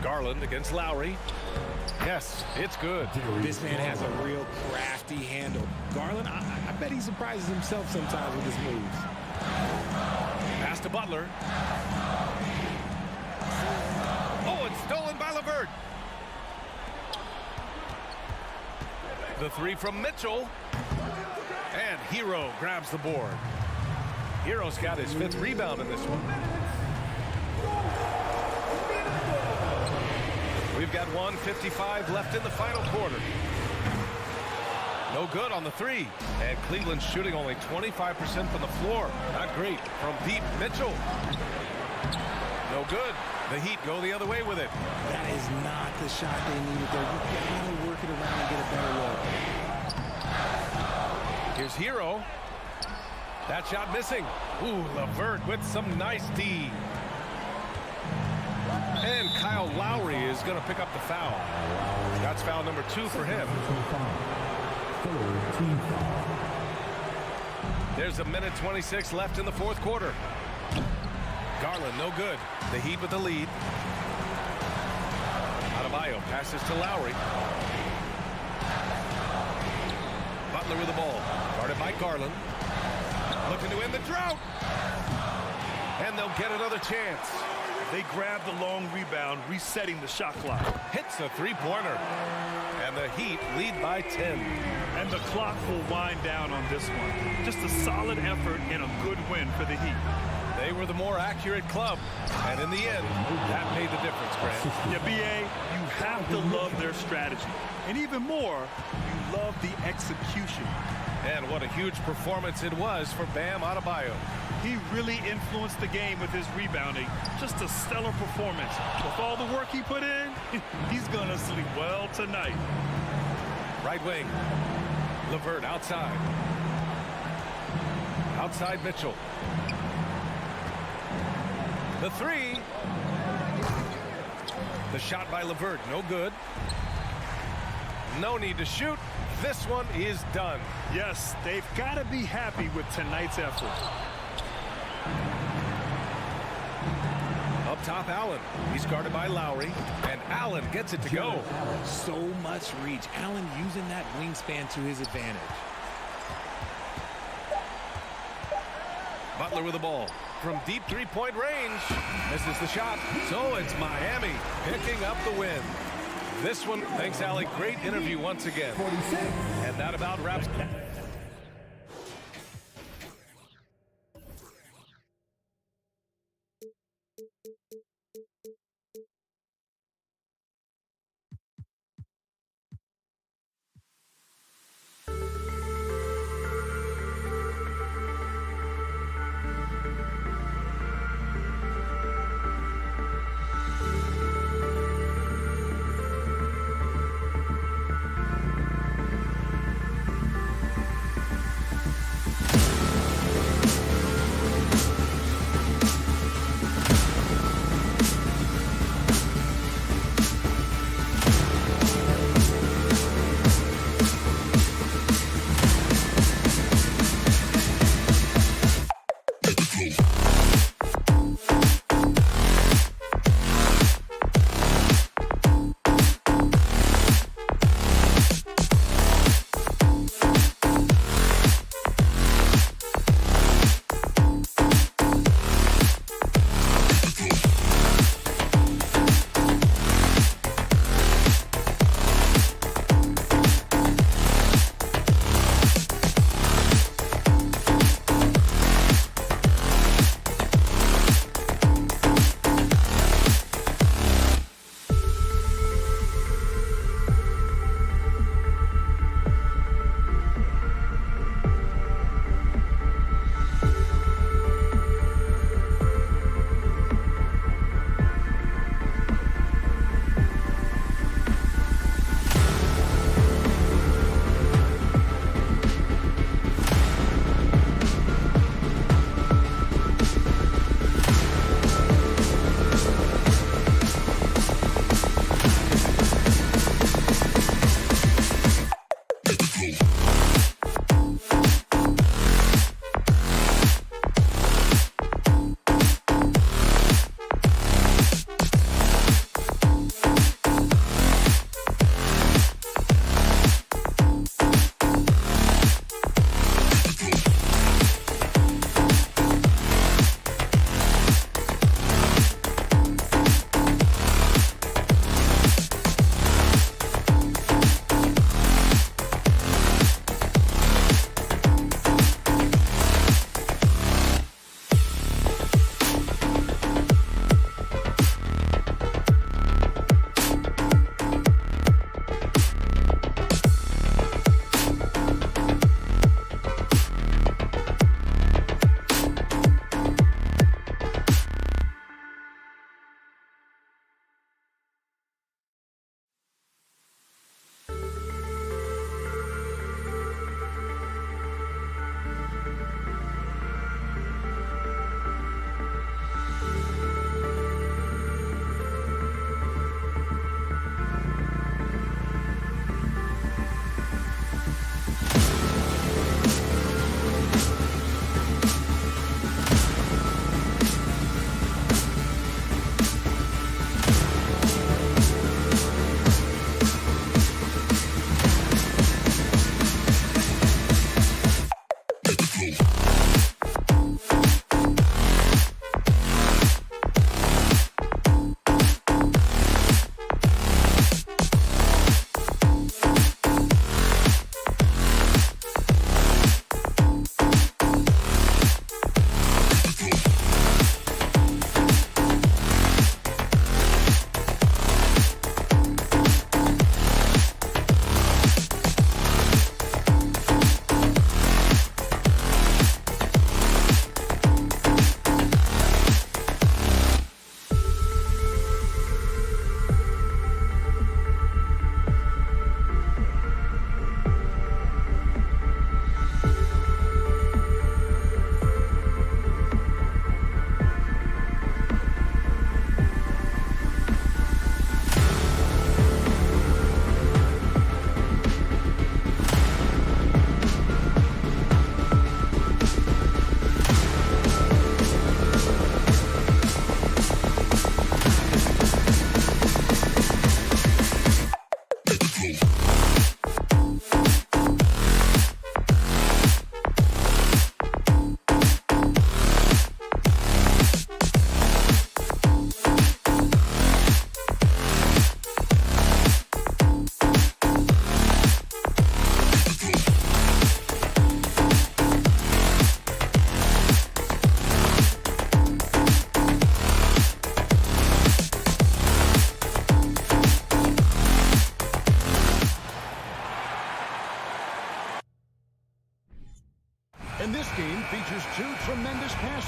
Garland against Lowry. Yes, it's good. This man has a real crafty handle. Garland, I bet he surprises himself sometimes with his moves. Pass to Butler. Oh, it's stolen by LeVert. The three from Mitchell. And Hero grabs the board. Hero's got his 5th rebound in this one. We've got 1:55 left in the final quarter. No good on the three. And Cleveland's shooting only 25% from the floor. Not great. From deep, Mitchell. No good. The Heat go the other way with it. That is not the shot they needed there. You got to work it around and get a better look. Here's Hero. That shot missing. Ooh, LeVert with some nice D. And Kyle Lowry is going to pick up the foul. That's foul number 2 for him. There's a minute 26 left in the fourth quarter. Garland, no good. The Heat with the lead. Adebayo passes to Lowry. Butler with the ball. Guarded by Garland. Looking to end the drought. And they'll get another chance. They grab the long rebound, resetting the shot clock. Hits a three-pointer. And the Heat lead by 10. And the clock will wind down on this one. Just a solid effort and a good win for the Heat. They were the more accurate club. And in the end, that made the difference, Grant. Yeah, B.A., you have to love their strategy. And even more, you love the execution. And what a huge performance it was for Bam Adebayo. He really influenced the game with his rebounding. Just a stellar performance. With all the work he put in, he's going to sleep well tonight. Right wing. LeVert outside. Outside Mitchell. The three. The shot by LeVert, no good. No need to shoot. This one is done. Yes, they've got to be happy with tonight's effort. Up top, Allen. He's guarded by Lowry, and Allen gets it to go. So much reach. Allen using that wingspan to his advantage. Butler with the ball. From deep three-point range. Misses the shot. So it's Miami picking up the win. This one, thanks, Allie. Great interview once again. And that about wraps.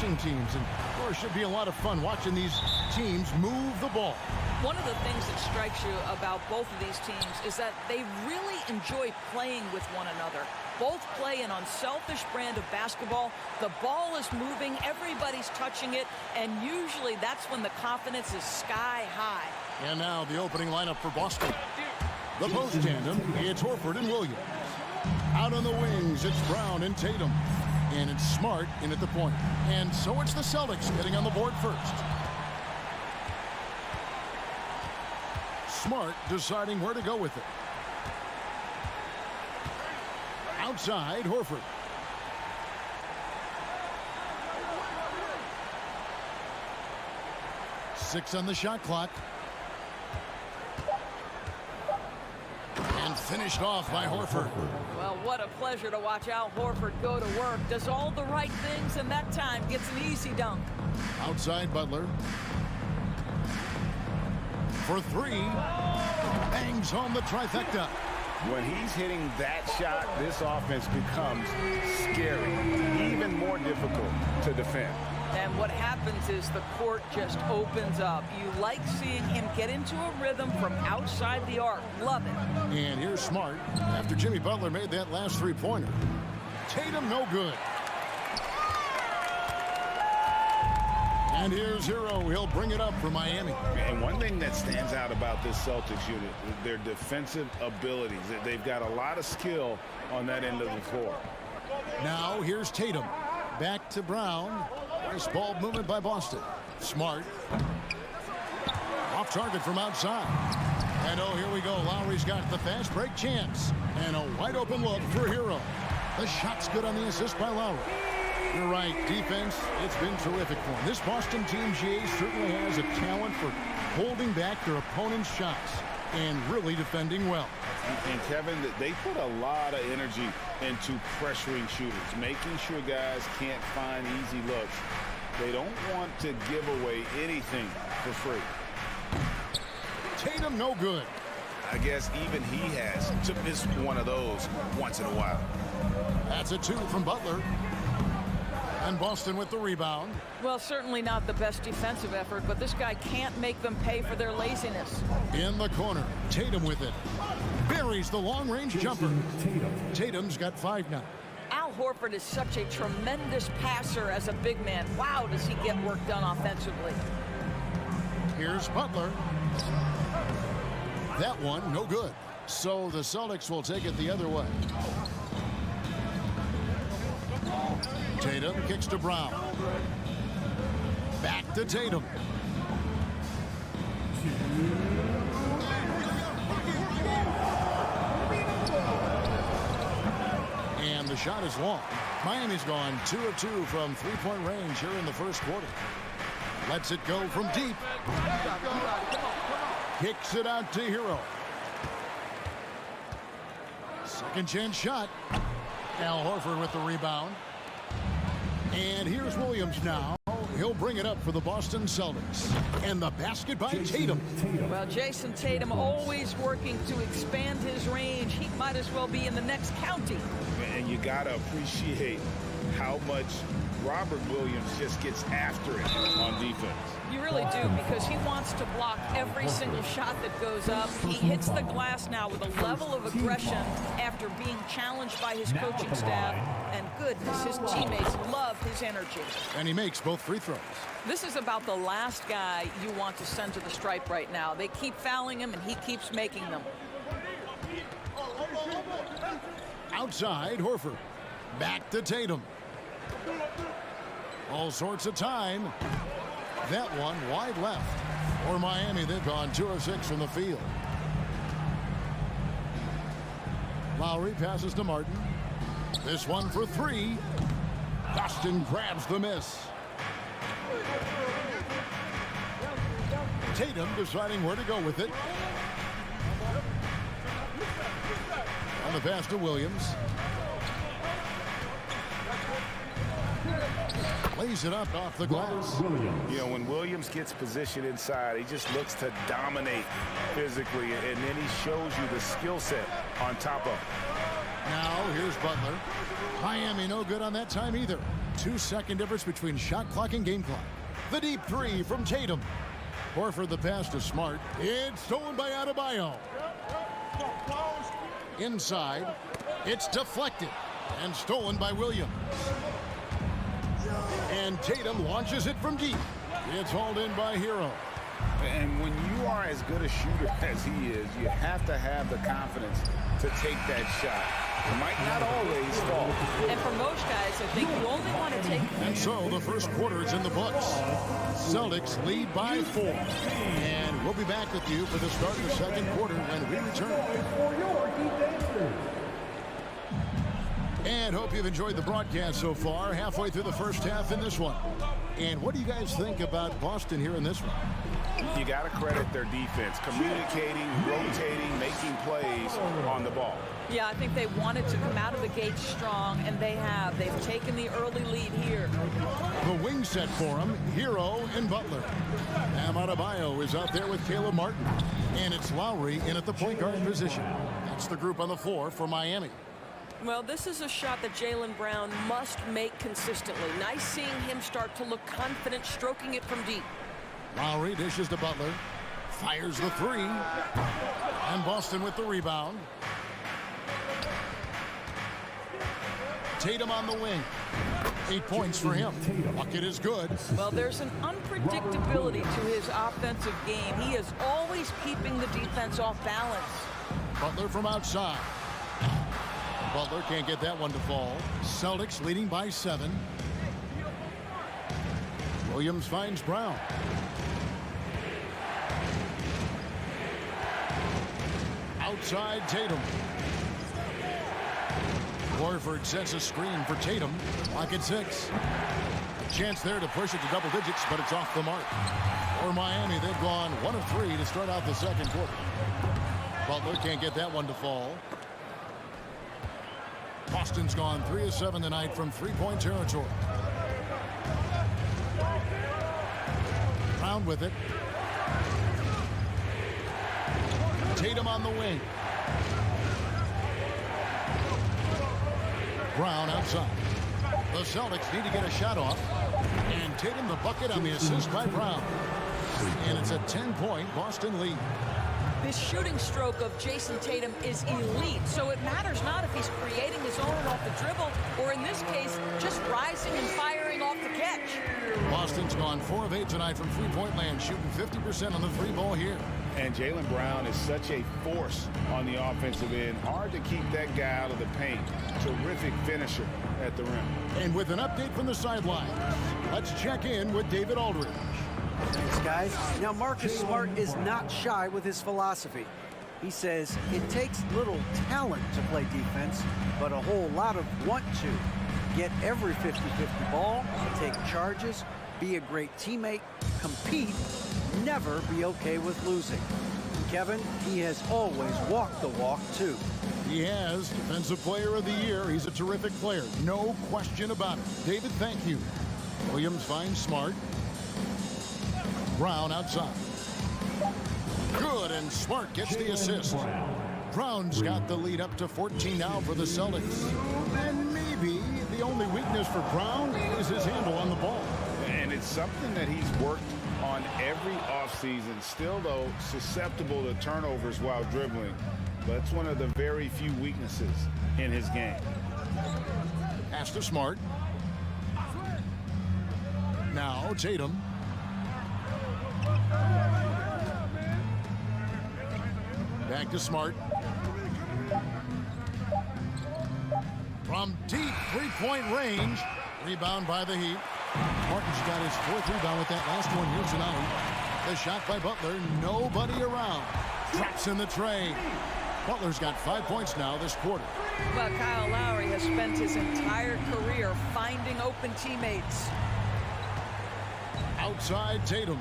passing teams. And, of course, it should be a lot of fun watching these teams move the ball. One of the things that strikes you about both of these teams is that they really enjoy playing with one another. Both play an unselfish brand of basketball. The ball is moving, everybody's touching it, and usually that's when the confidence is sky high. And now the opening lineup for Boston. The post tandem, it's Horford and Williams. Out on the wings, it's Brown and Tatum. And it's Smart in at the point. And so it's the Celtics getting on the board first. Smart deciding where to go with it. Outside, Horford. Six on the shot clock. And finished off by Horford. Well, what a pleasure to watch Al Horford go to work. Does all the right things, and that time gets an easy dunk. Outside Butler. For three. Bangs home the trifecta. When he's hitting that shot, this offense becomes scary, even more difficult to defend. And what happens is the court just opens up. You like seeing him get into a rhythm from outside the arc. Love it. And here's Smart after Jimmy Butler made that last three-pointer. Tatum no good. And here's Hero. He'll bring it up for Miami. And one thing that stands out about this Celtics unit is their defensive abilities. They've got a lot of skill on that end of the floor. Now here's Tatum. Back to Brown. Nice ball movement by Boston. Smart. Off target from outside. And oh, here we go. Lowry's got the fast break chance. And a wide open look for Hero. The shot's good on the assist by Lowry. You're right. Defense, it's been terrific for him. This Boston team, GA, certainly has a talent for holding back their opponent's shots and really defending well. And Kevin, they put a lot of energy into pressuring shooters, making sure guys can't find easy looks. They don't want to give away anything for free. Tatum no good. I guess even he has to miss one of those once in a while. That's a two from Butler. And Boston with the rebound. Well, certainly not the best defensive effort, but this guy can't make them pay for their laziness. In the corner, Tatum with it. Buries the long-range jumper. Tatum's got 5 now. Al Horford is such a tremendous passer as a big man. Wow, does he get work done offensively. Here's Butler. That one, no good. So the Celtics will take it the other way. Tatum kicks to Brown. Back to Tatum. And the shot is long. Miami's gone 2 of 2 from three-point range here in the first quarter. Lets it go from deep. Kicks it out to Hero. Second chance shot. Al Horford with the rebound. And here's Williams now. He'll bring it up for the Boston Celtics. And the basket by Tatum. Well, Jason Tatum always working to expand his range. He might as well be in the next county. And you got to appreciate how much Robert Williams just gets after it on defense. You really do, because he wants to block every single shot that goes up. He hits the glass now with a level of aggression after being challenged by his coaching staff. And goodness, his teammates love his energy. And he makes both free throws. This is about the last guy you want to send to the stripe right now. They keep fouling him, and he keeps making them. Outside, Horford. Back to Tatum. All sorts of time. That one wide left. For Miami, they've gone 2 of 6 from the field. Lowry passes to Martin. This one for 3. Boston grabs the miss. Tatum deciding where to go with it. On the pass to Williams. Lays it up off the glass. You know, when Williams gets positioned inside, he just looks to dominate physically, and then he shows you the skill set on top of it. Now here's Butler. Miami no good on that time either. 2-second difference between shot clock and game clock. The deep three from Tatum. Horford the pass to Smart. It's stolen by Adebayo. Inside. It's deflected and stolen by Williams. And Tatum launches it from deep. It's hauled in by Hero. And when you are as good a shooter as he is, you have to have the confidence to take that shot. It might not always fall. And for most guys, I think you only want to take... And so the first quarter is in the books. Celtics lead by 4. And we'll be back with you for the start of the second quarter when we return. And hope you've enjoyed the broadcast so far. Halfway through the first half in this one. And what do you guys think about Boston here in this one? You got to credit their defense, communicating, rotating, making plays on the ball. Yeah, I think they wanted to come out of the gate strong, and they have. They've taken the early lead here. The wing set for him, Hero and Butler. Bam Adebayo is out there with Caleb Martin. And it's Lowry in at the point guard position. That's the group on the floor for Miami. Well, this is a shot that Jaylen Brown must make consistently. Nice seeing him start to look confident, stroking it from deep. Lowry dishes to Butler. Fires the three. And Boston with the rebound. Tatum on the wing. 8 points for him. Bucket is good. Well, there's an unpredictability to his offensive game. He is always keeping the defense off balance. Butler from outside. Butler can't get that one to fall. Celtics leading by 7. Williams finds Brown. Outside Tatum. Horford sets a screen for Tatum. Lock at 6. A chance there to push it to double digits, but it's off the mark. For Miami, they've gone 1 of 3 to start out the second quarter. Butler can't get that one to fall. Boston's gone 3 of 7 tonight from three-point territory. Brown with it. Tatum on the wing. Brown outside. The Celtics need to get a shot off. And Tatum the bucket on the assist by Brown. And it's a 10-point Boston lead. This shooting stroke of Jason Tatum is elite, so it matters not if he's creating his own off the dribble, or in this case, just rising and firing off the catch. Boston's gone 4 of 8 tonight from three-point land, shooting 50% on the three ball here. And Jaylen Brown is such a force on the offensive end. Hard to keep that guy out of the paint. Terrific finisher at the rim. And with an update from the sideline, let's check in with David Aldridge. Thanks, guys. Now, Marcus Smart is not shy with his philosophy. He says it takes little talent to play defense, but a whole lot of want to. Get every 50-50 ball, take charges, be a great teammate, compete, never be okay with losing. Kevin, he has always walked the walk, too. He has Defensive Player of the Year. He's a terrific player. No question about it. David, thank you. Williams finds Smart. Brown outside. Good, and Smart gets the assist. Brown's got the lead up to 14 now for the Celtics. And maybe the only weakness for Brown is his handle on the ball. And it's something that he's worked on every offseason. Still, though, susceptible to turnovers while dribbling. But it's one of the very few weaknesses in his game. Pass to Smart. Now Tatum. Back to Smart. From deep three-point range. Rebound by the Heat. Martin's got his 4th rebound with that last one here tonight. The shot by Butler. Nobody around. Traps in the tray. Butler's got 5 points now this quarter. Well, Kyle Lowry has spent his entire career finding open teammates. Outside Tatum.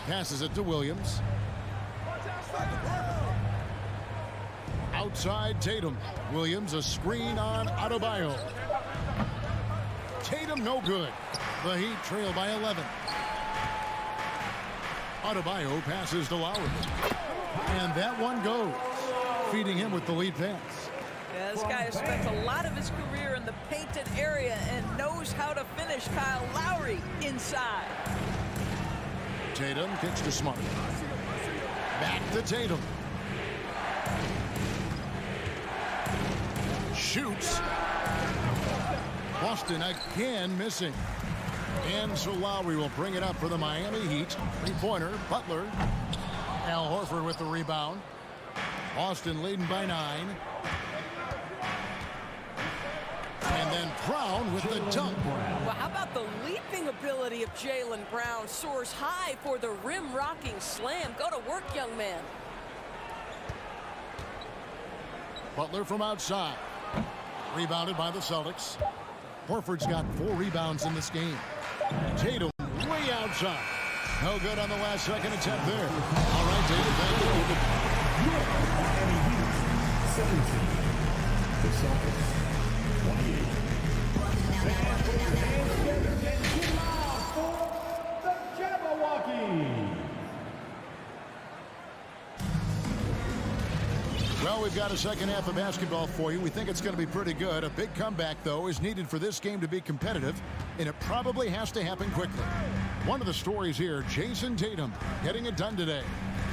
Passes it to Williams. Outside Tatum. Williams a screen on Adebayo. Tatum no good. The Heat trail by 11. Adebayo passes to Lowry. And that one goes. Feeding him with the lead pass. Yeah, this guy has spent a lot of his career in the painted area and knows how to finish. Kyle Lowry inside. Tatum kicks to Smart. Back to Tatum. Shoots. Boston again missing. And so Lowry will bring it up for the Miami Heat. Three-pointer, Butler. Al Horford with the rebound. Boston leading by 9. And then Brown with the dunk. Well, how about the leaping ability of Jaylen Brown? Soars high for the rim-rocking slam. Go to work, young man. Butler from outside. Rebounded by the Celtics. Horford's got 4 rebounds in this game. Tatum way outside. No good on the last second attempt there. All right, Tatum, thank you. Miami Heat 17. The Celtics 28. Fans, put your hands together and get loud for the Jabberwockies. Well, we've got a second half of basketball for you. We think it's going to be pretty good. A big comeback, though, is needed for this game to be competitive, and it probably has to happen quickly. One of the stories here, Jason Tatum getting it done today.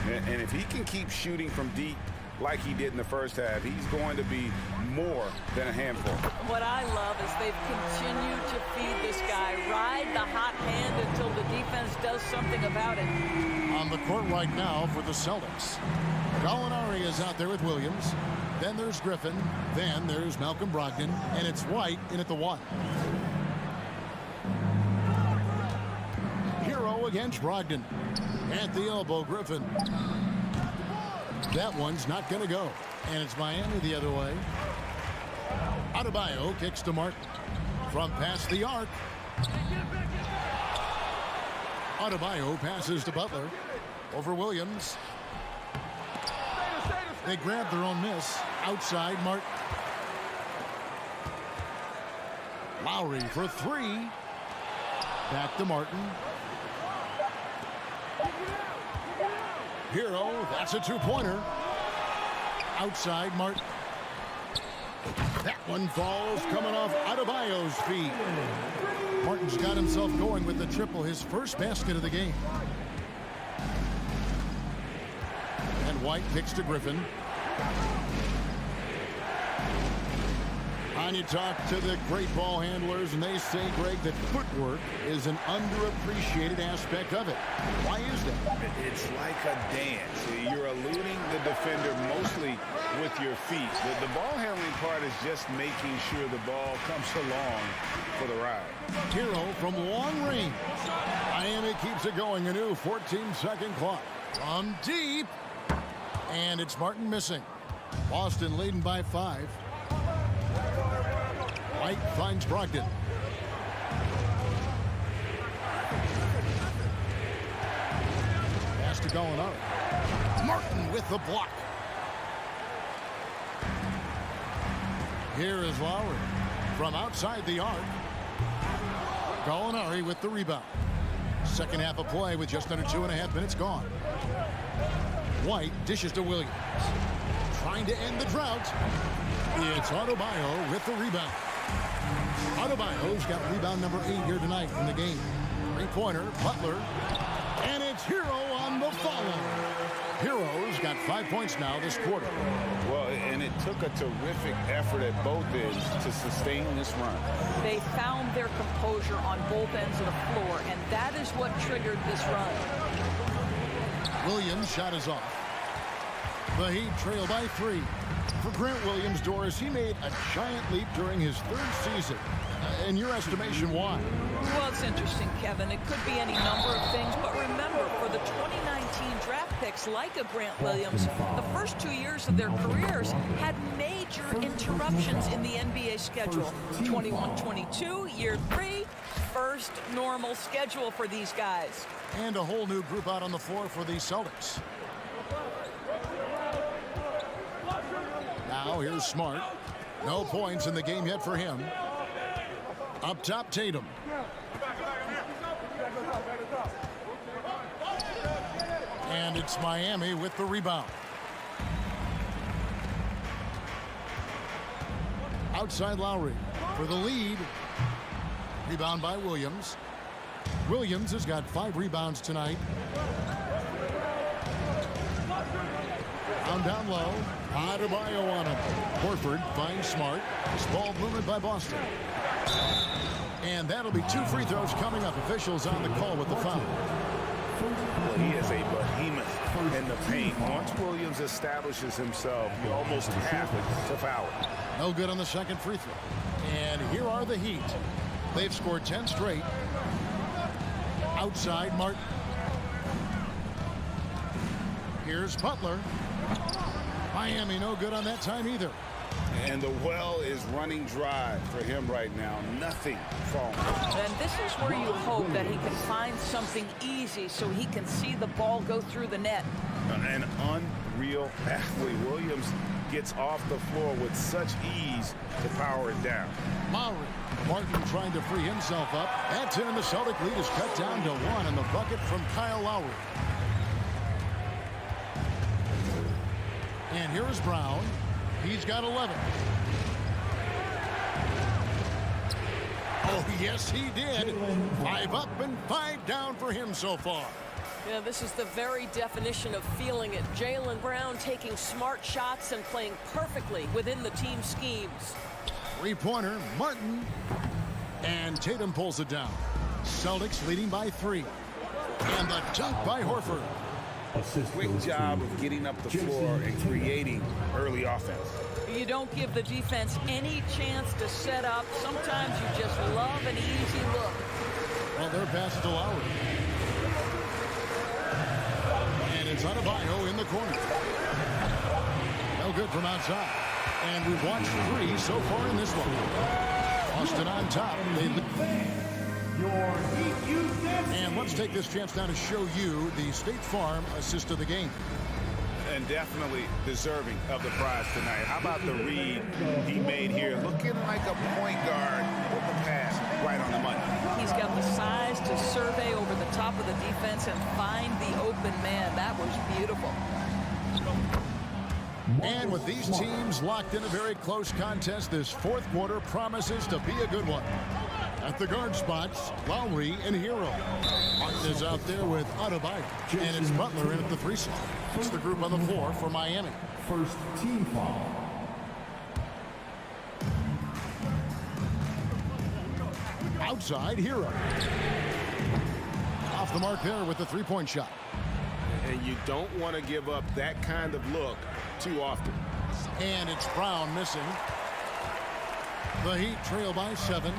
And if he can keep shooting from deep like he did in the first half, he's going to be more than a handful. What I love is they've continued to feed this guy. Ride the hot hand until the defense does something about it. On the court right now for the Celtics. Gallinari is out there with Williams. Then there's Griffin. Then there's Malcolm Brogdon. And it's White in at the 1. Hero against Brogdon. At the elbow, Griffin. That one's not going to go. And it's Miami the other way. Adebayo kicks to Martin. From past the arc. Adebayo passes to Butler. Over Williams. They grab their own miss. Outside, Martin. Lowry for 3. Back to Martin. Hero, that's a 2-pointer. Outside, Martin. That one falls coming off Adebayo's feet. Martin's got himself going with the triple, his first basket of the game. And White kicks to Griffin. And you talk to the great ball handlers, and they say, Greg, that footwork is an underappreciated aspect of it. Why is that? It's like a dance. You're eluding the defender mostly with your feet. The ball handling part is just making sure the ball comes along for the ride. Hero from long range. Miami keeps it going. A new 14-second clock. From deep. And it's Martin missing. Boston leading by 5. White finds Brogdon. Pass to Gallinari. Martin with the block. Here is Lowry from outside the arc. Gallinari with the rebound. Second half of play with just under 2.5 minutes gone. White dishes to Williams. Trying to end the drought. It's Adebayo with the rebound. Adebayo's got rebound number 8 here tonight in the game. 3-pointer, Butler. And it's Hero on the follow. Hero's got 5 points now this quarter. Well, and it took a terrific effort at both ends to sustain this run. They found their composure on both ends of the floor, and that is what triggered this run. Williams' shot is off. The Heat trail by 3. For Grant Williams, Doris, he made a giant leap during his 3rd season. In your estimation, why? Well, it's interesting, Kevin. It could be any number of things, but remember, for the 2019 draft picks like a Grant Williams, the first 2 years of their careers had major interruptions in the NBA schedule. 21-22, year 3, first normal schedule for these guys. And a whole new group out on the floor for the Celtics. Now here's Smart. No points in the game yet for him. Up top, Tatum. And it's Miami with the rebound. Outside Lowry for the lead. Rebound by Williams. Williams has got 5 rebounds tonight. Down low. Adebayo on him. Horford finds Smart. This ball movement by Boston. And that'll be 2 free throws coming up. Officials on the call with the foul. Well, he is a behemoth in the paint. Once Williams establishes himself, you almost have to foul it. No good on the second free throw. And here are the Heat. They've scored 10 straight. Outside Martin. Here's Butler. Miami no good on that time either. And the well is running dry for him right now. Nothing falling. And this is where you hope that he can find something easy so he can see the ball go through the net. An unreal athlete. Williams gets off the floor with such ease to power it down. Lowry. Martin trying to free himself up. At 10, and the Celtic lead is cut down to 1 in the bucket from Kyle Lowry. And here is Brown. He's got 11. Oh, yes, he did. 5 up and 5 down for him so far. Yeah, this is the very definition of feeling it. Jaylen Brown taking smart shots and playing perfectly within the team schemes. 3-pointer, Martin. And Tatum pulls it down. Celtics leading by 3. And the dunk by Horford. Quick job of getting up the floor and creating early offense. You don't give the defense any chance to set up. Sometimes you just love an easy look. Well, their pass to Lowry. And it's Adebayo in the corner. No good from outside. And we've watched 3 so far in this one. Boston on top. And let's take this chance now to show you the State Farm assist of the game. And definitely deserving of the prize tonight. How about the read he made here? Looking like a point guard with the pass right on the money. He's got the size to survey over the top of the defense and find the open man. That was beautiful. And with these teams locked in a very close contest, this 4th quarter promises to be a good one. At the guard spots, Lowry and Hero. Martin is out there with Adebayo. And it's Butler in at the 3 slot. It's the group on the floor for Miami. First team foul. Outside, Hero. Off the mark there with the 3-point shot. And you don't want to give up that kind of look too often. And it's Brown missing. The Heat trail by 7.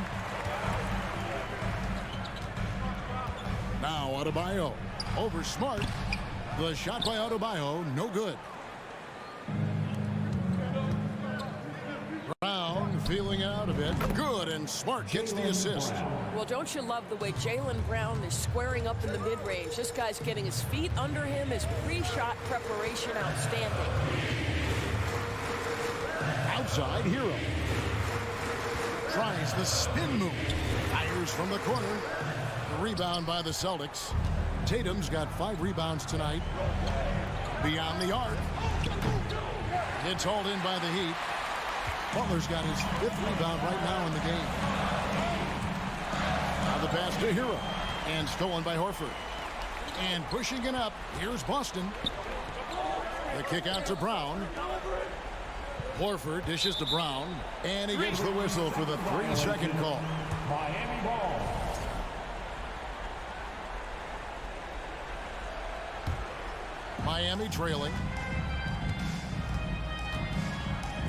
Now Adebayo over Smart. The shot by Adebayo, no good. Brown feeling out a bit. Good, and Smart gets the assist. Well, don't you love the way Jaylen Brown is squaring up in the mid-range? This guy's getting his feet under him. His pre-shot preparation outstanding. Outside, Hero. Tries the spin move. Fires from the corner. The rebound by the Celtics. Tatum's got 5 rebounds tonight. Beyond the arc. It's hauled in by the Heat. Butler's got his 5th rebound right now in the game. Now the pass to Hero. And stolen by Horford. And pushing it up, here's Boston. The kick out to Brown. Horford dishes to Brown. And he gets the whistle for the 3-second call. Miami ball. Miami trailing.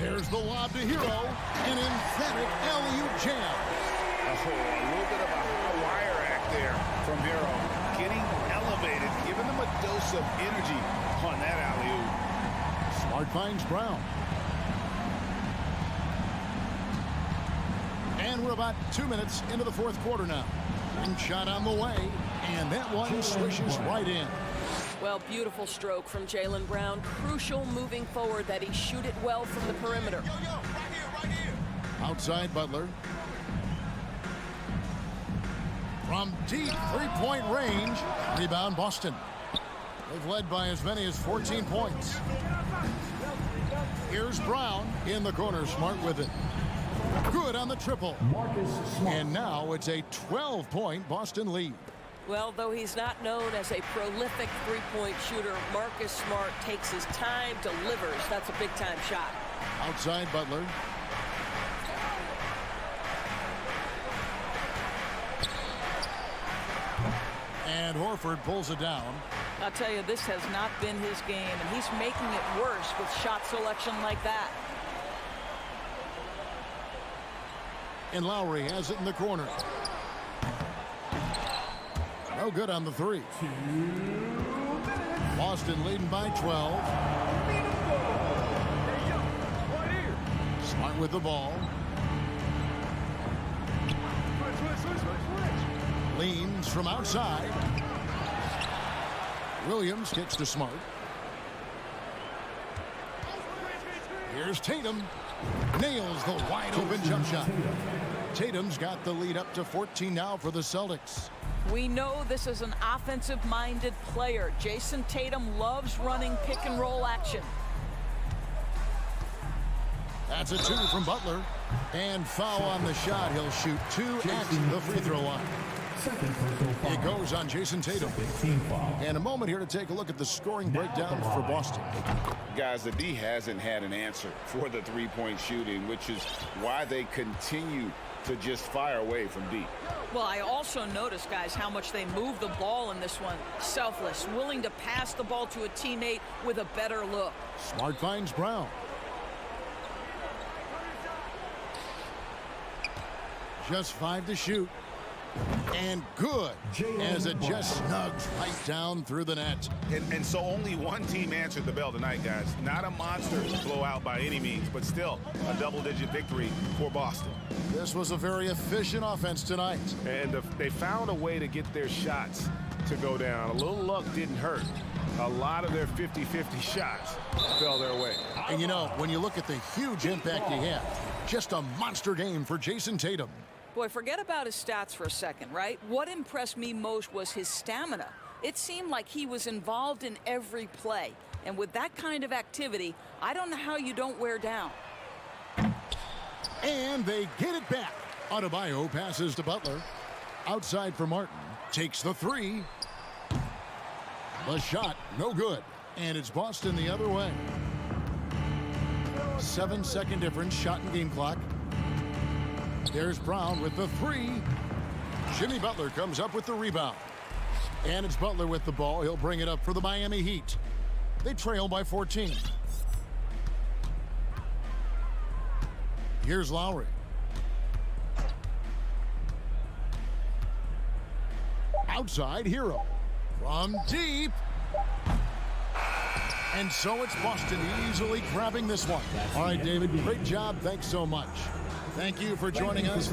There's the lob to Hero. An emphatic alley-oop jam. Oh, a little bit of a high wire act there from Hero. Getting elevated, giving them a dose of energy on that alley-oop. Smart finds Brown. And we're about 2 minutes into the 4th quarter now. One shot on the way, and that one swishes right in. Well, beautiful stroke from Jaylen Brown. Crucial moving forward that he shoot it well from the perimeter. Right here. Outside Butler. From deep 3-point range. Rebound Boston. They've led by as many as 14 points. Here's Brown in the corner. Smart with it. Good on the triple. Marcus Smart. And now it's a 12-point Boston lead. Well, though he's not known as a prolific three-point shooter, Marcus Smart takes his time, delivers. That's a big-time shot. Outside Butler. And Horford pulls it down. I'll tell you, this has not been his game, and he's making it worse with shot selection like that. And Lowry has it in the corner. No good on the three. Boston leading by 12. Smart with the ball. Leans from outside. Williams kicks to Smart. Here's Tatum. Nails the wide open jump shot. Tatum's got the lead up to 14 now for the Celtics. We know this is an offensive-minded player. Jason Tatum loves running pick-and-roll action. That's a 2 from Butler. And foul on the shot. He'll shoot 2 at the free throw line. It goes on Jason Tatum. And a moment here to take a look at the scoring breakdown for Boston. Guys, the D hasn't had an answer for the three-point shooting, which is why they continue to just fire away from deep. Well, I also noticed, guys, how much they move the ball in this one. Selfless, willing to pass the ball to a teammate with a better look. Smart finds Brown. Just 5 to shoot. And good, as it just snugs right down through the net. And so only one team answered the bell tonight, guys. Not a monster blowout by any means, but still a double-digit victory for Boston. This was a very efficient offense tonight. And they found a way to get their shots to go down. A little luck didn't hurt. A lot of their 50-50 shots fell their way. And you know, when you look at the huge impact he had, just a monster game for Jason Tatum. Boy, forget about his stats for a second, right? What impressed me most was his stamina. It seemed like he was involved in every play. And with that kind of activity, I don't know how you don't wear down. And they get it back. Adebayo passes to Butler. Outside for Martin. Takes the 3. The shot, no good. And it's Boston the other way. 7-second difference, shot and game clock. There's Brown with the 3. Jimmy Butler comes up with the rebound. And it's Butler with the ball. He'll bring it up for the Miami Heat. They trail by 14. Here's Lowry. Outside, Hero. From deep. And so it's Boston easily grabbing this one. All right, David, great job. Thanks so much. Thank you for joining us.